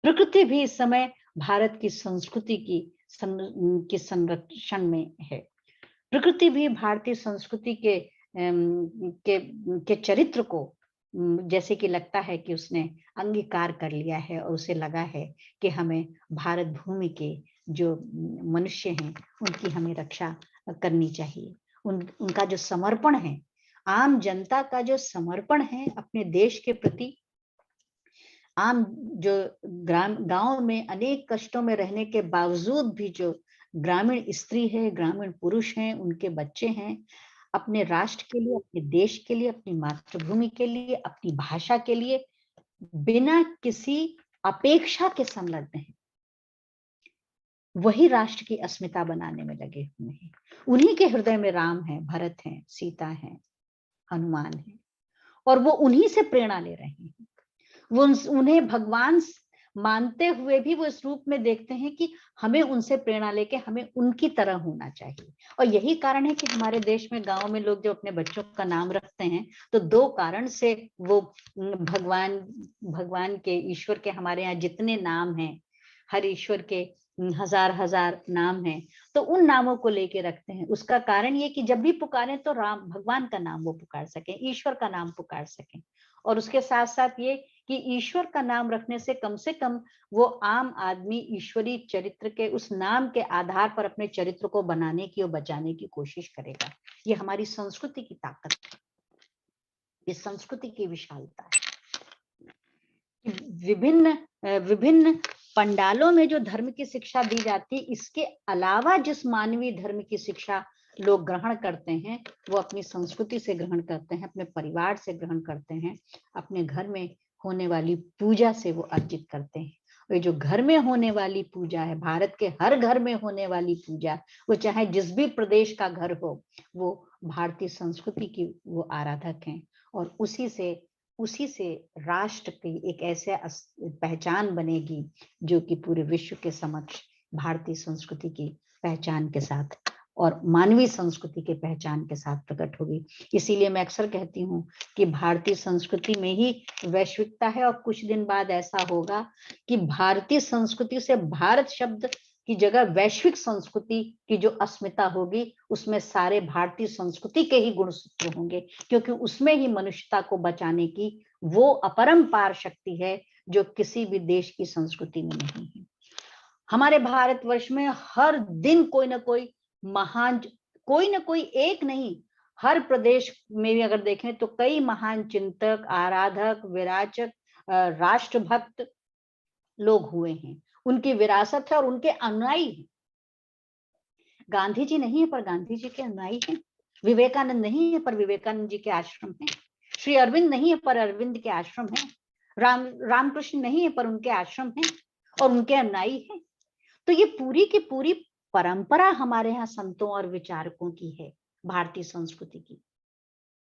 प्रकृति भी इस समय भारत की संस्कृति की संरक्षण में है। प्रकृति भी भारतीय संस्कृति के चरित्र को जैसे कि लगता है कि उसने अंगीकार कर लिया है और उसे लगा है कि हमें भारत भूमि के जो मनुष्य हैं उनकी हमें रक्षा करनी चाहिए। उनका जो समर्पण है, आम जनता का जो समर्पण है अपने देश के प्रति, आम जो गांव में अनेक कष्टों में रहने के बावजूद भी जो ग्रामीण स्त्री है, ग्रामीण पुरुष हैं, उनके बच्चे हैं, अपने राष्ट्र के लिए, अपने देश के लिए, अपनी मातृभूमि के लिए, अपनी भाषा के लिए बिना किसी अपेक्षा के संलग्न हैं, वही राष्ट्र की अस्मिता बनाने में लगे हुए हैं। उन्हीं के हृदय में राम है, भरत है, सीता है, हनुमान है, और वो उन्हीं से प्रेरणा ले रहे हैं। वो उन्हें भगवान मानते हुए भी वो इस रूप में देखते हैं कि हमें उनसे प्रेरणा लेके हमें उनकी तरह होना चाहिए। और यही कारण है कि हमारे देश में गांव में लोग जो अपने बच्चों का नाम रखते हैं तो दो कारण से वो भगवान के, ईश्वर के, हमारे यहाँ जितने नाम हैं, हर ईश्वर के हजार हजार नाम हैं, तो उन नामों को लेके रखते हैं। उसका कारण ये कि जब भी पुकारें तो राम, भगवान का नाम वो पुकार सकें, ईश्वर का नाम पुकार सकें। और उसके साथ साथ ये कि ईश्वर का नाम रखने से कम वो आम आदमी ईश्वरीय चरित्र के उस नाम के आधार पर अपने चरित्र को बनाने की और बचाने की कोशिश करेगा। ये हमारी संस्कृति की ताकत है, ये संस्कृति की विशालता है। विभिन्न पंडालों में जो धर्म की शिक्षा दी जाती है, इसके अलावा जिस मानवीय धर्म की शिक्षा लोग ग्रहण करते हैं वो अपनी संस्कृति से ग्रहण करते हैं, अपने परिवार से ग्रहण करते हैं, अपने घर में होने वाली पूजा से वो अर्जित करते हैं। और जो घर में होने वाली पूजा है, भारत के हर घर में होने वाली पूजा, वो चाहे जिस भी प्रदेश का घर हो, वो भारतीय संस्कृति की वो आराधक हैं और उसी से उसी से राष्ट्र की एक ऐसे पहचान बनेगी जो कि पूरे विश्व के समक्ष भारतीय संस्कृति की पहचान के साथ और मानवीय संस्कृति के पहचान के साथ प्रकट होगी। इसीलिए मैं अक्सर कहती हूँ कि भारतीय संस्कृति में ही वैश्विकता है, और कुछ दिन बाद ऐसा होगा कि भारतीय संस्कृति से भारत शब्द की जगह वैश्विक संस्कृति की जो अस्मिता होगी उसमें सारे भारतीय संस्कृति के ही गुणसूत्र होंगे, क्योंकि उसमें ही मनुष्यता को बचाने की वो अपरंपार शक्ति है जो किसी भी देश की संस्कृति में नहीं है। हमारे भारतवर्ष में हर दिन कोई ना कोई महान, कोई ना कोई एक नहीं, हर प्रदेश में भी अगर देखें तो कई महान चिंतक, आराधक, विराजक, राष्ट्रभक्त लोग हुए हैं। उनकी विरासत है और उनके अनुयायी हैं। गांधी जी नहीं है पर गांधी जी के अनुयायी हैं। विवेकानंद नहीं है पर विवेकानंद जी के आश्रम हैं। श्री अरविंद नहीं है पर अरविंद के आश्रम हैं। रामकृष्ण नहीं है पर उनके आश्रम हैं और उनके अनुयायी हैं। तो ये पूरी की पूरी परंपरा हमारे यहाँ संतों और विचारकों की है, भारतीय संस्कृति की।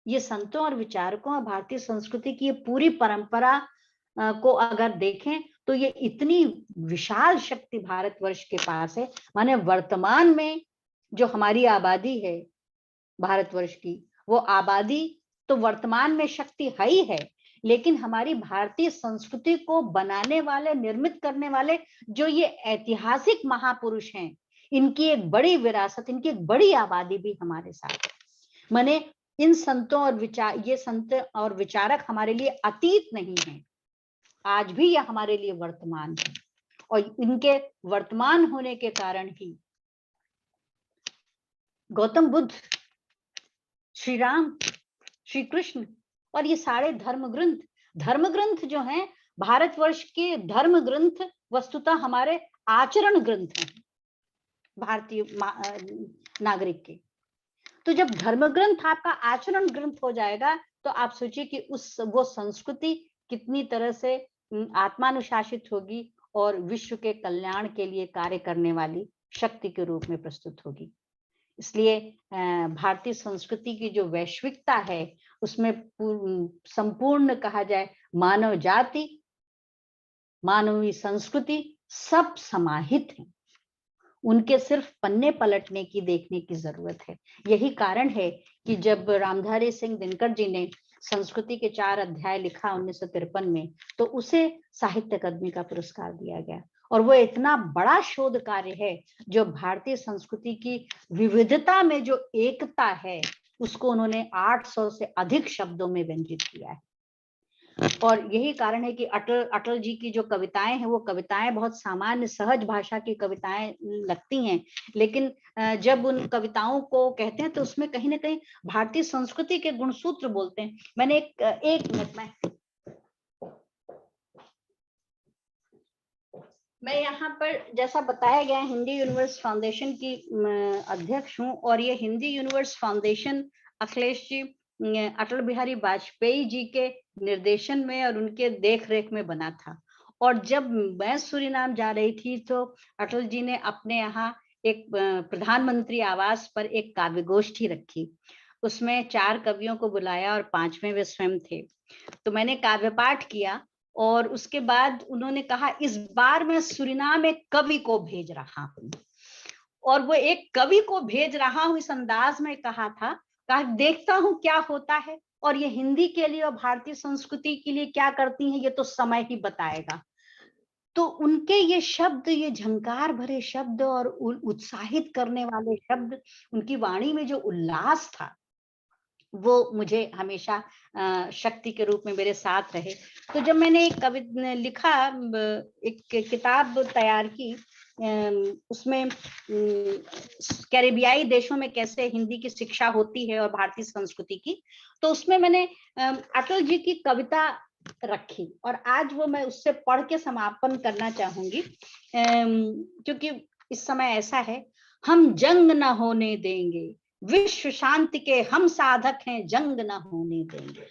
ये संतों और विचारकों और भारतीय संस्कृति की ये पूरी परंपरा को अगर देखें तो ये इतनी विशाल शक्ति भारतवर्ष के पास है। माने वर्तमान में जो हमारी आबादी है भारतवर्ष की, वो आबादी तो वर्तमान में शक्ति है ही है, लेकिन हमारी भारतीय संस्कृति को बनाने वाले, निर्मित करने वाले जो ये ऐतिहासिक महापुरुष हैं, इनकी एक बड़ी विरासत, इनकी एक बड़ी आबादी भी हमारे साथ है। माने इन संतों और ये संत और विचारक हमारे लिए अतीत नहीं है, आज भी यह हमारे लिए वर्तमान है। और इनके वर्तमान होने के कारण ही गौतम बुद्ध, श्री राम, श्री कृष्ण और ये सारे धर्म ग्रंथ जो हैं, भारतवर्ष के धर्म ग्रंथ वस्तुतः हमारे आचरण ग्रंथ हैं भारतीय नागरिक के। तो जब धर्म ग्रंथ आपका आचरण ग्रंथ हो जाएगा तो आप सोचिए कि वो संस्कृति कितनी तरह से आत्मानुशासित होगी और विश्व के कल्याण के लिए कार्य करने वाली शक्ति के रूप में प्रस्तुत होगी। इसलिए भारतीय संस्कृति की जो वैश्विकता है उसमें संपूर्ण कहा जाए मानव जाति, मानवीय संस्कृति सब समाहित है। उनके सिर्फ पन्ने पलटने की, देखने की जरूरत है। यही कारण है कि जब रामधारी सिंह दिनकर जी ने संस्कृति के 4 अध्याय लिखा 1953 में, तो उसे साहित्य अकादमी का पुरस्कार दिया गया। और वो इतना बड़ा शोध कार्य है जो भारतीय संस्कृति की विविधता में जो एकता है उसको उन्होंने 800 से अधिक शब्दों में व्यंजित किया है। और यही कारण है कि अटल जी की जो कविताएं हैं वो कविताएं बहुत सामान्य सहज भाषा की कविताएं लगती हैं, लेकिन जब उन कविताओं को कहते हैं तो उसमें कहीं ना कहीं भारतीय संस्कृति के गुणसूत्र बोलते हैं। मैंने एक मिनट में मैं यहाँ पर जैसा बताया गया हिंदी यूनिवर्स फाउंडेशन की अध्यक्ष हूँ, और ये हिंदी यूनिवर्स फाउंडेशन अखिलेश जी, अटल बिहारी वाजपेयी जी के निर्देशन में और उनके देख रेख में बना था। और जब मैं सूरीनाम जा रही थी तो अटल जी ने अपने यहाँ एक प्रधानमंत्री आवास पर एक काव्य गोष्ठी रखी। उसमें 4 कवियों को बुलाया और 5वें वे स्वयं थे। तो मैंने काव्य पाठ किया और उसके बाद उन्होंने कहा इस बार मैं सूरीनाम एक कवि को भेज रहा हूँ, और वो एक कवि को भेज रहा हूँ इस अंदाज में कहा था, देखता हूं क्या होता है, और ये हिंदी के लिए और भारतीय संस्कृति के लिए क्या करती हैं ये तो समय ही बताएगा। तो उनके ये शब्द, ये झंकार भरे शब्द और उत्साहित करने वाले शब्द, उनकी वाणी में जो उल्लास था वो मुझे हमेशा शक्ति के रूप में मेरे साथ रहे। तो जब मैंने एक कविता लिखा, एक किताब तैयार की, उसमें कैरेबियाई देशों में कैसे हिंदी की शिक्षा होती है और भारतीय संस्कृति की, तो उसमें मैंने अटल जी की कविता रखी और आज वो मैं उससे पढ़ के समापन करना चाहूंगी, क्योंकि इस समय ऐसा है, हम जंग न होने देंगे, विश्व शांति के हम साधक हैं, जंग न होने देंगे।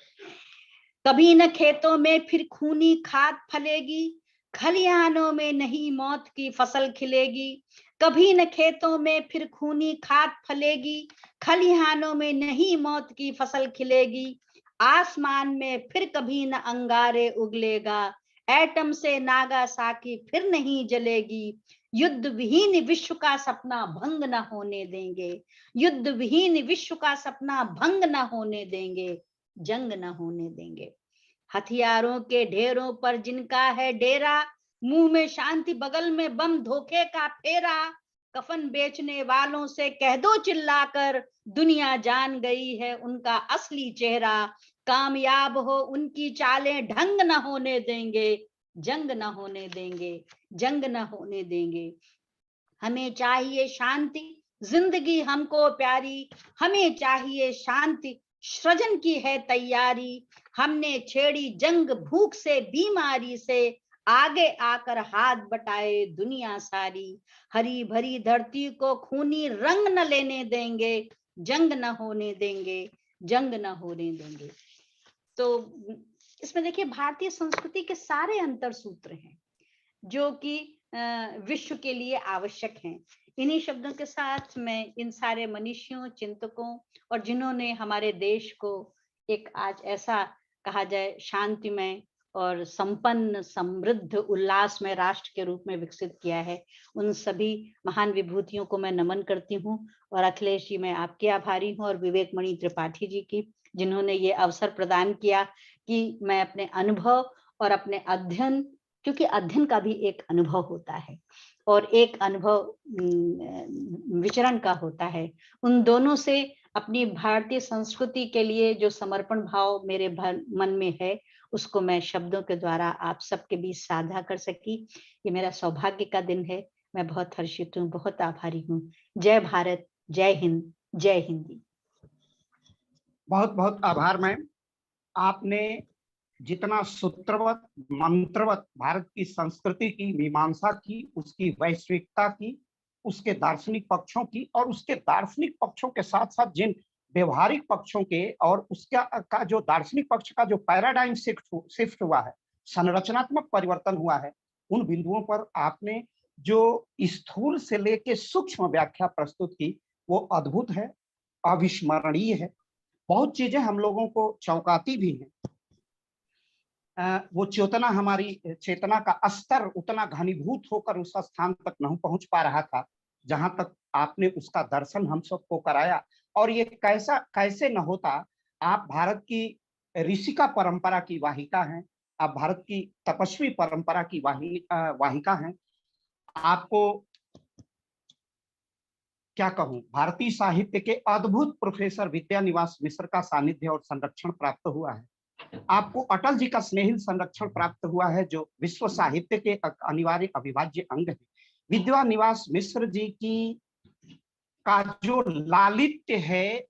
कभी न खेतों में फिर खूनी खाद फलेगी, खलिहानों में नहीं मौत की फसल खिलेगी। कभी न खेतों में फिर खूनी खाद फलेगी, खलिहानों में नहीं मौत की फसल खिलेगी। आसमान में फिर कभी न अंगारे उगलेगा, एटम से नागासाकी फिर नहीं जलेगी, युद्ध विहीन विश्व का सपना भंग न होने देंगे, युद्ध विहीन विश्व का सपना भंग न होने देंगे, जंग न होने देंगे। हथियारों के ढेरों पर जिनका है डेरा, मुंह में शांति बगल में बम धोखे का फेरा, कफन बेचने वालों से कह दो चिल्लाकर, दुनिया जान गई है उनका असली चेहरा, कामयाब हो उनकी चालें ढंग न होने देंगे, जंग न होने देंगे, जंग न होने देंगे। हमें चाहिए शांति, जिंदगी हमको प्यारी, हमें चाहिए शांति, सृजन की है तैयारी, हमने छेड़ी जंग भूख से बीमारी से, आगे आकर हाथ बटाए दुनिया सारी, हरी भरी धरती को खूनी रंग न लेने देंगे, जंग न होने देंगे, जंग न होने देंगे। तो इसमें देखिए भारतीय संस्कृति के सारे अंतर सूत्र हैं जो कि विश्व के लिए आवश्यक हैं। इन्हीं शब्दों के साथ मैं इन सारे मनीषियों, चिंतकों और जिन्होंने हमारे देश को एक आज ऐसा कहा जाए शांतिमय और संपन्न, समृद्ध, उल्लासमय राष्ट्र के रूप में विकसित किया है, उन सभी महान विभूतियों को मैं नमन करती हूँ। और अखिलेश जी, मैं आपके आभारी हूँ, और विवेक मणि त्रिपाठी जी की, जिन्होंने ये अवसर प्रदान किया कि मैं अपने अनुभव और अपने अध्ययन, क्योंकि अध्ययन का भी एक अनुभव होता है और एक अनुभव विचरण का होता है, उन दोनों से अपनी भारतीय संस्कृति के लिए जो समर्पण भाव मेरे मन में है उसको मैं शब्दों के द्वारा आप सबके बीच साझा कर सकी। ये मेरा सौभाग्य का दिन है। मैं बहुत हर्षित हूँ, बहुत आभारी हूँ। जय भारत, जय हिंद, जय हिंदी। बहुत बहुत आभार मैम। आपने जितना सूत्रवत, मंत्रवत भारत की संस्कृति की मीमांसा की, उसकी वैश्विकता की, उसके दार्शनिक पक्षों की, और उसके दार्शनिक पक्षों के साथ साथ जिन व्यवहारिक पक्षों के और उसका का जो दार्शनिक पक्ष का जो पैराडाइम शिफ्ट हुआ है, संरचनात्मक परिवर्तन हुआ है, उन बिंदुओं पर आपने जो स्थूल से लेके सूक्ष्म व्याख्या प्रस्तुत की, वो अद्भुत है, अविस्मरणीय है। बहुत चीजें हम लोगों को चौंकाती भी हैं। वो चेतना, हमारी चेतना का स्तर उतना घनीभूत होकर उस स्थान तक नहीं पहुंच पा रहा था जहां तक आपने उसका दर्शन हम सबको कराया। और ये कैसे न होता। आप भारत की ऋषिका परंपरा की वाहिका हैं, आप भारत की तपस्वी परंपरा की वाहिका हैं। आपको क्या कहूं, भारतीय साहित्य के अद्भुत प्रोफेसर विद्यानिवास मिश्र का सानिध्य और संरक्षण प्राप्त हुआ है। आपको अटल जी का स्नेहिल संरक्षण प्राप्त हुआ है, जो विश्व साहित्य के अनिवार्य अविभाज्य अंग है। विद्यानिवास मिश्र जी की का जो लालित्य है,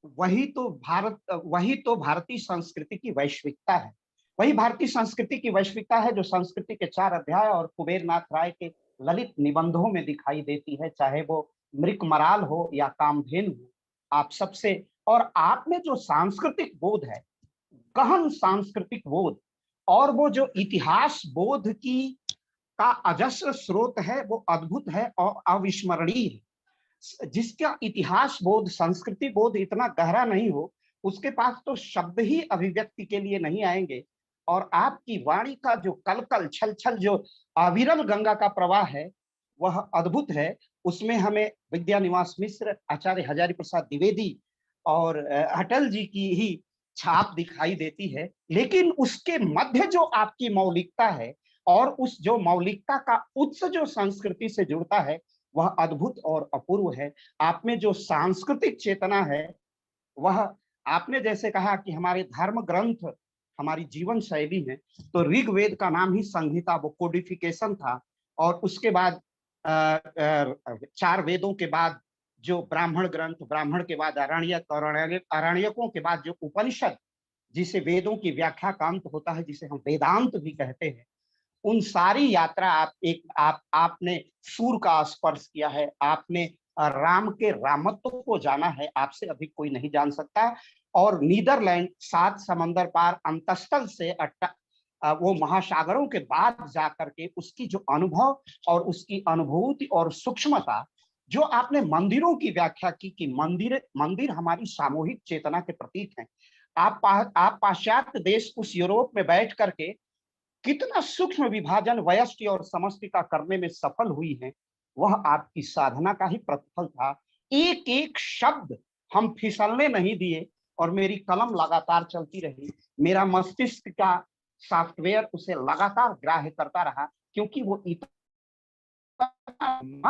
वही तो भारतीय संस्कृति की वैश्विकता है। वही भारतीय संस्कृति की वैश्विकता है जो संस्कृति के 4 अध्याय और कुबेरनाथ राय के ललित निबंधों में दिखाई देती है, चाहे वो मृकमराल हो या कामधेनु हो। आप सबसे, और आप में जो सांस्कृतिक बोध है, गहन सांस्कृतिक बोध, और वो जो इतिहास बोध की का अजस्र स्रोत है, वो अद्भुत है और अविस्मरणीय है। जिसका इतिहास बोध, संस्कृति बोध इतना गहरा नहीं हो, उसके पास तो शब्द ही अभिव्यक्ति के लिए नहीं आएंगे। और आपकी वाणी का जो कलकल, छल छल, जो अविरल गंगा का प्रवाह है, वह अद्भुत है। उसमें हमें विद्यानिवास मिश्र, आचार्य हजारी प्रसाद द्विवेदी और अटल जी की ही छाप दिखाई देती है। लेकिन उसके मध्य जो आपकी मौलिकता है, और उस जो मौलिकता का उत्स जो संस्कृति से जुड़ता है, वह अद्भुत और अपूर्व है। आप में जो सांस्कृतिक चेतना है, वह, आपने जैसे कहा कि हमारे धर्म ग्रंथ हमारी जीवन शैली है, तो ऋग्वेद का नाम ही संहिता, वो कोडिफिकेशन था। और उसके बाद 4 वेदों के बाद जो ब्राह्मण ग्रंथ, ब्राह्मण के बाद अरण्यक, और अरण्यकों के बाद जो उपनिषद, जिसे वेदों की व्याख्या का अंत होता है, जिसे हम वेदांत भी कहते हैं, उन सारी यात्रा आपने सूर का स्पर्श किया है। आपने राम के रामत्व को जाना है, आपसे अभी कोई नहीं जान सकता। और नीदरलैंड 7 समंदर पार अंतस्थल से वो महासागरों के बाद जाकर के उसकी जो अनुभव और उसकी अनुभूति और सूक्ष्मता, जो आपने मंदिरों की व्याख्या की कि मंदिर हमारी सामूहिक चेतना के प्रतीक हैं। आप पाश्चात्य देश उस यूरोप में बैठ करके कितना सूक्ष्म विभाजन व्यष्टि और समष्टि का करने में सफल हुई है, वह आपकी साधना का ही प्रतिफल था। एक एक शब्द हम फिसलने नहीं दिए और मेरी कलम लगातार चलती रही। मेरा मस्तिष्क का सॉफ्टवेयर उसे लगातार ग्राह्य करता रहा, क्योंकि वो इतना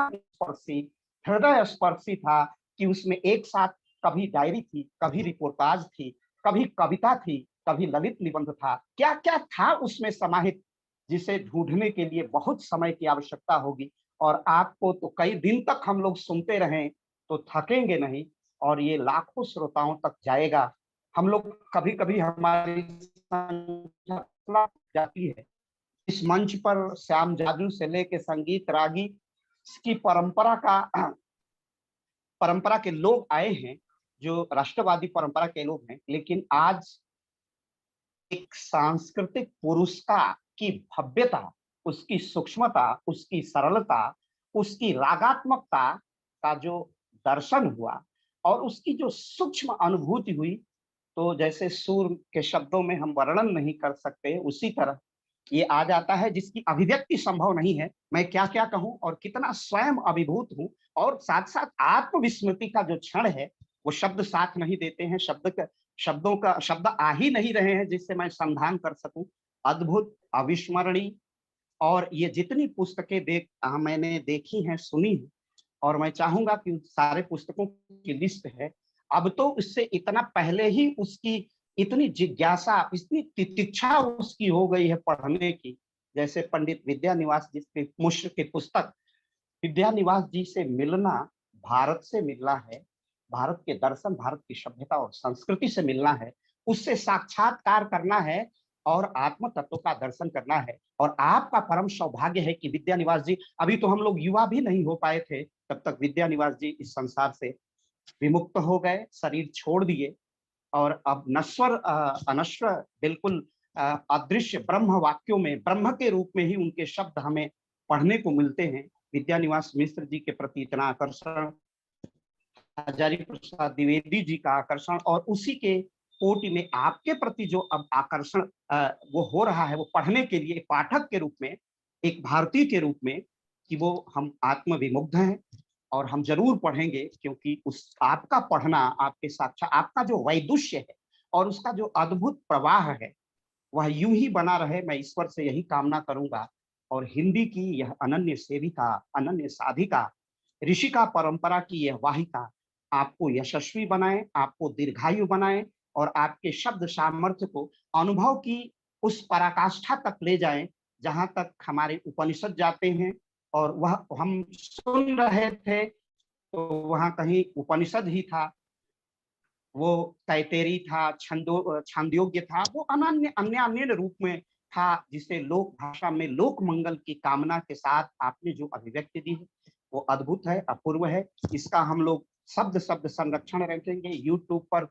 स्पर्शी, हृदय स्पर्शी था कि उसमें एक साथ कभी डायरी थी, कभी रिपोर्टाज थी, कभी कविता थी, कभी ललित निबंध था। क्या क्या था उसमें समाहित, जिसे ढूंढने के लिए बहुत समय की आवश्यकता होगी। और आपको तो कई दिन तक हम लोग सुनते रहें तो थकेंगे नहीं, और ये लाखों श्रोताओं तक जाएगा। हम लोग कभी कभी हमारी संख्या जाती है। इस मंच पर श्याम जाजू से लेके संगीत रागी की परंपरा के लोग आए हैं, जो राष्ट्रवादी परंपरा के लोग हैं, लेकिन आज एक सांस्कृतिक पुरुष का की भव्यता, उसकी सूक्ष्मता, उसकी सरलता, उसकी रागात्मकता का जो दर्शन हुआ और उसकी जो सूक्ष्म अनुभूति हुई, तो जैसे सूर के शब्दों में हम वर्णन नहीं कर सकते, उसी तरह ये आ जाता है जिसकी अभिव्यक्ति संभव नहीं है। मैं क्या क्या कहूं और कितना स्वयं अभिभूत हूं, और साथ साथ आत्मविस्मृति का जो क्षण है, वो शब्द साथ नहीं देते हैं। शब्द आ ही नहीं रहे हैं जिससे मैं संधान कर सकूं। अद्भुत, अविस्मरणीय। और ये जितनी पुस्तकें मैंने देखी हैं, सुनी हैं, और मैं चाहूंगा कि उन सारे पुस्तकों की लिस्ट है। अब तो इससे इतना पहले ही उसकी इतनी जिज्ञासा, इतनी तितिक्षा उसकी हो गई है पढ़ने की। जैसे पंडित विद्यानिवास जी की मुश्र की पुस्तक, विद्यानिवास जी से मिलना भारत से मिलना है, भारत के दर्शन, भारत की सभ्यता और संस्कृति से मिलना है, उससे साक्षात्कार करना है और आत्म तत्व का दर्शन करना है। और आपका परम सौभाग्य है कि विद्यानिवास जी, अभी तो हम लोग युवा भी नहीं हो पाए थे तब तक विद्यानिवास जी इस संसार से विमुक्त हो गए, शरीर छोड़ दिए, और अब नश्वर अनश्वर, बिल्कुल अदृश्य ब्रह्म वाक्यों में, ब्रह्म के रूप में ही उनके शब्द हमें पढ़ने को मिलते हैं। विद्यानिवास मिश्र जी के प्रति इतना आकर्षण, हजारी प्रसाद द्विवेदी जी का आकर्षण, और उसी के कोटि में आपके प्रति जो अब आकर्षण वो हो रहा है, वो पढ़ने के लिए पाठक के रूप में, एक भारतीय के रूप में, कि वो हम आत्मविमुग्ध हैं और हम जरूर पढ़ेंगे, क्योंकि उस आपका पढ़ना, आपके साक्षात आपका जो वैदुष्य है और उसका जो अद्भुत प्रवाह है, वह यूं ही बना रहे। मैं ईश्वर से यही कामना करूंगा। और हिंदी की यह अनन्य सेविका, अनन्य साधिका, ऋषिका परंपरा की यह वाहिका आपको यशस्वी बनाए, आपको दीर्घायु बनाए, और आपके शब्द सामर्थ्य को अनुभव की उस पराकाष्ठा तक ले जाएं जहां तक हमारे उपनिषद जाते हैं। और वह हम सुन रहे थे तो वहां कहीं उपनिषद ही था, वो तैतेरी था, छांदोग्य था, वो अनन्य अन्य अन्य रूप में था, जिसे लोक भाषा में लोक मंगल की कामना के साथ आपने जो अभिव्यक्ति दी है, वो अद्भुत है, अपूर्व है। इसका हम लोग शब्द शब्द संरक्षण रखेंगे। यूट्यूब पर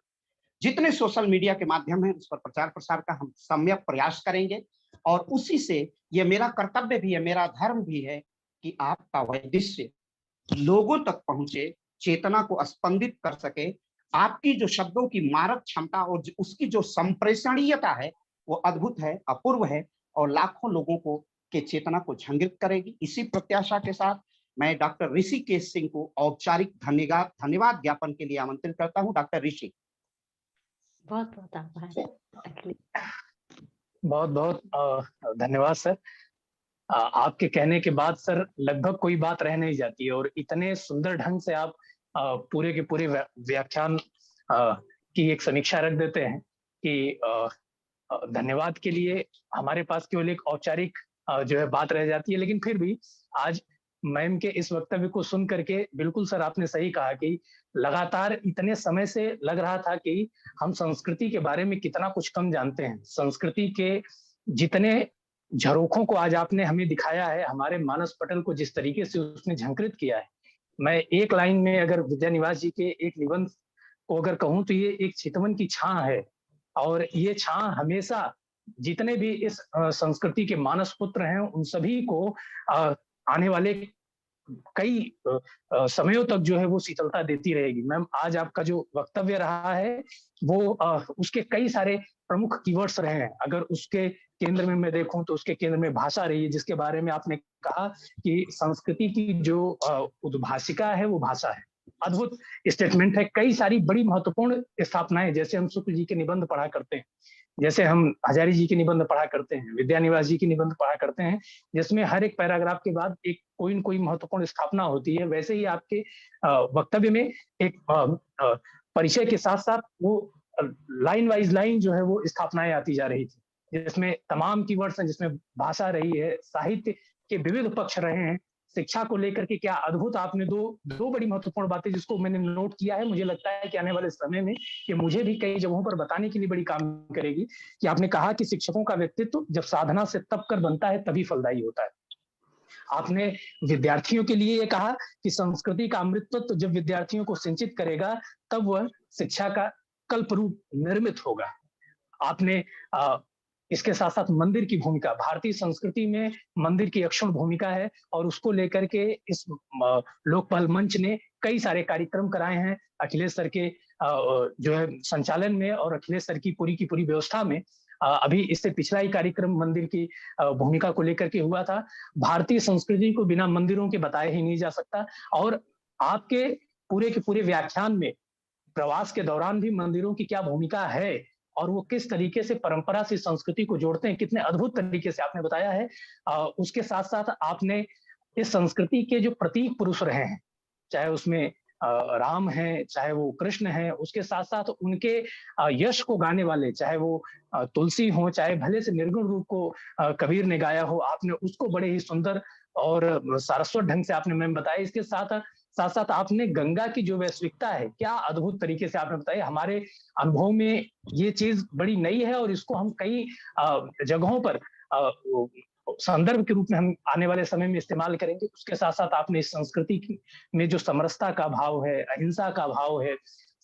जितने सोशल मीडिया के माध्यम है, उस पर प्रचार प्रसार का हम सम्यक प्रयास करेंगे। और उसी से ये मेरा कर्तव्य भी है, मेरा धर्म भी है कि आपका वैदिश्य लोगों तक पहुंचे, चेतना को स्पंदित कर सके। आपकी जो शब्दों की मारक क्षमता और उसकी जो संप्रेषणीयता है, वो अद्भुत है, अपूर्व है, और लाखों लोगों को के चेतना को झंकृत करेगी। इसी प्रत्याशा के साथ मैं डॉक्टर ऋषिकेश सिंह को औपचारिक धन्यवाद ज्ञापन के लिए आमंत्रित करता हूँ। डॉक्टर ऋषि। बहुत बहुत आभार। बहुत बहुत धन्यवाद सर। आपके कहने के बाद सर लगभग कोई बात रह नहीं जाती है, और इतने सुंदर ढंग से आप पूरे के पूरे व्याख्यान की एक समीक्षा रख देते हैं कि धन्यवाद के लिए हमारे पास केवल एक औपचारिक जो है बात रह जाती है। लेकिन फिर भी आज मैम के इस वक्तव्य को सुन करके बिल्कुल सर आपने सही कहा कि लगातार इतने समय से लग रहा था कि हम संस्कृति के बारे में कितना कुछ कम जानते हैं। संस्कृति के जितने झरोखों को आज आपने हमें दिखाया है, हमारे मानस पटल को जिस तरीके से उसने झंकृत किया है। मैं एक लाइन में अगर विद्यानिवास जी के एक निबंध को अगर कहूं तो ये एक चितवन की छां है, और ये छां हमेशा जितने भी इस संस्कृति के मानस पुत्र हैं उन सभी को आने वाले कई समयों तक जो है वो शीतलता देती रहेगी। मैम, आज आपका जो वक्तव्य रहा है वो उसके कई सारे प्रमुख कीवर्ड्स रहे हैं। अगर उसके केंद्र में मैं देखूं तो उसके केंद्र में भाषा रही है, जिसके बारे में आपने कहा कि संस्कृति की जो उद्भाषिका है वो भाषा है। अद्भुत स्टेटमेंट है। कई सारी बड़ी महत्वपूर्ण स्थापनाएं, जैसे हम शुक्ल जी के निबंध पढ़ा करते हैं, जैसे हम हजारी जी के निबंध पढ़ा करते हैं, विद्यानिवास जी के निबंध पढ़ा करते हैं, जिसमें हर एक पैराग्राफ के बाद एक कोई न कोई महत्वपूर्ण स्थापना होती है। वैसे ही आपके वक्तव्य में एक परिचय के साथ साथ वो लाइन वाइज लाइन जो है वो स्थापनाएं आती जा रही थी, जिसमें तमाम कीवर्ड्स हैं, जिसमें भाषा रही है, साहित्य के विविध पक्ष रहे हैं, शिक्षा को लेकर के क्या अद्भुत आपने दो बड़ी महत्वपूर्ण बातें जिसको मैंने नोट किया है, मुझे लगता है कि आने वाले समय में ये मुझे भी कई जगहों पर बताने के लिए बड़ी काम करेगी। कि आपने कहा कि शिक्षकों का व्यक्तित्व जब साधना से तप कर बनता है तभी फलदायी होता है। आपने विद्यार्थियों के लिए ये कहा कि संस्कृति का अमृतत्व जब विद्यार्थियों को सिंचित करेगा तब वह शिक्षा का कल्प रूप निर्मित होगा। आपने इसके साथ साथ मंदिर की भूमिका, भारतीय संस्कृति में मंदिर की अक्षुण भूमिका है और उसको लेकर के इस लोकपहल मंच ने कई सारे कार्यक्रम कराए हैं। अखिलेश सर के जो है संचालन में और अखिलेश सर की पूरी व्यवस्था में अभी इससे पिछला ही कार्यक्रम मंदिर की भूमिका को लेकर के हुआ था। भारतीय संस्कृति को बिना मंदिरों के बताया ही नहीं जा सकता। और आपके पूरे के पूरे व्याख्यान में प्रवास के दौरान भी मंदिरों की क्या भूमिका है और वो किस तरीके से परंपरा से संस्कृति को जोड़ते हैं, कितने अद्भुत तरीके से आपने बताया है। उसके साथ साथ आपने इस संस्कृति के जो प्रतीक पुरुष रहे हैं, चाहे उसमें राम है, चाहे वो कृष्ण है, उसके साथ साथ उनके यश को गाने वाले, चाहे वो तुलसी हो, चाहे भले से निर्गुण रूप को कबीर ने गाया हो, आपने उसको बड़े ही सुंदर और सारस्वत ढंग से आपने मैम बताया। इसके साथ साथ साथ आपने गंगा की जो वैश्विकता है, क्या अद्भुत तरीके से आपने बताया। हमारे अनुभव में ये चीज बड़ी नई है और इसको हम कई जगहों पर संदर्भ के रूप में हम आने वाले समय में इस्तेमाल करेंगे। उसके साथ साथ आपने इस संस्कृति में जो समरसता का भाव है, अहिंसा का भाव है,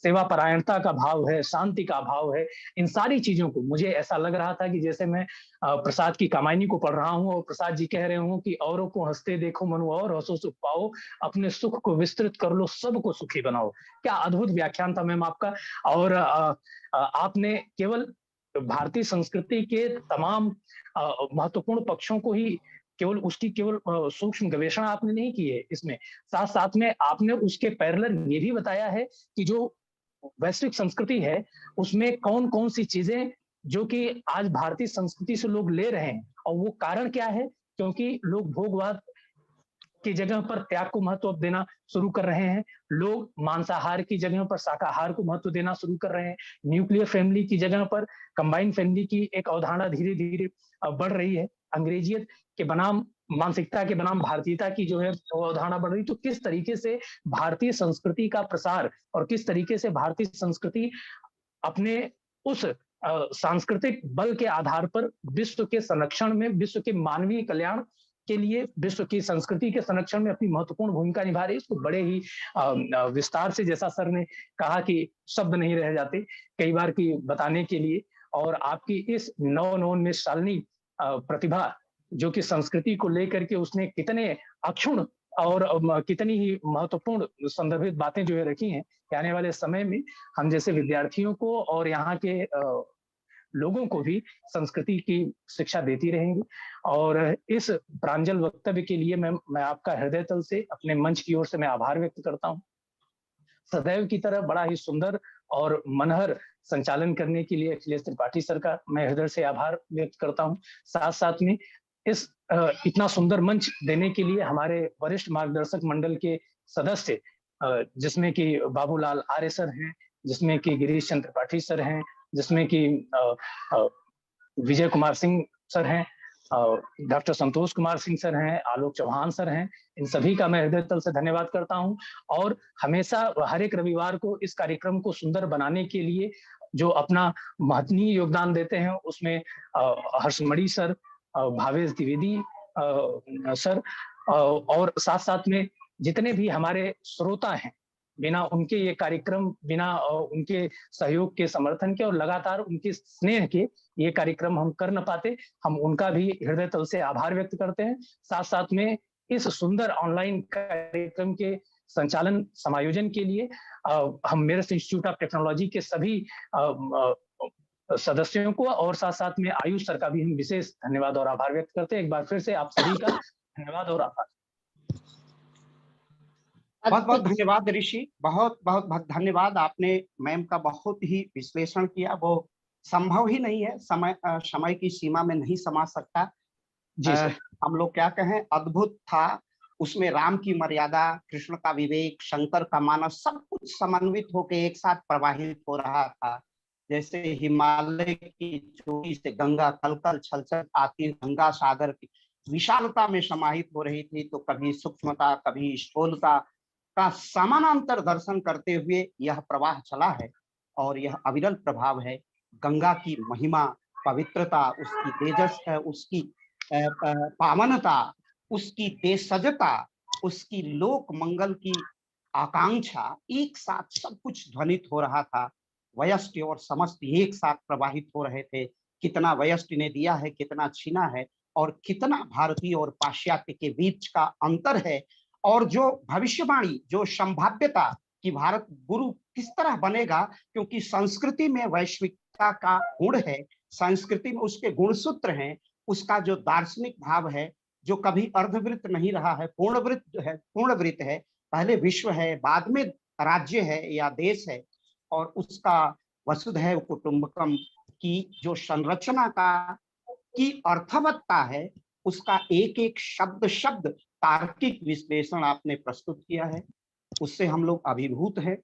सेवा परायणता का भाव है, शांति का भाव है, इन सारी चीजों को मुझे ऐसा लग रहा था कि जैसे मैं प्रसाद की कामायनी को पढ़ रहा हूँ और प्रसाद जी कह रहे हूँ कि औरों को हंसते देखो मनु और हंसो सुख पाओ, अपने सुख को विस्तृत कर लो, सबको सुखी बनाओ। क्या अद्भुत व्याख्यान था मैम आपका। और आपने केवल भारतीय संस्कृति के तमाम महत्वपूर्ण पक्षों को ही केवल उसकी केवल सूक्ष्म गवेषणा आपने नहीं की है इसमें, साथ साथ में आपने उसके पैरेलल ये भी बताया है कि जो वैश्विक संस्कृति है उसमें कौन कौन सी चीजें जो कि आज भारतीय संस्कृति से लोग ले रहे हैं और वो कारण क्या है, क्योंकि लोग भोगवाद की जगह पर त्याग को महत्व देना शुरू कर रहे हैं, लोग मांसाहार की जगह पर शाकाहार को महत्व देना शुरू कर रहे हैं, न्यूक्लियर फैमिली की जगह पर कंबाइंड फैमिली की एक अवधारणा धीरे धीरे बढ़ रही है, अंग्रेजियत के बनाम मानसिकता के बनाम भारतीयता की जो है अवधारणा बढ़ रही। तो किस तरीके से भारतीय संस्कृति का प्रसार और किस तरीके से भारतीय संस्कृति अपने उस सांस्कृतिक बल के आधार पर विश्व के संरक्षण में, विश्व के मानवीय कल्याण के लिए, विश्व की संस्कृति के संरक्षण में अपनी महत्वपूर्ण भूमिका निभा रही है। इसको बड़े ही विस्तार से, जैसा सर ने कहा कि शब्द नहीं रह जाते कई बार की बताने के लिए। और आपकी इस नवोन्मेष शालिनी प्रतिभा जो कि संस्कृति को लेकर के उसने कितने अक्षुण और कितनी ही महत्वपूर्ण संदर्भित बातें जो है रखी हैं, आने वाले समय में हम जैसे विद्यार्थियों को और यहाँ के लोगों को भी संस्कृति की शिक्षा देती रहेंगी। और इस प्रांजल वक्तव्य के लिए मैं आपका हृदय तल से अपने मंच की ओर से मैं आभार व्यक्त करता हूँ। सदैव की तरह बड़ा ही सुंदर और मनहर संचालन करने के लिए अखिलेश त्रिपाठी सर का मैं हृदय से आभार व्यक्त करता हूँ। साथ साथ में इस इतना सुंदर मंच देने के लिए हमारे वरिष्ठ मार्गदर्शक मंडल के सदस्य, जिसमें कि बाबूलाल आर्य सर हैं, जिसमें कि गिरीश चंद्र त्रिपाठी सर हैं, जिसमें कि विजय कुमार सिंह सर हैं, डॉक्टर संतोष कुमार सिंह सर हैं, आलोक चौहान सर हैं, इन सभी का मैं हृदय तल से धन्यवाद करता हूं। और हमेशा हर एक रविवार को इस कार्यक्रम को सुंदर बनाने के लिए जो अपना महत्वनीय योगदान देते हैं, उसमें हर्षमणि सर, भावेश द्विवेदी सर, और साथ साथ में जितने भी हमारे श्रोता हैं, बिना उनके ये कार्यक्रम, बिना उनके सहयोग के, समर्थन के और लगातार उनके स्नेह के ये कार्यक्रम हम कर न पाते। हम उनका भी हृदय तल से आभार व्यक्त करते हैं। साथ साथ में इस सुंदर ऑनलाइन कार्यक्रम के संचालन समायोजन के लिए हम मेरठ इंस्टीट्यूट ऑफ टेक्नोलॉजी के सभी सदस्यों को और साथ साथ में आयुष सर का भी हम विशेष धन्यवाद और आभार व्यक्त करते हैं। एक बार फिर से आप सभी का धन्यवाद और आभार। बहुत बहुत धन्यवाद ऋषि, बहुत बहुत धन्यवाद। आपने मैम का बहुत ही विश्लेषण किया, वो संभव ही नहीं है, समय की सीमा में नहीं समा सकता। जी सर। हम लोग क्या कहें, अद्भुत था। उसमें राम की मर्यादा, कृष्ण का विवेक, शंकर का मानस, सब कुछ समन्वित होकर एक साथ प्रवाहित हो रहा था। जैसे हिमालय की चोटी से गंगा कलकल छलछल आती गंगा सागर की विशालता में समाहित हो रही थी, तो कभी सूक्ष्मता कभी स्थूलता का समानांतर दर्शन करते हुए यह प्रवाह चला है। और यह अविरल प्रभाव है। गंगा की महिमा, पवित्रता, उसकी तेजस, उसकी पावनता, उसकी देशजता, उसकी लोक मंगल की आकांक्षा, एक साथ सब कुछ ध्वनित हो रहा था। वयष्टि और समस्त एक साथ प्रवाहित हो रहे थे। कितना वयष्टि ने दिया है, कितना छीना है, और कितना भारतीय और पाश्चात्य के बीच का अंतर है। और जो भविष्यवाणी, जो संभाव्यता कि भारत गुरु किस तरह बनेगा, क्योंकि संस्कृति में वैश्विकता का गुण है, संस्कृति में उसके गुणसूत्र हैं, उसका जो दार्शनिक भाव है, जो कभी अर्धवृत्त नहीं रहा है, पूर्णवृत्त है, पूर्णवृत्त है। पहले विश्व है, बाद में राज्य है या देश है, और उसका वसुधैव कुटुंबकम की जो संरचना का की अर्थवत्ता है, उसका एक एक शब्द शब्द तार्किक विश्लेषण आपने प्रस्तुत किया है। उससे हम लोग अभिभूत हैं।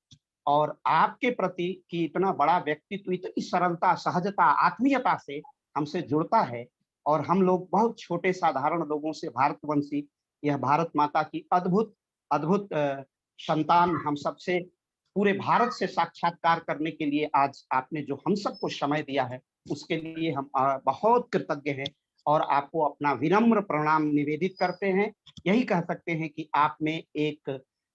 और आपके प्रति कि इतना बड़ा व्यक्तित्व इतनी सरलता, सहजता, आत्मीयता से हमसे जुड़ता है, और हम लोग बहुत छोटे साधारण लोगों से भारतवंशी, यह भारत माता की अद्भुत अद्भुत संतान हम सबसे पूरे भारत से साक्षात्कार करने के लिए आज आपने जो हम सबको समय दिया है, उसके लिए हम बहुत कृतज्ञ हैं और आपको अपना विनम्र प्रणाम निवेदित करते हैं। यही कह सकते हैं कि आप में एक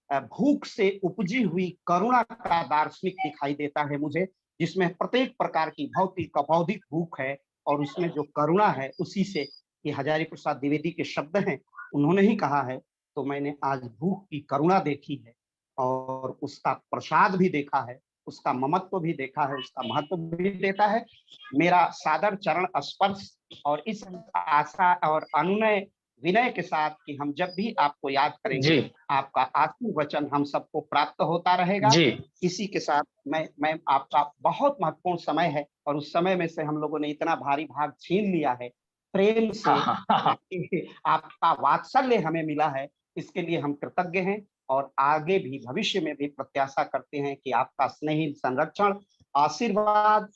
भूख से उपजी हुई करुणा का दार्शनिक दिखाई देता है मुझे, जिसमें प्रत्येक प्रकार की भौतिक बौद्धिक भूख है, और उसमें जो करुणा है उसी से ये हजारी प्रसाद द्विवेदी के शब्द हैं, उन्होंने ही कहा है। तो मैंने आज भूख की करुणा देखी है, और उसका प्रसाद भी देखा है, उसका ममत्व भी देखा है, उसका महत्व भी देता है। मेरा सादर चरण स्पर्श और इस आशा और अनुनय विनय के साथ कि हम जब भी आपको याद करेंगे, आपका आशीर्वचन हम सबको प्राप्त होता रहेगा। इसी के साथ मैं आपका बहुत महत्वपूर्ण समय है, और उस समय में से हम लोगों ने इतना भारी भाग छीन लिया है, प्रेम से आपका वात्सल्य हमें मिला है, इसके लिए हम कृतज्ञ हैं। और आगे भी भविष्य में भी प्रत्याशा करते हैं कि आपका स्नेही संरक्षण, आशीर्वाद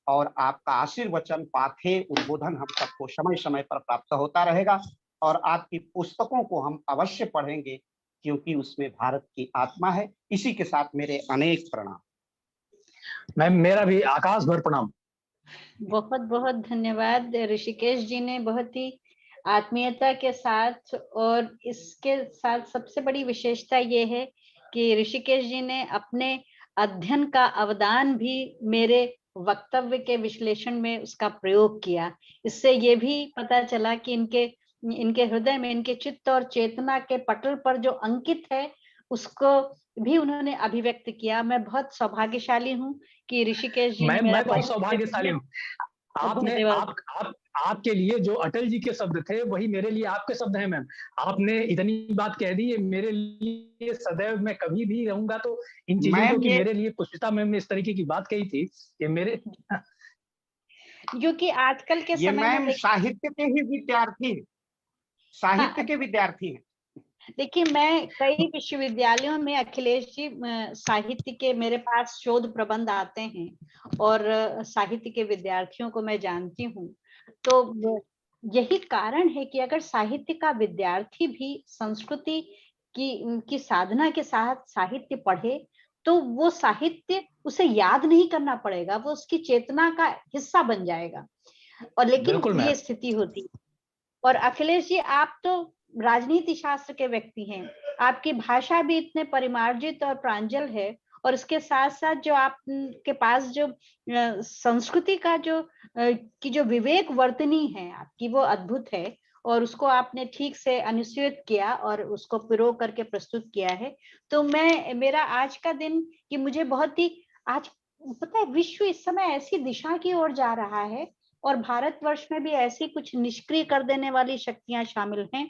और आपका आशीर्वचन, पाथे उद्बोधन हम सबको समय समय पर प्राप्त होता रहेगा। और आपकी पुस्तकों को हम अवश्य पढ़ेंगे, क्योंकि उसमें भारत की आत्मा है। इसी के साथ मेरे अनेक प्रणाम। मैम, मेरा भी आकाश भर प्रणाम। बहुत बहुत धन्यवाद। ऋषिकेश जी ने बहुत ही आत्मीयता के साथ, और इसके साथ सबसे बड़ी विशेषता ये है कि ऋषिकेश जी ने अपने अध्ययन का अवदान भी मेरे वक्तव्य के विश्लेषण में उसका प्रयोग किया। इससे ये भी पता चला कि इनके हृदय में, इनके चित्त और चेतना के पटल पर जो अंकित है, उसको भी उन्होंने अभिव्यक्त किया। मैं बहुत सौभाग्यशाली हूँ कि ऋषिकेश जी ने मैं बहुत सौभाग्यशाली हूँ। आपने आपके लिए जो अटल जी के शब्द थे, वही मेरे लिए आपके शब्द हैं मैम। आपने इतनी बात कह दी है मेरे लिए, सदैव मैं कभी भी रहूंगा तो इन चीजों को, कि मेरे लिए पुष्पिता मैम ने इस तरीके की बात कही थी कि मेरे जो कि आजकल के समय में साहित्य के ही विद्यार्थी हैं, साहित्य के विद्यार्थी हैं। देखिए, मैं कई विश्वविद्यालयों में अखिलेश जी साहित्य के मेरे पास शोध प्रबंध आते हैं, और साहित्य के विद्यार्थियों को मैं जानती हूँ। तो यही कारण है कि अगर साहित्य का विद्यार्थी भी संस्कृति की साधना के साथ साहित्य पढ़े, तो वो साहित्य उसे याद नहीं करना पड़ेगा, वो उसकी चेतना का हिस्सा बन जाएगा। और लेकिन ये स्थिति होती है। और अखिलेश जी, आप तो राजनीति शास्त्र के व्यक्ति हैं, आपकी भाषा भी इतने परिमार्जित और प्रांजल है, और इसके साथ साथ जो आपके पास जो संस्कृति का जो विवेक वर्तनी है आपकी, वो अद्भुत है। और उसको आपने ठीक से अनुष्ठित किया और उसको पिरो करके प्रस्तुत किया है। तो मेरा आज का दिन कि मुझे बहुत ही आज पता है विश्व इस समय ऐसी दिशा की ओर जा रहा है और भारतवर्ष में भी ऐसी कुछ निष्क्रिय कर देने वाली शक्तियां शामिल हैं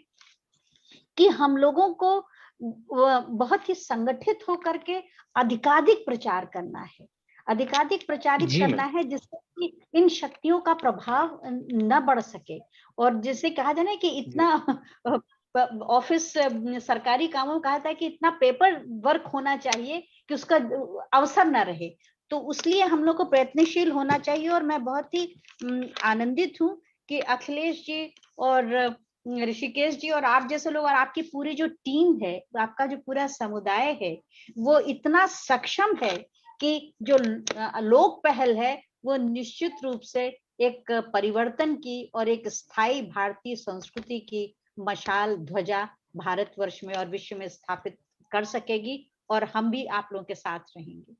कि हम लोगों को बहुत ही संगठित होकर के अधिकाधिक प्रचार करना है, अधिकाधिक प्रचारित जी करना मैम। है, जिससे कि इन शक्तियों का प्रभाव न बढ़ सके। और जिसे कहा जाए ना कि इतना ऑफिस सरकारी कामों में कहा था कि इतना पेपर वर्क होना चाहिए कि उसका अवसर न रहे। तो उसलिए हम लोग को प्रयत्नशील होना चाहिए। और मैं बहुत ही आनंदित हूँ कि अखिलेश जी और ऋषिकेश जी और आप जैसे लोग और आपकी पूरी जो टीम है, आपका जो पूरा समुदाय है, वो इतना सक्षम है कि जो लोक पहल है वो निश्चित रूप से एक परिवर्तन की और एक स्थायी भारतीय संस्कृति की मशाल ध्वजा भारतवर्ष में और विश्व में स्थापित कर सकेगी और हम भी आप लोगों के साथ रहेंगे।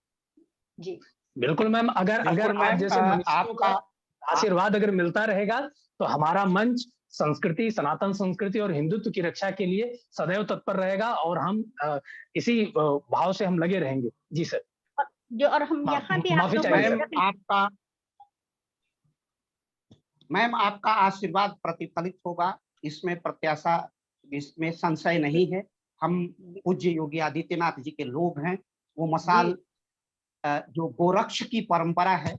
जी बिल्कुल मैम, अगर अगर बिल्कुल आप मैम, जैसे मनुष्यों का आपका आशीर्वाद अगर मिलता रहेगा तो हमारा मंच संस्कृति, सनातन संस्कृति और हिंदुत्व की रक्षा के लिए सदैव तत्पर रहेगा और हम इसी भाव से हम लगे रहेंगे। जी सर। जो और हम यहाँ भी आप माफी लोगों चाहिए मैम सर। को आपका मैम आपका आशीर्वाद प्रतिफलित होगा, इसमें प्रत्याशा, इसमें संशय नहीं है। हम पूज्य योगी आदित्यनाथ जी के लोग हैं। वो मशाल जी जो गोरक्ष की परंपरा है,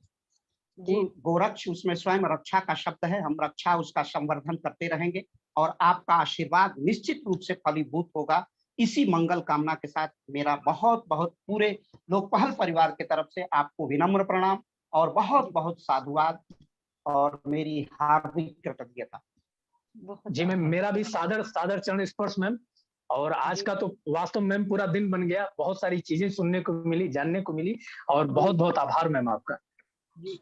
जी गोरक्ष उसमें स्वयं रक्षा का शब्द है। हम रक्षा उसका संवर्धन करते रहेंगे और आपका आशीर्वाद निश्चित रूप से फलीभूत होगा। इसी मंगल कामना के साथ मेरा बहुत बहुत पूरे लोकपहल परिवार की तरफ से आपको विनम्र प्रणाम और बहुत बहुत साधुवाद और मेरी हार्दिक कृतज्ञता। बहुत जी मैम, मेरा भी सादर सादर चरण स्पर्श मैम। और आज जी का तो वास्तव में पूरा दिन बन गया, बहुत सारी चीजें सुनने को मिली, जानने को मिली और बहुत जी बहुत आभार मैम आपका। जी।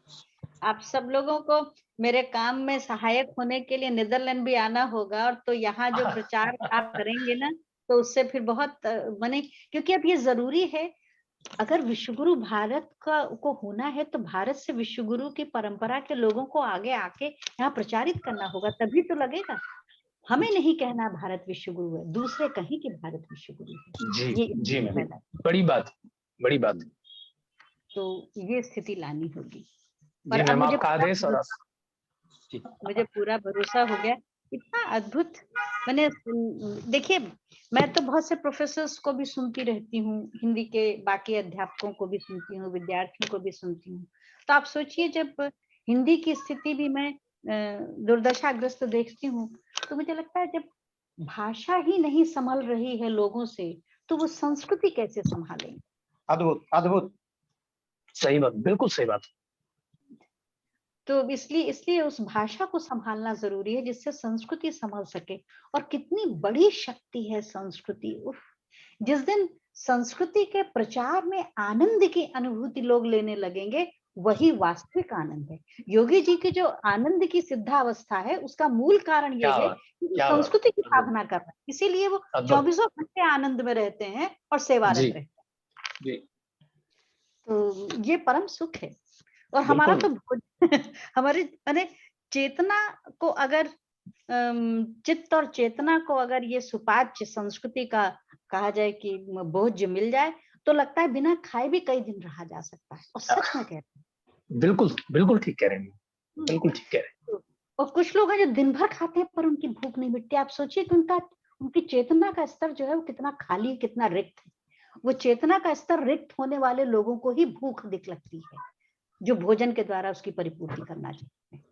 आप सब लोगों को मेरे काम में सहायक होने के लिए नीदरलैंड भी आना होगा। और तो यहाँ जो प्रचार आप करेंगे ना, तो उससे फिर बहुत माने, क्योंकि अब ये जरूरी है। अगर विश्वगुरु भारत का को होना है तो भारत से विश्वगुरु की परंपरा के लोगों को आगे आके यहाँ प्रचारित करना होगा, तभी तो लगेगा। हमें नहीं कहना भारत विश्वगुरु है, दूसरे कहीं कि भारत विश्वगुरु है। जी ये जी स्थिति मैम, पैदा, बड़ी बात, बड़ी बात। तो ये स्थिति लानी होगी। और जी अब मैम, आपका आदेश और मुझे पूरा भरोसा हो गया। इतना अद्भुत। मैंने देखिए, मैं तो बहुत से प्रोफेसर्स को भी सुनती रहती हूँ, हिंदी के बाकी अध्यापकों को भी सुनती हूँ, विद्यार्थियों को भी सुनती हूँ। तो आप सोचिए, जब हिंदी की स्थिति भी मैं दुर्दशाग्रस्त देखती हूँ, तो मुझे लगता है जब भाषा ही नहीं संभल रही है लोगों से, तो वो संस्कृति कैसे संभालेंगे। अद्भुत अद्भुत। सही बात, बिल्कुल सही बात। तो इसलिए इसलिए उस भाषा को संभालना जरूरी है, जिससे संस्कृति संभल सके। और कितनी बड़ी शक्ति है संस्कृति। उफ, जिस दिन संस्कृति के प्रचार में आनंद की अनुभूति लोग लेने लगेंगे, वही वास्तविक आनंद है। योगी जी की जो आनंद की सिद्धावस्था है, उसका मूल कारण ये क्या है बात, कि वो क्या बात। संस्कृति की अद्भुत, साधना कर रहे हैं, इसीलिए वो अद्भुत। 24 घंटे आनंद में रहते हैं और सेवारत जी रहते जी, हैं। तो ये परम सुख है। और हमारा बिल्कुल। तो हमारे माने चेतना को अगर चित्त और चेतना को अगर ये सुपाच्य संस्कृति का कहा जाए कि भोज्य मिल जाए, तो लगता है बिना खाए भी कई दिन रहा जा सकता है। और सच में कह रही बिल्कुल बिल्कुल ठीक कह रहे हैं, हूँ। बिल्कुल ठीक कह रहे तो और कुछ लोग हैं जो दिन भर खाते हैं पर उनकी भूख नहीं मिटती। आप सोचिए कि उनकी चेतना का स्तर जो है वो कितना खाली, कितना रिक्त है। वो चेतना का स्तर रिक्त होने वाले लोगों को ही भूख दिख लगती है, जो भोजन के द्वारा उसकी परिपूर्ति करना चाहते हैं।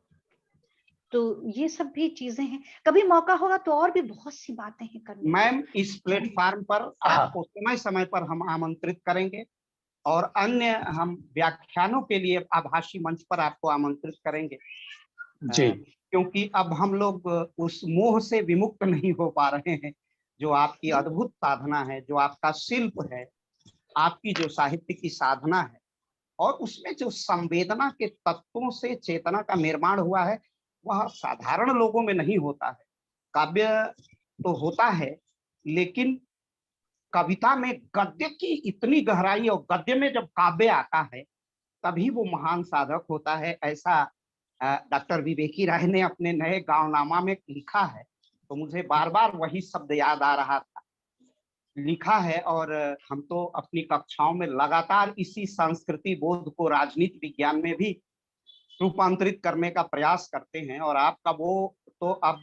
तो ये सब भी चीजें हैं। कभी मौका होगा तो और भी बहुत सी बातें हैं करने को। मैम इस प्लेटफार्म पर हैं। हाँ आपको समय समय पर हम आमंत्रित करेंगे और अन्य हम व्याख्यानों के लिए आभासी मंच पर आपको आमंत्रित करेंगे। जी क्योंकि अब हम लोग उस मोह से विमुक्त नहीं हो पा रहे हैं। जो आपकी अद्भुत साधना है, जो आपका शिल्प है, आपकी जो साहित्य की साधना है, और उसमें जो संवेदना के तत्वों से चेतना का निर्माण हुआ है, वह साधारण लोगों में नहीं होता है। काव्य तो होता है, लेकिन कविता में गद्य की इतनी गहराई, और गद्य में जब काव्य आता है तभी वो महान साधक होता है। ऐसा डॉक्टर विवेकी राय ने अपने नए गांवनामा में लिखा है तो मुझे बार बार वही शब्द याद आ रहा था। लिखा है, और हम तो अपनी कक्षाओं में लगातार इसी संस्कृति बोध को राजनीति विज्ञान में भी रूपांतरित करने का प्रयास करते हैं। और आपका वो तो अब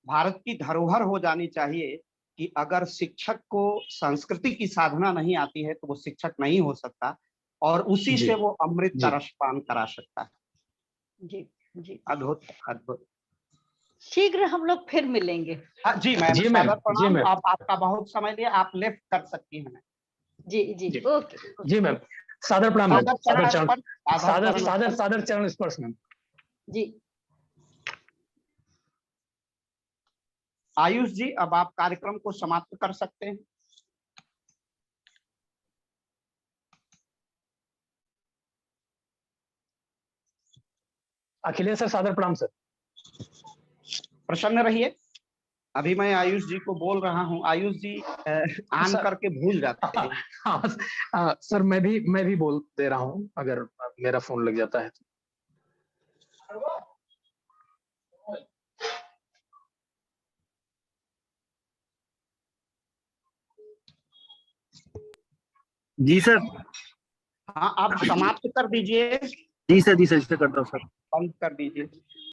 भारत की धरोहर हो जानी चाहिए कि अगर शिक्षक को संस्कृति की साधना नहीं आती है तो वो शिक्षक नहीं हो सकता, और उसी जी से वो अमृत जी का रस पान करा सकता है। जी जी। अद्भुत अद्भुत। शीघ्र हम लोग फिर मिलेंगे। हाँ जी मैम, जी मैम, सादर जी प्रणाम। मैम, आप आपका बहुत समय लिया, आप लेफ्ट कर सकती हैं। जी जी जी ओके। जी मैम, सादर प्रणाम मैम, सादर सादर चरण चरण, स्पर्श, सादर चरण सादर स्पर्श। सादर चरण स्पर्श मैम। जी। आयुष जी, अब आप कार्यक्रम को समाप्त कर सकते हैं। अखिलेश सर सादर प्रणाम सर। प्रसन्न रहिए। अभी मैं आयुष जी को बोल रहा हूँ। आयुष जी ऑन सर करके भूल जाते हैं। हाँ, सर मैं भी बोल दे रहा हूँ अगर मेरा फोन लग जाता है तो। जी सर। हाँ, आप समाप्त कर दीजिए, जी सर, जी सर करता हूँ सर। बंद कर दीजिए।